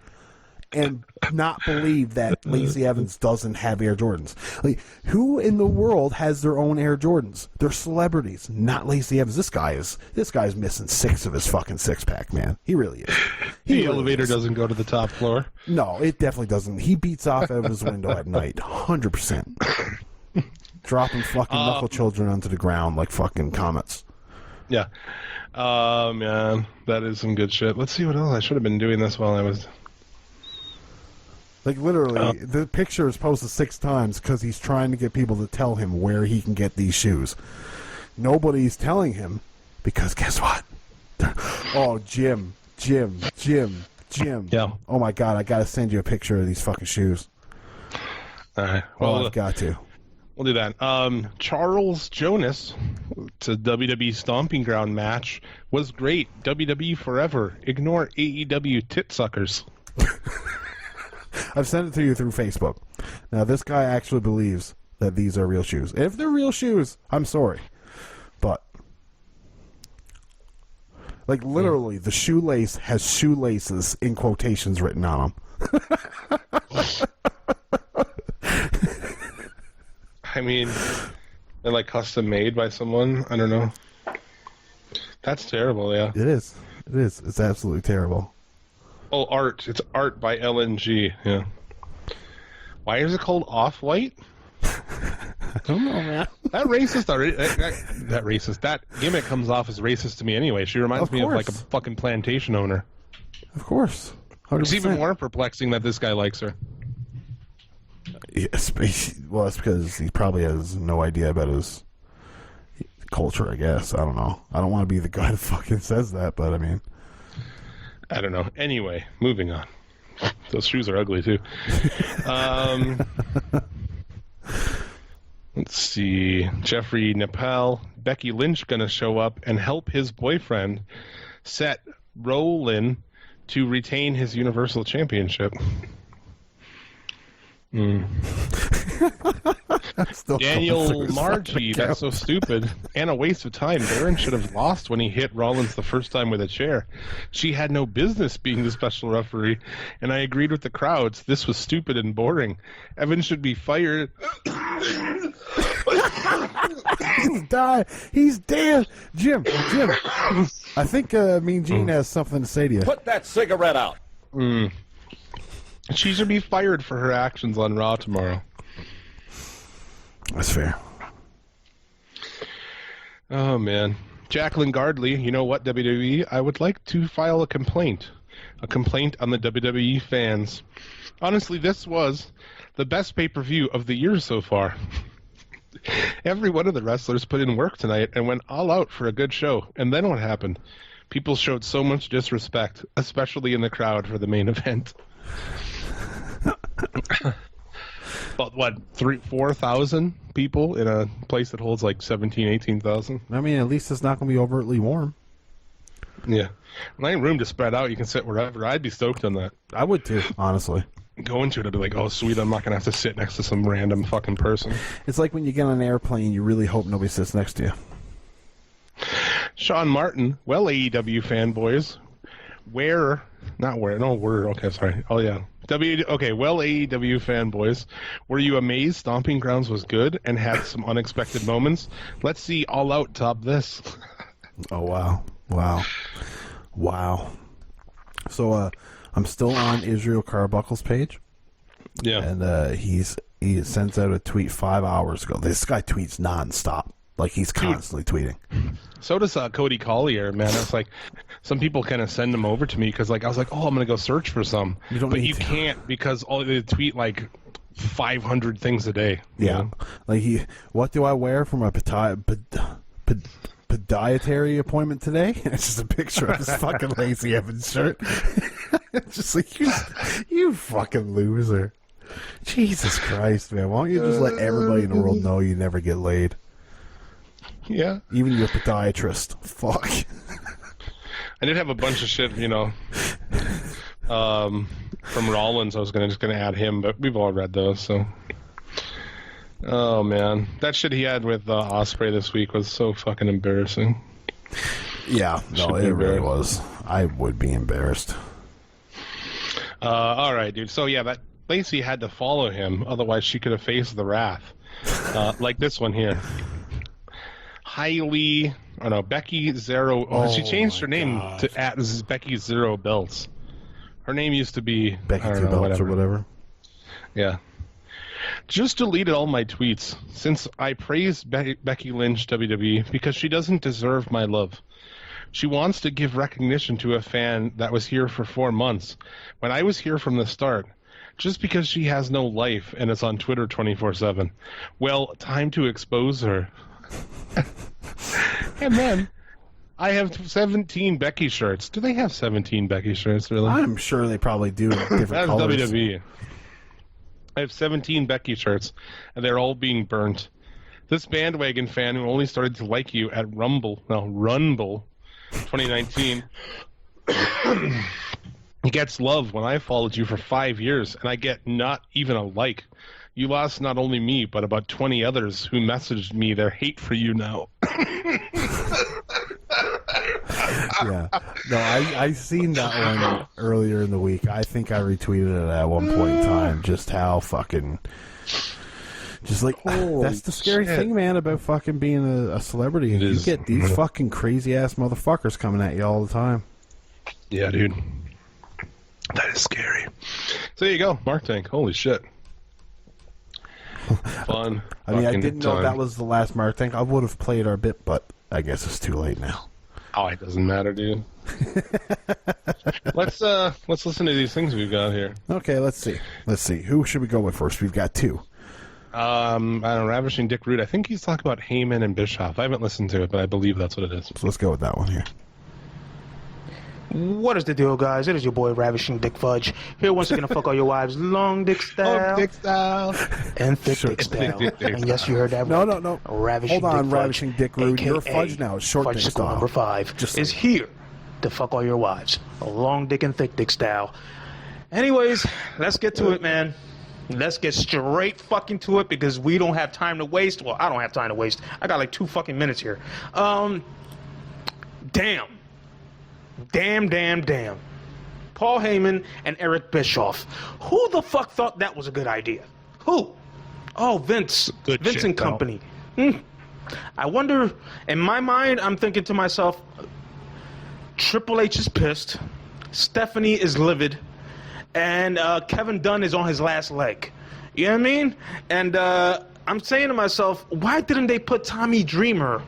and not believe that Lacey Evans doesn't have Air Jordans. Like, who in the world has their own Air Jordans? They're celebrities, not Lacey Evans. This guy's missing 6 of his fucking 6-pack, man. He really is. The elevator doesn't go to the top floor. No, it definitely doesn't. He beats off out of his window at night, 100%. Dropping fucking knuckle children onto the ground like fucking comets. Yeah. Man, that is some good shit. Let's see what else. I should have been doing this while I was... Like, literally, the picture is posted 6 times because he's trying to get people to tell him where he can get these shoes. Nobody's telling him because guess what? Oh, Jim. Yeah. Oh, my God, I got to send you a picture of these fucking shoes. All right. Well, I've got to. We'll do that. Charles Jonas, it's a WWE Stomping Ground match, was great. WWE forever. Ignore AEW tit suckers. I've sent it to you through Facebook. Now, this guy actually believes that these are real shoes. If they're real shoes, I'm sorry. But Like, literally, the shoelace has shoelaces in quotations written on them. I mean, they're like custom made by someone. I don't know. That's terrible, yeah. It is. It is. It's absolutely terrible. Oh, art. It's art by LNG, yeah. Why is it called Off-White? I don't know, man. That racist, that gimmick comes off as racist to me anyway. She reminds me of like a fucking plantation owner. Of course. 100%. It's even more perplexing that this guy likes her. Yes, well, it's because he probably has no idea about his culture, I guess. I don't know. I don't want to be the guy that fucking says that, but I mean... I don't know. Anyway, moving on. Those shoes are ugly, too. Let's see. Jeffrey Nepal. Becky Lynch going to show up and help his boyfriend Seth Rollins to retain his Universal Championship. Daniel Margie, that's so stupid. And a waste of time. Baron should have lost when he hit Rollins the first time with a chair. She had no business being the special referee, and I agreed with the crowds. This was stupid and boring. Evan should be fired. He's dead. Jim. I think Mean Gene has something to say to you. Put that cigarette out. She should be fired for her actions on Raw tomorrow. That's fair. Oh, man. Jacqueline Gardley, you know what, WWE? I would like to file a complaint. A complaint on the WWE fans. Honestly, this was the best pay-per-view of the year so far. Every one of the wrestlers put in work tonight and went all out for a good show. And then what happened? People showed so much disrespect, especially in the crowd for the main event. About, what, 4,000 people in a place that holds like 18,000? I mean, at least it's not going to be overtly warm. Yeah. When I have room to spread out, you can sit wherever. I'd be stoked on that. I would too, honestly. Go into it, I'd be like, oh, sweet, I'm not going to have to sit next to some random fucking person. It's like when you get on an airplane, you really hope nobody sits next to you. Sean Martin, well, AEW fanboys, okay, sorry. Oh, yeah. Well, AEW fanboys, were you amazed Stomping Grounds was good and had some unexpected moments? Let's see All Out top this. Oh, wow. So, I'm still on Israel Carbuckle's page. Yeah. And he sends out a tweet 5 hours ago. This guy tweets nonstop. Like, he's constantly tweeting. So does Cody Collier, man. It's like some people kind of send them over to me because, like, I was like, oh, I'm going to go search for some. But you can't because they tweet, like, 500 things a day. Yeah. You know? Like, what do I wear for my podiatry appointment today? It's just a picture of this fucking Lacey Evans shirt. It's just like, you fucking loser. Jesus Christ, man. Why don't you just let everybody in the world know you never get laid? Yeah. Even your podiatrist. Fuck. I did have a bunch of shit, from Rollins. I was just gonna add him, but we've all read those, so. Oh man, that shit he had with Ospreay this week was so fucking embarrassing. Yeah, no, it really was. I would be embarrassed. All right, dude. So yeah, that Lacey had to follow him, otherwise she could have faced the wrath, like this one here. Becky Zero. She changed her name to Becky Zero Belts. Her name used to be Becky Two Belts or whatever. Yeah. Just deleted all my tweets since I praised Becky Lynch WWE because she doesn't deserve my love. She wants to give recognition to a fan that was here for 4 months when I was here from the start. Just because she has no life and is on Twitter 24/7. Well, time to expose her. And then I have 17 Becky shirts. Do they have 17 Becky shirts, really? I'm sure they probably do in different That's colors. WWE. I have 17 Becky shirts, and they're all being burnt. This bandwagon fan who only started to like you at Rumble 2019, he gets love when I followed you for 5 years, and I get not even a like. You lost not only me, but about 20 others who messaged me their hate for you now. Yeah. No, I seen that one earlier in the week. I think I retweeted it at one point in time. Just how fucking... Just like, that's the scary thing, man, about fucking being a celebrity. You get these fucking crazy-ass motherfuckers coming at you all the time. Yeah, dude. That is scary. So there you go, Mark Tank. Holy shit. Fun. I mean, I didn't know that was the last Mark Tank. I would have played our bit, but I guess it's too late now. Oh, it doesn't matter, dude. Let's listen to these things we've got here. Okay, let's see. Who should we go with first? We've got two. I don't know, Ravishing Dick Rude. I think he's talking about Heyman and Bischoff. I haven't listened to it, but I believe that's what it is. So let's go with that one here. What is the deal, guys? It is your boy, Ravishing Dick Fudge. Here once again to fuck all your wives, long dick style. Long dick style. And thick dick style. And yes, you heard that right. No. Ravishing Hold on, Dick Ravishing Dick Rude. You're Fudge now. It's short dick style. Number 5 is here to fuck all your wives. Long dick and thick dick style. Anyways, let's get to it, man. Let's get straight fucking to it because we don't have time to waste. Well, I don't have time to waste. I got like 2 fucking minutes here. Damn. Paul Heyman and Eric Bischoff. Who the fuck thought that was a good idea? Who? Oh, Vince. Vince and company. I wonder, in my mind, I'm thinking to myself, Triple H is pissed. Stephanie is livid. And Kevin Dunn is on his last leg. You know what I mean? And I'm saying to myself, why didn't they put Tommy Dreamer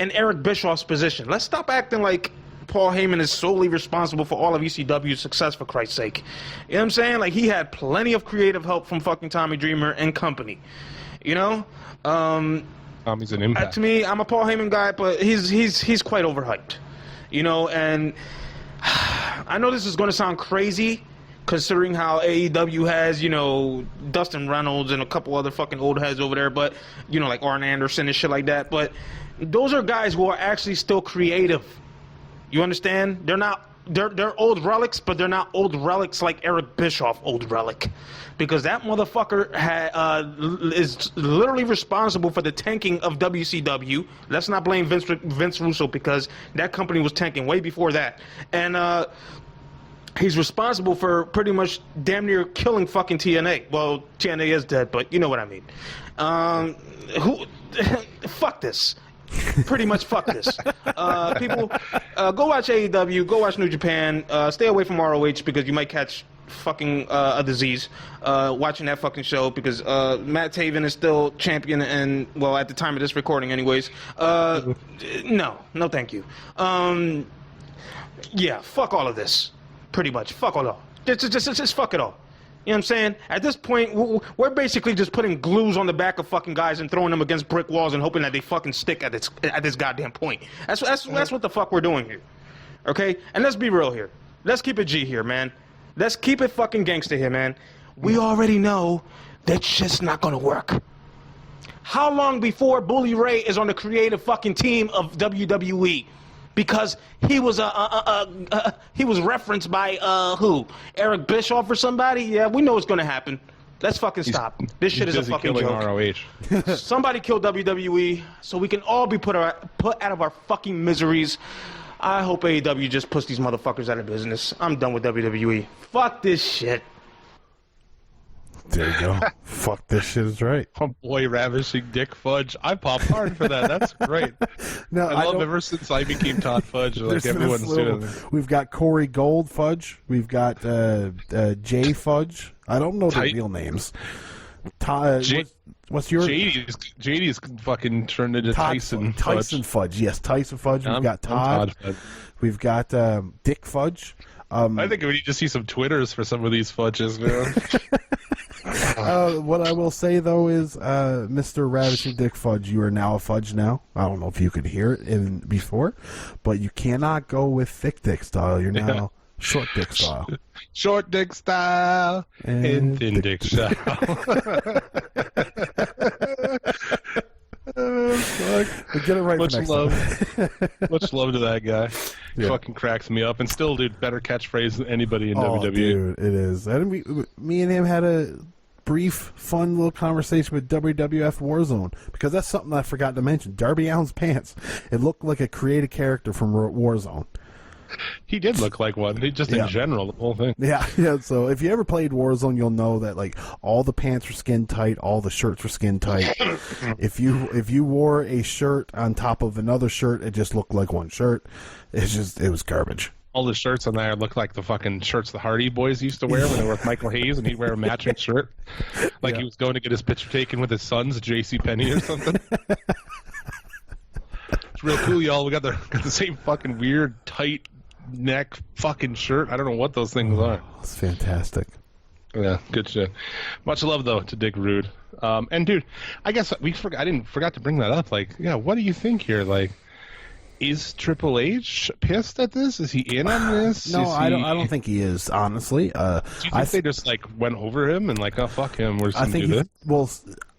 in Eric Bischoff's position? Let's stop acting like Paul Heyman is solely responsible for all of ECW's success, for Christ's sake. You know what I'm saying? Like, he had plenty of creative help from fucking Tommy Dreamer and company. You know? Tommy's an impact. To me, I'm a Paul Heyman guy, but he's quite overhyped. You know, and I know this is going to sound crazy, considering how AEW has, you know, Dustin Reynolds and a couple other fucking old heads over there, but, you know, like Arn Anderson and shit like that. But those are guys who are actually still creative. You understand? They're old relics, but they're not old relics like Eric Bischoff, old relic. Because that motherfucker is literally responsible for the tanking of WCW. Let's not blame Vince Russo, because that company was tanking way before that. And he's responsible for pretty much damn near killing fucking TNA. Well, TNA is dead, but you know what I mean. Fuck this. Pretty much fuck this. People, go watch AEW, go watch New Japan, stay away from ROH because you might catch fucking a disease watching that fucking show, because Matt Taven is still champion, and, well, at the time of this recording anyways. No thank you. Yeah, fuck all of this. Pretty much. Fuck all. Just fuck it all. You know what I'm saying? At this point, we're basically just putting glues on the back of fucking guys and throwing them against brick walls and hoping that they fucking stick at this goddamn point. That's what the fuck we're doing here. Okay? And let's be real here. Let's keep it G here, man. Let's keep it fucking gangster here, man. We already know that shit's not gonna work. How long before Bully Ray is on the creative fucking team of WWE? Because he was referenced by who? Eric Bischoff or somebody? Yeah, we know what's gonna happen. Let's fucking stop. This shit is a fucking joke. ROH. Somebody killed WWE so we can all be put out of our fucking miseries. I hope AEW just puts these motherfuckers out of business. I'm done with WWE. Fuck this shit. There you go. Fuck this shit is right. Oh boy, Ravishing Dick Fudge. I popped hard for that. That's great. No, I love ever since I became Todd Fudge, like everyone's doing it. We've got Corey Gold Fudge. We've got Jay Fudge. I don't know the real names. What's your... JD's fucking turned into Tyson Fudge. Tyson Fudge. Yes, Tyson Fudge. We've got Todd. We've got Dick Fudge. I think we need to see some Twitters for some of these fudges, man. What I will say, though, is Mr. Ravishing Dick Fudge, you are now a Fudge now. I don't know if you could hear it before, but you cannot go with thick dick style. You're now short dick style. Short dick style and thin dick style. Get it right. Much love to that guy. Yeah. Fucking cracks me up, and still, dude, better catchphrase than anybody in WWE. Dude, it is. And me and him had a brief, fun little conversation with WWF Warzone, because that's something I forgot to mention. Darby Allin's pants. It looked like a created character from Warzone. He did look like one. Just in general, the whole thing. Yeah. So if you ever played Warzone, you'll know that like all the pants were skin tight, all the shirts were skin tight. If you wore a shirt on top of another shirt, it just looked like one shirt. It was garbage. All the shirts on there look like the fucking shirts the Hardy Boys used to wear when they were with Michael Hayes, and he'd wear a matching shirt, like he was going to get his picture taken with his sons at JCPenney or something. It's real cool, y'all. We got the same fucking weird tight neck fucking shirt. I don't know what those things are. It's fantastic. Yeah, good shit. Much love though to Dick Rude. And dude, I guess I forgot to bring that up. Like, yeah, what do you think here? Like, is Triple H pissed at this? Is he in on this? No, I don't think he is, honestly. Do you think they just like went over him and like, oh fuck him, we're just gonna do this? Well,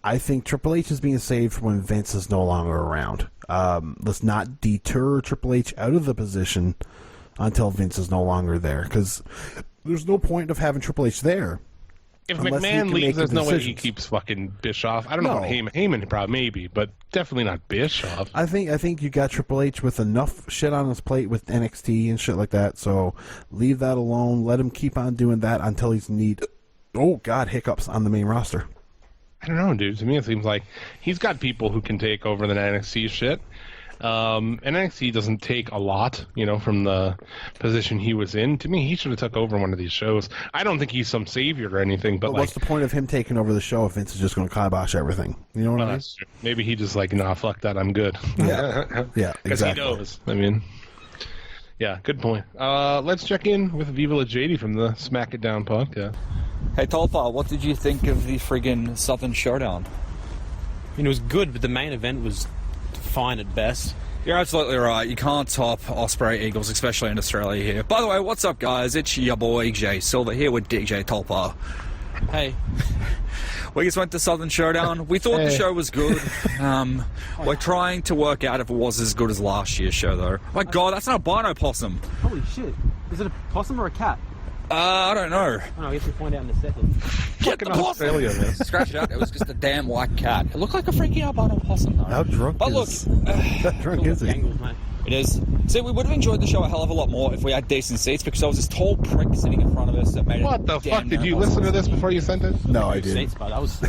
I think Triple H is being saved for when Vince is no longer around. Let's not deter Triple H out of the position until Vince is no longer there, because there's no point of having Triple H there. If McMahon leaves, there's no way he keeps fucking Bischoff. I don't know about Heyman probably maybe, but definitely not Bischoff. I think you got Triple H with enough shit on his plate with NXT and shit like that, so leave that alone. Let him keep on doing that until he's hiccups on the main roster. I don't know, dude. To me, it seems like he's got people who can take over the NXT shit. And NXT doesn't take a lot, from the position he was in. To me, he should have took over one of these shows. I don't think he's some savior or anything, but what's the point of him taking over the show if Vince is just going to kibosh everything? You know what I mean? That's true. Maybe he just like, nah, fuck that, I'm good. Yeah, yeah, exactly. Because he knows. I mean, yeah, good point. Let's check in with Viva La JD from the Smack It Down podcast. Hey, Tolpa, what did you think of the friggin' Southern Showdown? It was good, but the main event was fine at best. You're absolutely right. You can't top Osprey Eagles, especially in Australia here. By the way, what's up, guys? It's your boy Jay Silver here with DJ Tolpa. Hey. We just went to Southern Showdown. We thought the show was good. We're trying to work out if it was as good as last year's show, though. My God, that's an albino possum. Holy shit. Is it a possum or a cat? I don't know. Oh, I guess we'll find out in a second. Get the possum! Australia, man. Scratch it out. It was just a damn white cat. It looked like a freaking albino possum, though. How drunk is he? Angles, mate. It is. See, we would have enjoyed the show a hell of a lot more if we had decent seats, because there was this tall prick sitting in front of us that made it. What the fuck? Did you listen to this before you sent it? No, I didn't. Seats, but that was...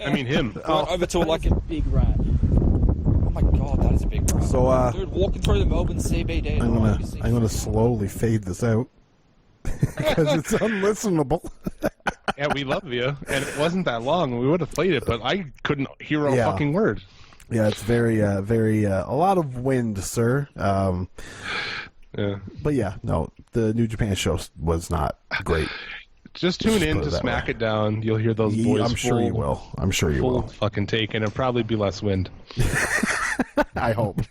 I mean, him. Went over to like a big rat. Oh my God, that is a big rat. So, dude, walking through the Melbourne CBD. I'm gonna slowly fade this out because it's unlistenable. Yeah, we love you, and it wasn't that long. We would have played it, but I couldn't hear a fucking word. Yeah, it's very, a lot of wind, sir. Yeah. But yeah, no, the New Japan show was not great. Just tune in to Smack It Down. You'll hear those boys. I'm sure you will. I'm sure you will. Fucking take, and it'll probably be less wind. I hope.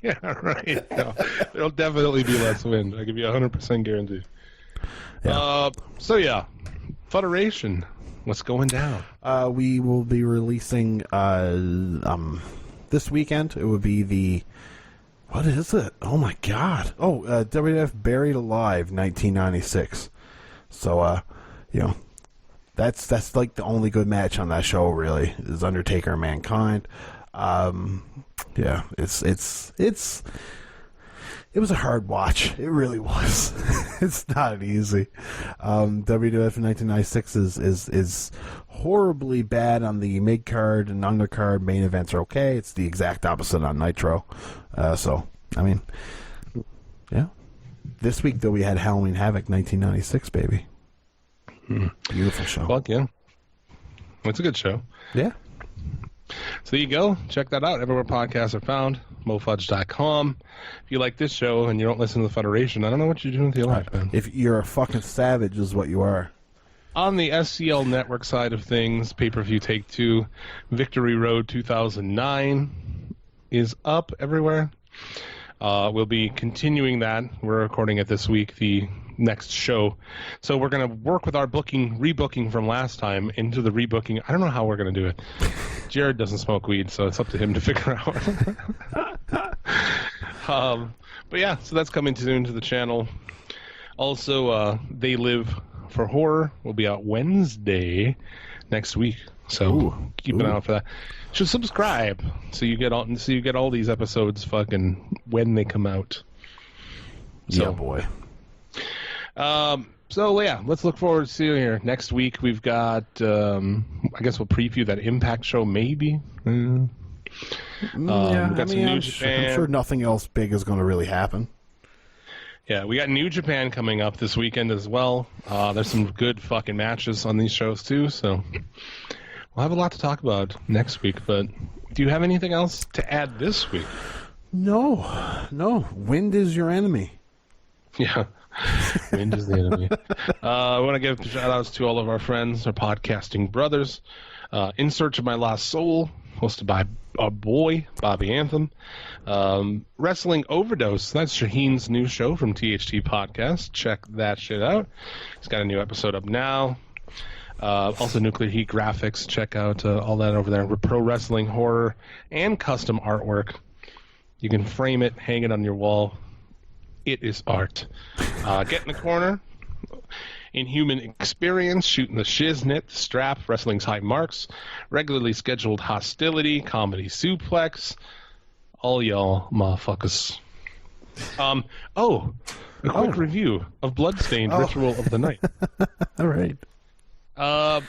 Yeah, right. No, there'll definitely be less wind. I give you 100% guarantee. Yeah. So yeah, Federation. What's going down? We will be releasing this weekend. It would be the... What is it? Oh my God! Oh, WWF Buried Alive 1996. So, that's like the only good match on that show. Really, is Undertaker and Mankind. Yeah, it was a hard watch. It really was. It's not easy. WWF in 1996 is horribly bad on the mid card and undercard. Main events are okay. It's the exact opposite on Nitro. So, I mean, yeah. This week, though, we had Halloween Havoc 1996, baby. Beautiful show. Fuck yeah. It's a good show. Yeah. So there you go. Check that out everywhere podcasts are found. MoFudge.com. If you like this show and you don't listen to the Federation, I don't know what you're doing with your life, man. If you're a fucking savage is what you are. On the SCL Network side of things, pay-per-view Take 2, Victory Road 2009 is up everywhere. We'll be continuing that. We're recording it this week, the next show. So we're going to work with our rebooking from last time into the rebooking. I don't know how we're going to do it. Jared doesn't smoke weed, so it's up to him to figure out. But yeah, so that's coming soon to the channel. Also, They Live for Horror will be out Wednesday next week. So keep an eye out for that. Should subscribe so you get all these episodes fucking when they come out. So, yeah, boy. So yeah, let's look forward to seeing you here next week. We've got I guess we'll preview that Impact show maybe. Yeah, we've got some New Japan. I'm sure nothing else big is going to really happen. Yeah, we got New Japan coming up this weekend as well. There's some good fucking matches on these shows too, so we'll have a lot to talk about next week. But do you have anything else to add this week? No. Wind is your enemy. Yeah, wind is the enemy. I want to give shout-outs to all of our friends, our podcasting brothers. In Search of My Lost Soul, hosted by our boy, Bobby Anthem. Wrestling Overdose, that's Shaheen's new show from THT Podcast. Check that shit out. He's got a new episode up now. Also Nuclear Heat Graphics. Check out all that over there. Pro Wrestling, horror, and custom artwork. You can frame it, hang it on your wall. It is art. Get in the corner. Inhuman Experience, Shooting the Shiznit, Strap, Wrestling's High Marks, Regularly Scheduled Hostility, Comedy Suplex, all y'all motherfuckers. A quick review of Bloodstained Ritual of the Night. All right.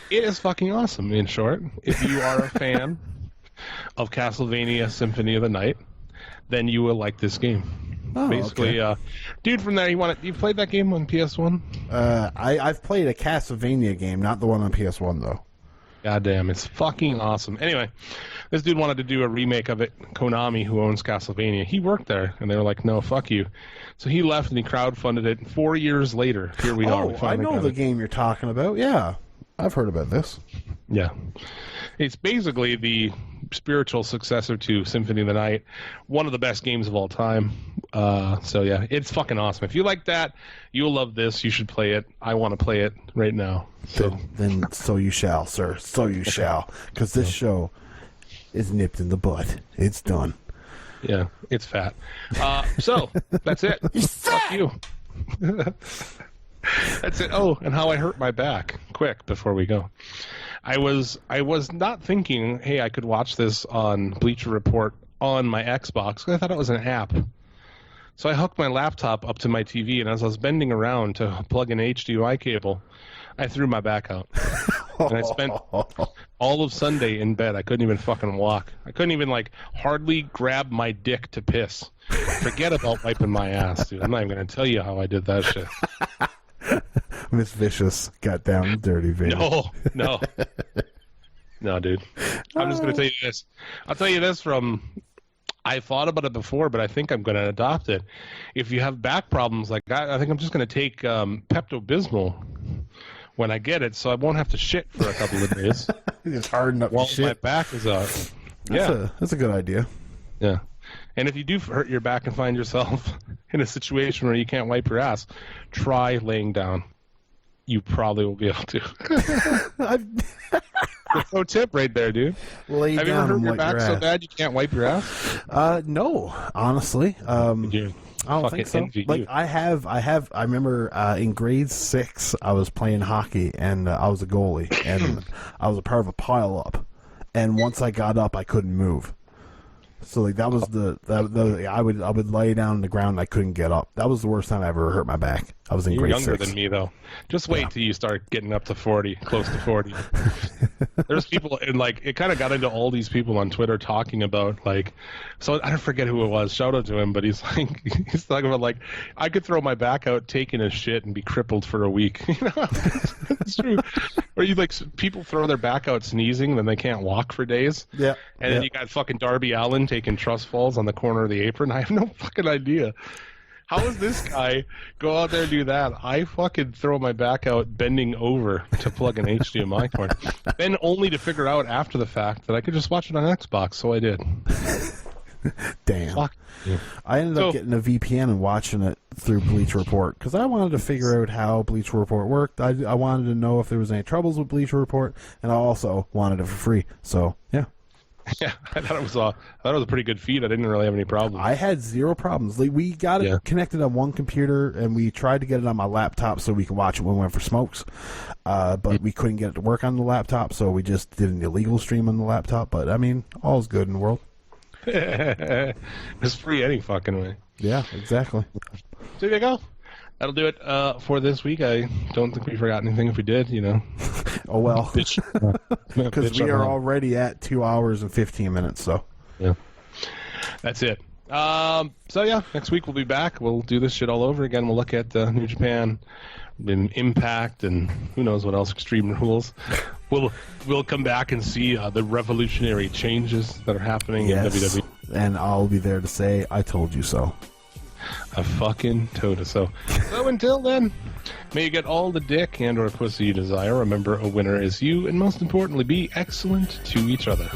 It is fucking awesome, in short. If you are a fan of Castlevania Symphony of the Night, then you will like this game. Basically, okay. Dude from there, you played that game on PS1? I've played a Castlevania game, not the one on PS1 though. Goddamn, it's fucking awesome. Anyway, this dude wanted to do a remake of it. Konami, who owns Castlevania, he worked there, and they were like, "No, fuck you." So he left and he crowdfunded it. 4 years later, here we are. I know the game you're talking about. Yeah, I've heard about this. Yeah, it's basically the spiritual successor to Symphony of the Night, one of the best games of all time. So yeah, it's fucking awesome. If you like that, you'll love this. You should play it. I want to play it right now. So then so you shall, sir. So you shall, because this show is nipped in the bud. It's done. Yeah, it's fat. So that's it. Fuck you. That's it. Oh, and how I hurt my back. Quick, before we go. I was not thinking, hey, I could watch this on Bleacher Report on my Xbox, because I thought it was an app. So I hooked my laptop up to my TV, and as I was bending around to plug in an HDMI cable, I threw my back out. And I spent all of Sunday in bed. I couldn't even fucking walk. I couldn't even, hardly grab my dick to piss. Forget about wiping my ass, dude. I'm not even going to tell you how I did that shit. Miss Vicious got down dirty, baby. No, dude. I'm just going to tell you this. I'll tell you this from... I thought about it before, but I think I'm going to adopt it. If you have back problems like that, I think I'm just going to take Pepto-Bismol when I get it, so I won't have to shit for a couple of days. It's harden up while shit. My back is up. That's a good idea. Yeah. And if you do hurt your back and find yourself in a situation where you can't wipe your ass, try laying down. You probably will be able to. No tip right there, dude. Lay Have you down ever hurt and your wipe back your so ass. bad you can't wipe your ass? No, honestly. I don't think so. envy Like you. I remember in grade 6 I was playing hockey and I was a goalie and I was a part of a pile up, and once I got up I couldn't move. So that was I would lay down on the ground and I couldn't get up. That was the worst time I ever hurt my back. I was in You're grade younger 6. than me, though. Just wait till you start getting up to 40, close to 40. There's people, and it kind of got into all these people on Twitter talking about, so I don't forget who it was. Shout out to him, but he's talking about, I could throw my back out taking a shit and be crippled for a week. It's true. Or people throw their back out sneezing, then they can't walk for days. Yeah. And then you got fucking Darby Allin taking trust falls on the corner of the apron. I have no fucking idea. How does this guy go out there and do that? I fucking throw my back out bending over to plug an HDMI cord. Then only to figure out after the fact that I could just watch it on Xbox, so I did. Damn. Fuck. Yeah. I ended up getting a VPN and watching it through Bleacher Report because I wanted to figure out how Bleacher Report worked. I wanted to know if there was any troubles with Bleacher Report, and I also wanted it for free. So, yeah. Yeah, I thought it was a pretty good feed. I didn't really have any problems. I had zero problems. Like, we got it connected on one computer, and we tried to get it on my laptop so we could watch it when we went for smokes. But we couldn't get it to work on the laptop, so we just did an illegal stream on the laptop. But I mean, all's good in the world. It's free any fucking way. Yeah, exactly. So there you go. That'll do it for this week. I don't think we forgot anything. If we did, Oh, well. Because we are already at 2 hours and 15 minutes, so. Yeah. That's it. So, yeah, next week we'll be back. We'll do this shit all over again. We'll look at New Japan and Impact and who knows what else, Extreme Rules. We'll come back and see the revolutionary changes that are happening in WWE. And I'll be there to say, I told you so. A fucking toda. So until then, may you get all the dick and or pussy you desire. Remember, a winner is you, and most importantly, be excellent to each other.